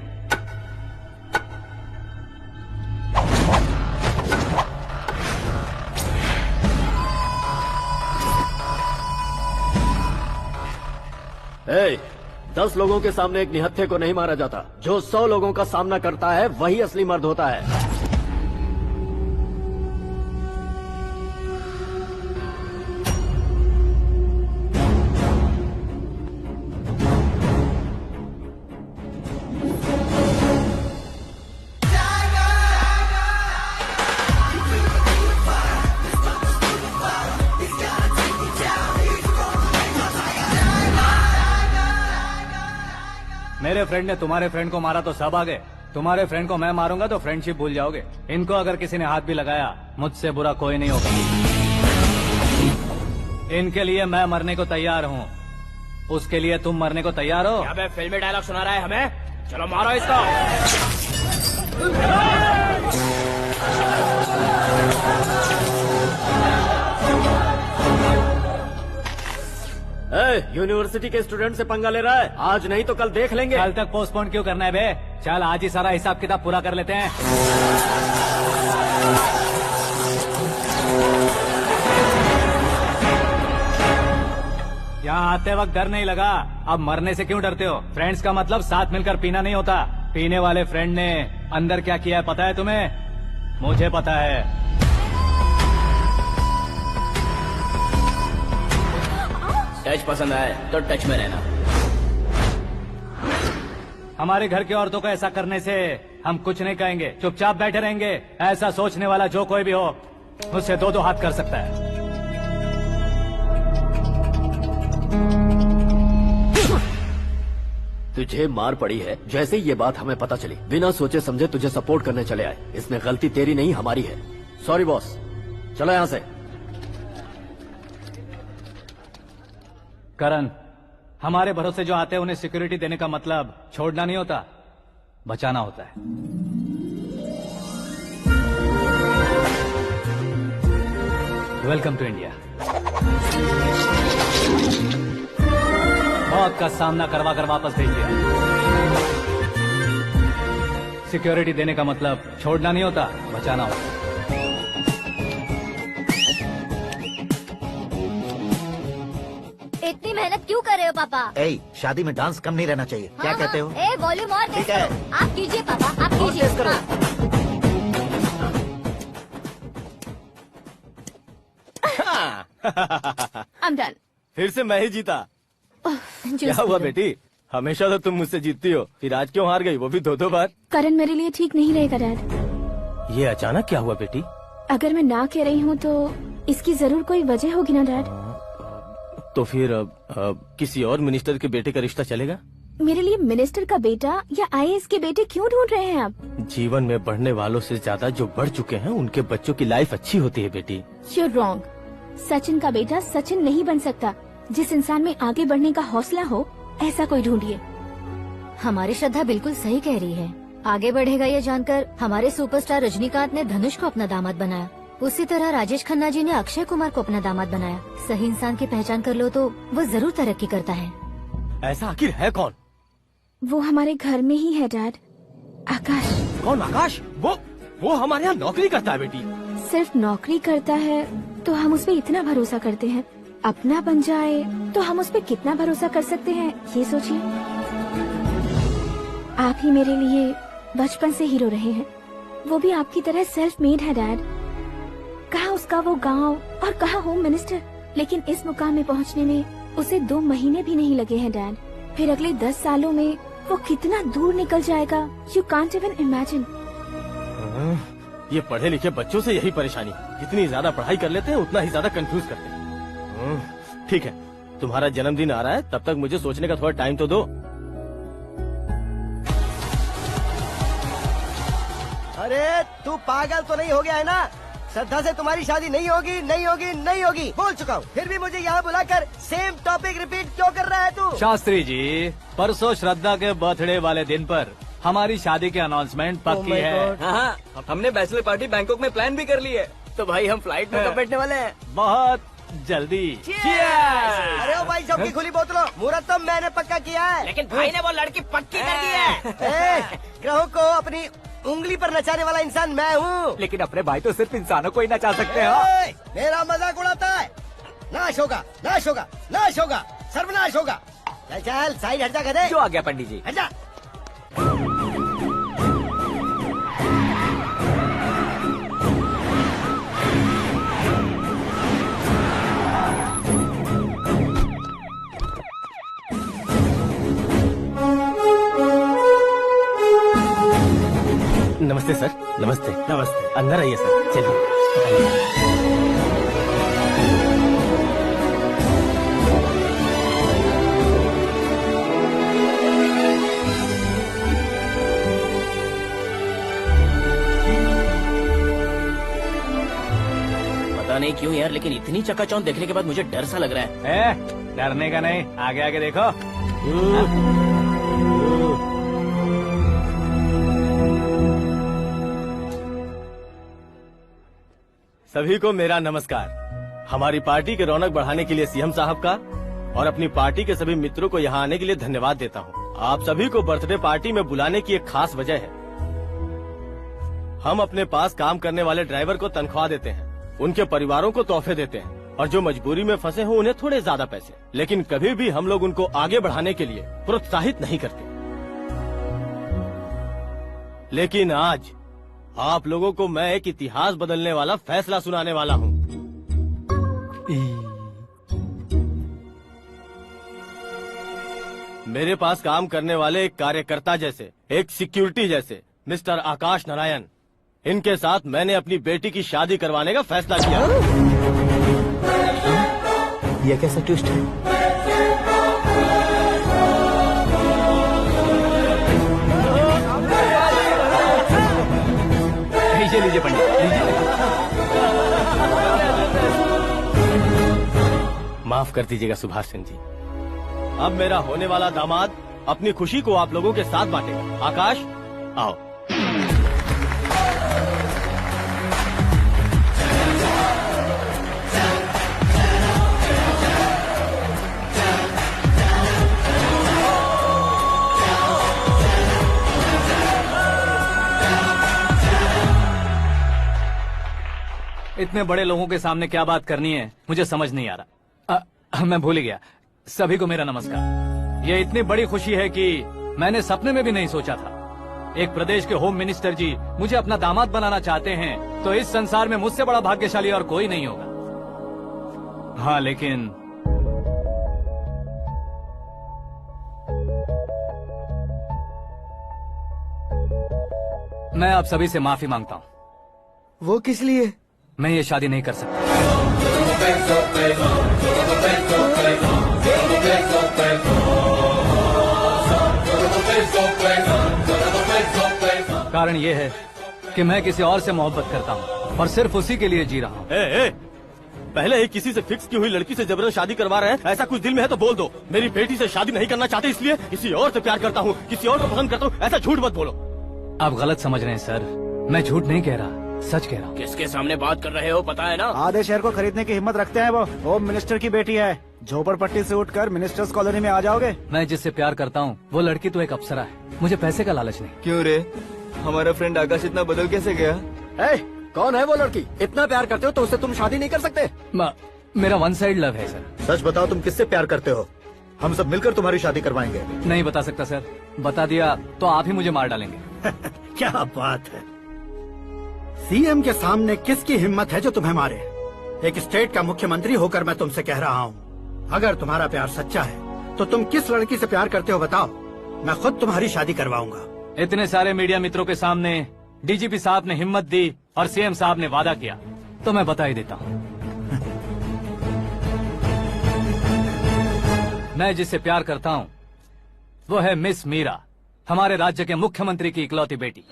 ए, 10 लोगों के सामने एक निहत्थे को नहीं मारा जाता। जो 100 लोगों का सामना करता है वही असली मर्द होता है। मेरे फ्रेंड ने तुम्हारे फ्रेंड को मारा तो सब आ गए। तुम्हारे फ्रेंड को मैं मारूंगा तो फ्रेंडशिप भूल जाओगे। इनको अगर किसी ने हाथ भी लगाया, मुझसे बुरा कोई नहीं होगा। इनके लिए मैं मरने को तैयार हूँ, उसके लिए तुम मरने को तैयार हो? क्या बे फिल्मी डायलॉग सुना रहा है हमें? चलो मारो इसको। यूनिवर्सिटी के स्टूडेंट से पंगा ले रहा है। आज नहीं तो कल देख लेंगे। कल तक पोस्टपोन क्यों करना है बे? चल आज ही सारा हिसाब किताब पूरा कर लेते हैं। यहाँ आते वक्त डर नहीं लगा, अब मरने से क्यों डरते हो? फ्रेंड्स का मतलब साथ मिलकर पीना नहीं होता। पीने वाले फ्रेंड ने अंदर क्या किया है पता है तुम्हें? मुझे पता है। टच पसंद आए तो टच में रहना। हमारे घर की औरतों को ऐसा करने से हम कुछ नहीं कहेंगे, चुपचाप बैठे रहेंगे। ऐसा सोचने वाला जो कोई भी हो, उससे 2-2 हाथ कर सकता है। तुझे मार पड़ी है, जैसे ये बात हमें पता चली, बिना सोचे समझे तुझे सपोर्ट करने चले आए। इसमें गलती तेरी नहीं हमारी है। सॉरी बॉस, चलो यहाँ से। करण, हमारे भरोसे जो आते हैं उन्हें सिक्योरिटी देने का मतलब छोड़ना नहीं होता, बचाना होता है। Welcome to India. मौत का सामना करवा कर वापस भेज दिया। सिक्योरिटी देने का मतलब छोड़ना नहीं होता, बचाना होता। इतनी मेहनत क्यों कर रहे हो पापा? ए, शादी में डांस कम नहीं रहना चाहिए। क्या कहते हो? ए वॉल्यूम और तेज ठीक है। करो। आप कीजिए पापा, आप कीजिए। तेज करो। हाँ। I'm done. फिर से मैं ही जीता। क्या हुआ बेटी, हमेशा तो तुम मुझसे जीतती हो, फिर आज क्यों हार गई, वो भी 2-2 बार? करण मेरे लिए ठीक नहीं रहेगा डैड। ये अचानक क्या हुआ बेटी? अगर मैं ना कह रही हूँ तो इसकी जरूर कोई वजह होगी ना डैड। तो फिर किसी और मिनिस्टर के बेटे का रिश्ता चलेगा? मेरे लिए मिनिस्टर का बेटा या IAS के बेटे क्यों ढूंढ रहे हैं आप? जीवन में बढ़ने वालों से ज्यादा जो बढ़ चुके हैं उनके बच्चों की लाइफ अच्छी होती है बेटी। You're wrong. सचिन का बेटा सचिन नहीं बन सकता। जिस इंसान में आगे बढ़ने का हौसला हो ऐसा कोई ढूंढिए। हमारी श्रद्धा बिल्कुल सही कह रही है। आगे बढ़ेगा ये जानकर हमारे सुपरस्टार रजनीकांत ने धनुष को अपना दामाद बनाया। उसी तरह राजेश खन्ना जी ने अक्षय कुमार को अपना दामाद बनाया। सही इंसान की पहचान कर लो तो वो जरूर तरक्की करता है। ऐसा आखिर है कौन? वो हमारे घर में ही है डैड, आकाश। कौन आकाश? वो हमारे यहाँ नौकरी करता है बेटी। सिर्फ नौकरी करता है तो हम उस पर इतना भरोसा करते हैं, अपना बन जाए तो हम उस पर कितना भरोसा कर सकते हैं ये सोचिए। आप ही मेरे लिए बचपन से हीरो रहे हैं, वो भी आपकी तरह सेल्फ मेड है डैड। कहाँ उसका वो गांव और कहाँ होम मिनिस्टर, लेकिन इस मुकाम में पहुँचने में उसे 2 महीने भी नहीं लगे हैं डैड। फिर अगले 10 सालों में वो कितना दूर निकल जाएगा, यू कांट इवन इमेजिन। ये पढ़े लिखे बच्चों से यही परेशानी, जितनी ज्यादा पढ़ाई कर लेते हैं उतना ही ज्यादा कंफ्यूज करते हैं। ठीक है, तुम्हारा जन्मदिन आ रहा है, तब तक मुझे सोचने का थोड़ा टाइम तो दो। अरे तू पागल तो नहीं हो गया है ना? श्रद्धा से तुम्हारी शादी नहीं होगी, नहीं होगी, नहीं होगी, बोल चुका हूँ। फिर भी मुझे यहाँ बुलाकर सेम टॉपिक रिपीट क्यों कर रहा है तू? शास्त्री जी, परसों श्रद्धा के बर्थडे वाले दिन पर हमारी शादी की अनाउंसमेंट पक्की है। हाँ, हमने बैचलर पार्टी बैंकॉक में प्लान भी कर ली है। तो भाई हम फ्लाइट में कब बैठने वाले हैं? बहुत जल्दी। अरे ओ भाई साहब की खुली बोतलों, मुहूर्त तो मैंने पक्का किया है। लेकिन भाई ने वो लड़की पक्की कर दी है। ग्रहों को अपनी उंगली पर नचाने वाला इंसान मैं हूँ। लेकिन अपने भाई तो सिर्फ इंसानों को ही नचा सकते हैं। मेरा मजाक उड़ाता है। नाश होगा, नाश होगा, नाश होगा, सर्वनाश होगा। चल चल साइड हट जा गधे। जो आ गया पंडित जी। हट जा। नमस्ते सर। नमस्ते। नमस्ते। अंदर आइए सर, चलिए। पता नहीं क्यों यार, लेकिन इतनी चकाचौंध देखने के बाद मुझे डर सा लग रहा है। डरने का नहीं, आगे आगे देखो। सभी को मेरा नमस्कार। हमारी पार्टी के रौनक बढ़ाने के लिए सीएम साहब का और अपनी पार्टी के सभी मित्रों को यहाँ आने के लिए धन्यवाद देता हूँ। आप सभी को बर्थडे पार्टी में बुलाने की एक खास वजह है। हम अपने पास काम करने वाले ड्राइवर को तनख्वाह देते हैं, उनके परिवारों को तोहफे देते हैं और जो मजबूरी में फंसे हो उन्हें थोड़े ज्यादा पैसे। लेकिन कभी भी हम लोग उनको आगे बढ़ाने के लिए प्रोत्साहित नहीं करते। लेकिन आज आप लोगों को मैं एक इतिहास बदलने वाला फैसला सुनाने वाला हूँ। मेरे पास काम करने वाले एक कार्यकर्ता जैसे, एक सिक्योरिटी जैसे मिस्टर आकाश नारायण, इनके साथ मैंने अपनी बेटी की शादी करवाने का फैसला किया। यह कैसा ट्विस्ट है? लीजिए पंडित, माफ कर दीजिएगा सुभाष सिंह जी। अब मेरा होने वाला दामाद अपनी खुशी को आप लोगों के साथ बांटेगा। आकाश, आओ। इतने बड़े लोगों के सामने क्या बात करनी है मुझे समझ नहीं आ रहा। मैं भूल गया। सभी को मेरा नमस्कार। ये इतनी बड़ी खुशी है कि मैंने सपने में भी नहीं सोचा था। एक प्रदेश के होम मिनिस्टर जी मुझे अपना दामाद बनाना चाहते हैं तो इस संसार में मुझसे बड़ा भाग्यशाली और कोई नहीं होगा। हाँ लेकिन मैं आप सभी से माफी मांगता हूँ। वो किस लिए? मैं ये शादी नहीं कर सकता। कारण ये है कि मैं किसी और से मोहब्बत करता हूँ और सिर्फ उसी के लिए जी रहा हूँ। पहले ही किसी से फिक्स की हुई लड़की से जबरन शादी करवा रहे हैं। ऐसा कुछ दिल में है तो बोल दो। मेरी बेटी से शादी नहीं करना चाहते इसलिए किसी और से प्यार करता हूँ, किसी और को पसंद करता हूँ, ऐसा झूठ मत बोलो। आप गलत समझ रहे हैं सर, मैं झूठ नहीं कह रहा, सच कह रहा हूँ। किसके सामने बात कर रहे हो पता है ना? आधे शहर को खरीदने की हिम्मत रखते हैं वो। होम मिनिस्टर की बेटी है, झोपड़पट्टी से उठकर मिनिस्टर्स कॉलोनी में आ जाओगे। मैं जिससे प्यार करता हूँ वो लड़की तो एक अप्सरा है, मुझे पैसे का लालच नहीं। क्यों रे, हमारा फ्रेंड आकाश इतना बदल कैसे गया? कौन है वो लड़की? इतना प्यार करते हो तो उससे तुम शादी नहीं कर सकते? मेरा वन साइड लव है सर। सच बताओ, तुम किससे प्यार करते हो? हम सब मिलकर तुम्हारी शादी करवाएंगे। नहीं बता सकता सर, बता दिया तो आप ही मुझे मार डालेंगे। क्या बात है, सीएम के सामने किसकी हिम्मत है जो तुम्हें मारे? एक स्टेट का मुख्यमंत्री होकर मैं तुमसे कह रहा हूँ, अगर तुम्हारा प्यार सच्चा है तो तुम किस लड़की से प्यार करते हो बताओ, मैं खुद तुम्हारी शादी करवाऊंगा। इतने सारे मीडिया मित्रों के सामने डीजीपी साहब ने हिम्मत दी और सीएम साहब ने वादा किया, तो मैं बता ही देता हूँ। मैं जिससे प्यार करता हूँ वो है मिस मीरा, हमारे राज्य के मुख्यमंत्री की इकलौती बेटी।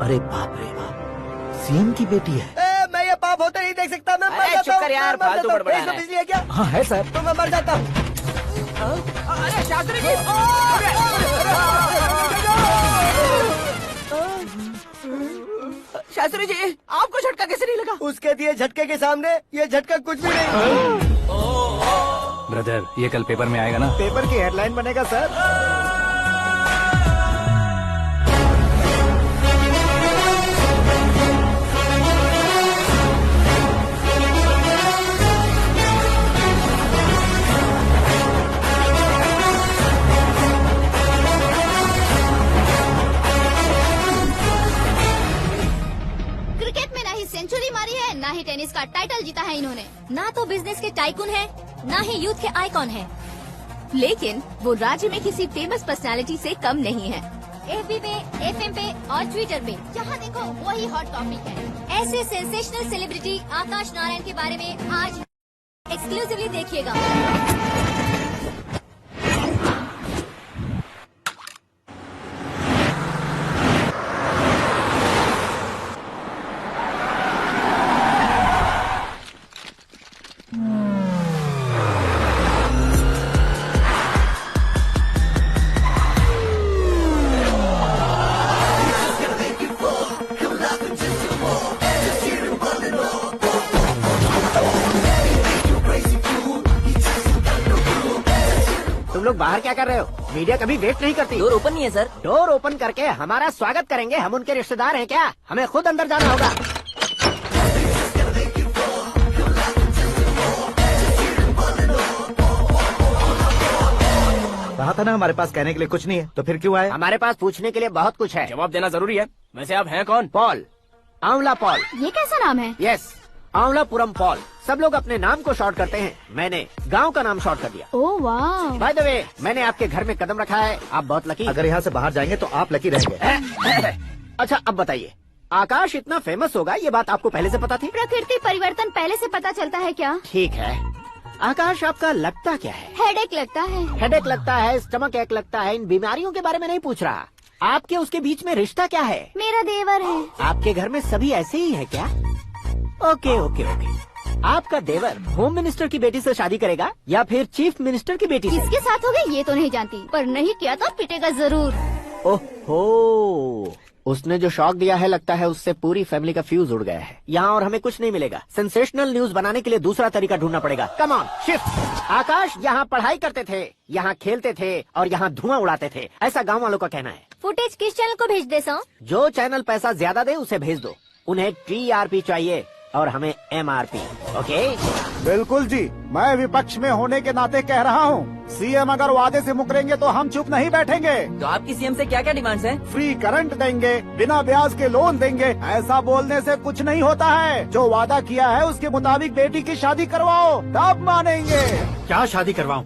अरे बाप रे बाप, सीएम की बेटी है। मैं ये पाप होते नहीं देख सकता। मैं मर जाता हूँ। यार, फालतू बड़बड़ा रहा है। बिजली है क्या? हाँ है सर। तो मैं मर जाता हूँ। अरे शास्त्री जी, शास्त्री जी, आपको झटका कैसे नहीं लगा? उसके दिए झटके के सामने ये झटका कुछ भी नहीं। ब्रदर, ये कल पेपर में आएगा ना? पेपर की हेडलाइन बनेगा सर। सेंचुरी मारी है, ना ही टेनिस का टाइटल जीता है इन्होंने। ना तो बिजनेस के टाइकून है, ना ही यूथ के आइकॉन है। लेकिन वो राज्य में किसी फेमस पर्सनालिटी से कम नहीं है। एफबी पे, एफएम पे और ट्विटर पे जहाँ देखो वही हॉट टॉपिक है। ऐसे सेंसेशनल सेलिब्रिटी आकाश नारायण के बारे में आज एक्सक्लूसिवली देखिएगा। तुम लोग बाहर क्या कर रहे हो? मीडिया कभी वेट नहीं करती। डोर ओपन नहीं है सर। डोर ओपन करके हमारा स्वागत करेंगे? हम उनके रिश्तेदार हैं क्या? हमें खुद अंदर जाना होगा। कहा था ना हमारे पास कहने के लिए कुछ नहीं है, तो फिर क्यों आए? हमारे पास पूछने के लिए बहुत कुछ है। जवाब देना जरूरी है। वैसे आप हैं कौन? पॉल, आंवला पॉल। ये कैसा नाम है? Yes, Avalapuram Paul. सब लोग अपने नाम को शॉर्ट करते हैं, मैंने गांव का नाम शॉर्ट कर दिया। ओह वाह। बाय द वे, मैंने आपके घर में कदम रखा है, आप बहुत लकी। अगर यहाँ से बाहर जाएंगे तो आप लकी रहेंगे। अच्छा अब बताइए, आकाश इतना फेमस होगा ये बात आपको पहले से पता थी? प्रकृति परिवर्तन पहले से पता चलता है क्या? ठीक है, आकाश आपका लगता क्या है? हेडेक लगता है। हेडेक लगता है, स्टमक एक लगता है, इन बीमारियों के बारे में नहीं पूछ रहा। आपके उसके बीच में रिश्ता क्या है? मेरा देवर है। आपके घर में सभी ऐसे ही है क्या? Okay okay okay. आपका देवर होम मिनिस्टर की बेटी से शादी करेगा या फिर चीफ मिनिस्टर की बेटी से? किसके साथ होगा ये तो नहीं जानती, पर नहीं किया तो पिटेगा जरूर। ओहो, उसने जो शॉक दिया है लगता है उससे पूरी फैमिली का फ्यूज उड़ गया है। यहाँ और हमें कुछ नहीं मिलेगा। सेंसेशनल न्यूज बनाने के लिए दूसरा तरीका ढूंढना पड़ेगा। Come on, shift. आकाश यहाँ पढ़ाई करते थे, यहाँ खेलते थे और यहाँ धुआं उड़ाते थे, ऐसा गाँव वालों का कहना है। फुटेज किस चैनल को भेज दे सो? जो चैनल पैसा ज्यादा दे उसे भेज दो। उन्हें TRP चाहिए, और हमें MRP। ओके? बिल्कुल जी, मैं विपक्ष में होने के नाते कह रहा हूँ, सीएम अगर वादे से मुकरेंगे तो हम चुप नहीं बैठेंगे। तो आपकी सीएम से क्या क्या डिमांड्स हैं? फ्री करंट देंगे, बिना ब्याज के लोन देंगे। ऐसा बोलने से कुछ नहीं होता है। जो वादा किया है उसके मुताबिक बेटी की शादी करवाओ, तब मानेंगे। क्या शादी करवाऊं?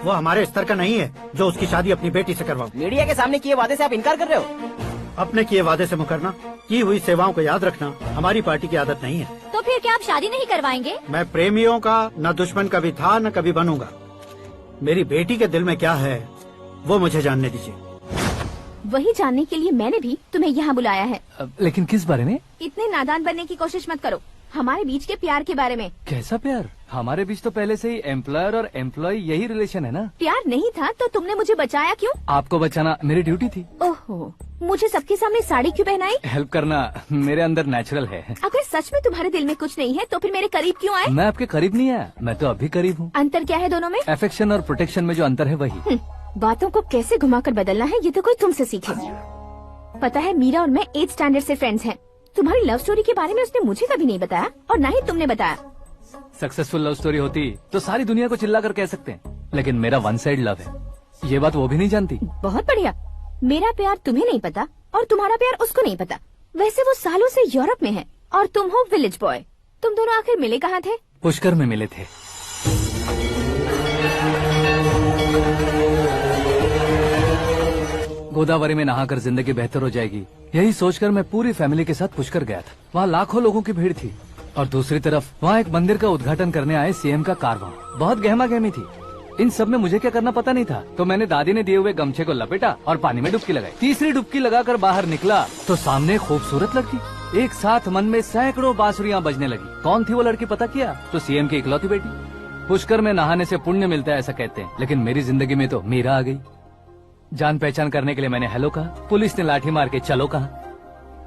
वो हमारे स्तर का नहीं है जो उसकी शादी अपनी बेटी से करवाऊं। मीडिया के सामने किए वादे से आप इनकार कर रहे हो? अपने किए वादे से मुकरना, की हुई सेवाओं को याद रखना हमारी पार्टी की आदत नहीं है। तो फिर क्या आप शादी नहीं करवाएंगे? मैं प्रेमियों का न दुश्मन कभी था न कभी बनूंगा। मेरी बेटी के दिल में क्या है वो मुझे जानने दीजिए। वही जानने के लिए मैंने भी तुम्हें यहाँ बुलाया है। लेकिन किस बारे में? इतने नादान बनने की कोशिश मत करो। हमारे बीच के प्यार के बारे में। कैसा प्यार? हमारे बीच तो पहले से ही एम्प्लॉयर और एम्प्लॉय यही रिलेशन है ना। प्यार नहीं था तो तुमने मुझे बचाया क्यों? आपको बचाना मेरी ड्यूटी थी। ओहो, मुझे सबके सामने साड़ी क्यों पहनाई? हेल्प करना मेरे अंदर नेचुरल है। अगर सच में तुम्हारे दिल में कुछ नहीं है तो फिर मेरे करीब क्यों आए? मैं आपके करीब नहीं आया, मैं तो अभी करीब हूँ। अंतर क्या है दोनों में? अफेक्शन और प्रोटेक्शन में जो अंतर है वही। बातों को कैसे घुमाकर बदलना है ये तो कोई तुमसे सीखे। पता है, मीरा और मैं 8th स्टैंडर्ड से फ्रेंड्स हैं। तुम्हारी लव स्टोरी के बारे में उसने मुझे कभी नहीं बताया और न ही तुमने बताया। सक्सेसफुल लव स्टोरी होती तो सारी दुनिया को चिल्ला कर कह सकते हैं, लेकिन मेरा वन साइड लव है। ये बात वो भी नहीं जानती। बहुत बढ़िया। मेरा प्यार तुम्हें नहीं पता और तुम्हारा प्यार उसको नहीं पता। वैसे वो सालों से यूरोप में है और तुम हो विलेज बॉय। तुम दोनों आखिर मिले कहाँ थे? पुष्कर में मिले थे। गोदावरी में नहाकर जिंदगी बेहतर हो जाएगी, यही सोचकर मैं पूरी फैमिली के साथ पुष्कर गया था। वहाँ लाखों लोगों की भीड़ थी और दूसरी तरफ वहाँ एक मंदिर का उद्घाटन करने आए सीएम का कारवां। बहुत गहमा गहमी थी। इन सब में मुझे क्या करना पता नहीं था, तो मैंने दादी ने दिए हुए गमछे को लपेटा और पानी में डुबकी लगाई। तीसरी डुबकी लगाकर बाहर निकला तो सामने खूबसूरत लड़की। एक साथ मन में सैकड़ों बांसुरियां बजने लगी। कौन थी वो लड़की पता किया? तो सीएम की इकलौती बेटी। पुष्कर में नहाने से पुण्य मिलता है ऐसा कहते हैं, लेकिन मेरी जिंदगी में तो मीरा आ गई। जान पहचान करने के लिए मैंने हेलो कहा, पुलिस ने लाठी मार के चलो कहा।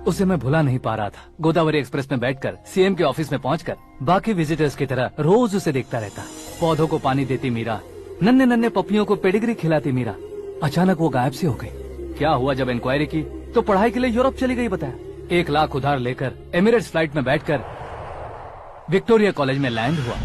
उसे मैं भुला नहीं पा रहा था। गोदावरी एक्सप्रेस में बैठकर सीएम के ऑफिस में पहुंचकर बाकी विजिटर्स की तरह रोज उसे देखता रहता। पौधों को पानी देती मीरा, नन्हे नन्हे पपियों को पेडिग्री खिलाती मीरा। अचानक वो गायब सी हो गई। क्या हुआ? जब इंक्वायरी की तो पढ़ाई के लिए यूरोप चली गई बताया। 1 लाख उधार लेकर एमिरेट्स फ्लाइट में बैठकर विक्टोरिया कॉलेज में लैंड हुआ।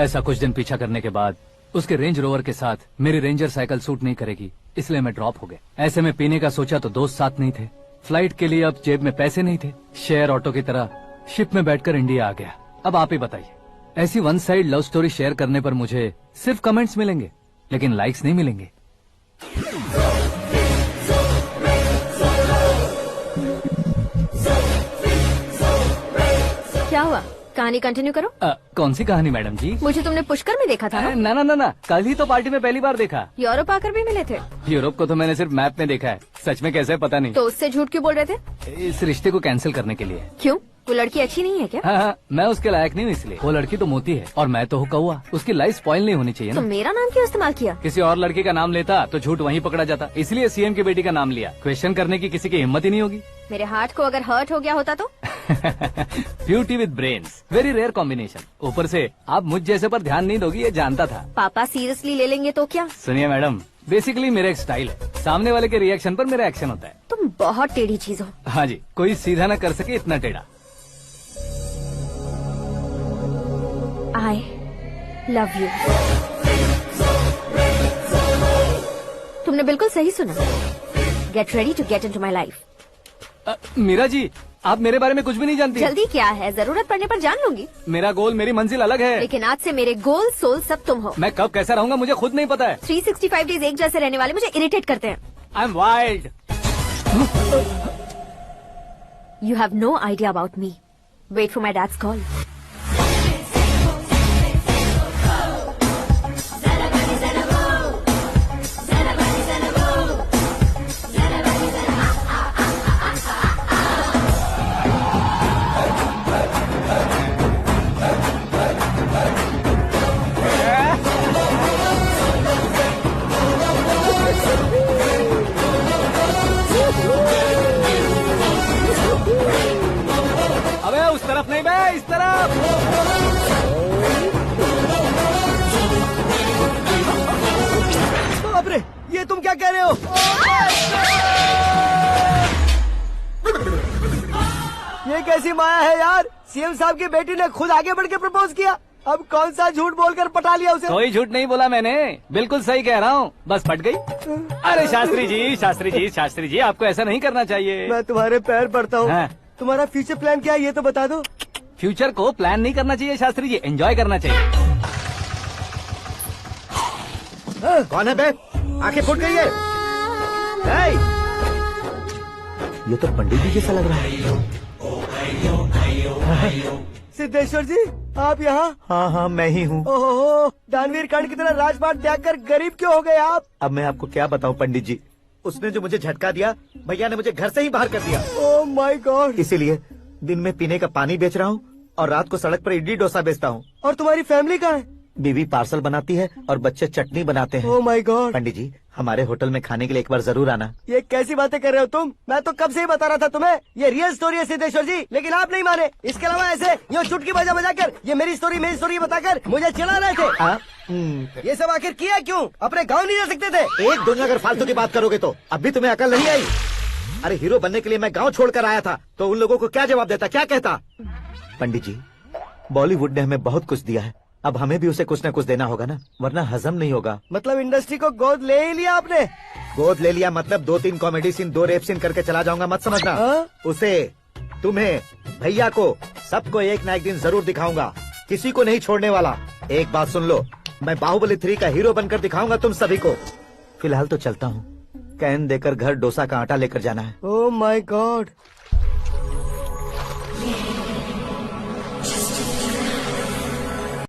ऐसा कुछ दिन पीछा करने के बाद उसके रेंज रोवर के साथ मेरी रेंजर साइकिल सूट नहीं करेगी, इसलिए मैं ड्रॉप हो गया। ऐसे में पीने का सोचा तो दोस्त साथ नहीं थे। फ्लाइट के लिए अब जेब में पैसे नहीं थे। शेयर ऑटो की तरह शिप में बैठकर इंडिया आ गया। अब आप ही बताइए, ऐसी one side love story share करने पर मुझे सिर्फ कमेंट्स मिलेंगे, लेकिन लाइक्स नहीं मिलेंगे। क्या हुआ? कहानी कंटिन्यू करो। कौन सी कहानी मैडम जी? मुझे तुमने पुष्कर में देखा था ना? ना, कल ही तो पार्टी में पहली बार देखा। यूरोप आकर भी मिले थे? यूरोप को तो मैंने सिर्फ मैप में देखा है, सच में कैसे पता नहीं। तो उससे झूठ क्यों बोल रहे थे? इस रिश्ते को कैंसिल करने के लिए। क्यों? वो लड़की अच्छी नहीं है क्या? हाँ, मैं उसके लायक नहीं हूँ इसलिए। वो लड़की तो मोती है और मैं तो हूँ कौवा। उसकी लाइफ स्पॉइल नहीं होनी चाहिए ना। तो मेरा नाम क्यों इस्तेमाल किया? किसी और लड़की का नाम लेता तो झूठ वहीं पकड़ा जाता, इसलिए सीएम की बेटी का नाम लिया। क्वेश्चन करने की किसी की हिम्मत ही नहीं होगी। मेरे हार्ट को अगर हर्ट हो गया होता तो? Beauty with brains, very rare combination. ऊपर से आप मुझ जैसे पर ध्यान नहीं दोगी ये जानता था। पापा सीरियसली ले लेंगे तो क्या? सुनिए मैडम, बेसिकली मेरा एक स्टाइल है, सामने वाले के रिएक्शन पर मेरा एक्शन होता है। तुम बहुत टेढ़ी चीज हो। हाँ जी, कोई सीधा न कर सके इतना टेढ़ा। I love you। तुमने बिल्कुल सही सुना। Get ready to get into my life। Meera ji, आप मेरे बारे में कुछ भी नहीं जानती। जल्दी क्या है, जरूरत पड़ने पर जान लूंगी। मेरा गोल, मेरी मंजिल अलग है। लेकिन आज से मेरे गोल सोल सब तुम हो। मैं कब कैसा रहूंगा मुझे खुद नहीं पता है। 365 डेज एक जैसे रहने वाले मुझे इरिटेट करते हैं। I am wild. You have no idea about me। Wait for my dad's call। अबे उस तरफ नहीं बे, इस तरफ। बाप रे, ये तुम क्या कह रहे हो? कैसी माया है यार, सीएम साहब की बेटी ने खुद आगे बढ़ के प्रपोज किया। अब कौन सा झूठ बोलकर पटा लिया उसे? कोई झूठ नहीं बोला मैंने, बिल्कुल सही कह रहा हूँ, बस फट गई। अरे शास्त्री जी, शास्त्री जी, शास्त्री जी, आपको ऐसा नहीं करना चाहिए। मैं तुम्हारे पैर पड़ता हूँ। हाँ। तुम्हारा फ्यूचर प्लान क्या है ये तो बता दो। फ्यूचर को प्लान नहीं करना चाहिए शास्त्री जी, एंजॉय करना चाहिए। कौन है बे? आंखें फूट गई है। ये तो पंडित जी जैसा लग रहा है। सिद्धेश्वर जी आप यहाँ? हाँ हाँ मैं ही हूँ। ओहो, दानवीर कर्ण की तरह राजपाट त्याग कर गरीब क्यों हो गए आप? अब मैं आपको क्या बताऊँ पंडित जी, उसने जो मुझे झटका दिया, भैया ने मुझे घर से ही बाहर कर दिया। Oh my God. इसीलिए दिन में पीने का पानी बेच रहा हूँ और रात को सड़क पर इडली डोसा बेचता हूँ। और तुम्हारी फैमिली कहाँ है? बीवी पार्सल बनाती है और बच्चे चटनी बनाते हैं। Oh my God. पंडित जी हमारे होटल में खाने के लिए एक बार जरूर आना। ये कैसी बातें कर रहे हो तुम? मैं तो कब से ही बता रहा था तुम्हें, ये रियल स्टोरी है सिद्धेश्वर जी, लेकिन आप नहीं माने। इसके अलावा ऐसे यूँ चुटकी बजा बजा कर ये मेरी स्टोरी बताकर मुझे चिढ़ा रहे थे। ये सब आखिर किया क्यों? अपने गाँव नहीं जा सकते थे? एक दुनिया अगर फालतू की बात करोगे तो अब भी तुम्हें अकल नहीं आई। अरे हीरो बनने के लिए मैं गाँव छोड़कर आया था तो उन लोगों को क्या जवाब देता, क्या कहता? पंडित जी बॉलीवुड ने हमें बहुत कुछ दिया है, अब हमें भी उसे कुछ न कुछ देना होगा ना, वरना हजम नहीं होगा। मतलब इंडस्ट्री को गोद ले ही लिया आपने? गोद ले लिया मतलब 2-3 कॉमेडी सीन 2 रेप सीन करके चला जाऊंगा मत समझना। उसे, तुम्हें, भैया को, सबको एक न एक दिन जरूर दिखाऊंगा, किसी को नहीं छोड़ने वाला। एक बात सुन लो, मैं बाहुबली 3 का हीरो बनकर दिखाऊंगा तुम सभी को। फिलहाल तो चलता हूँ, कैन देकर घर डोसा का आटा लेकर जाना है। Oh my God.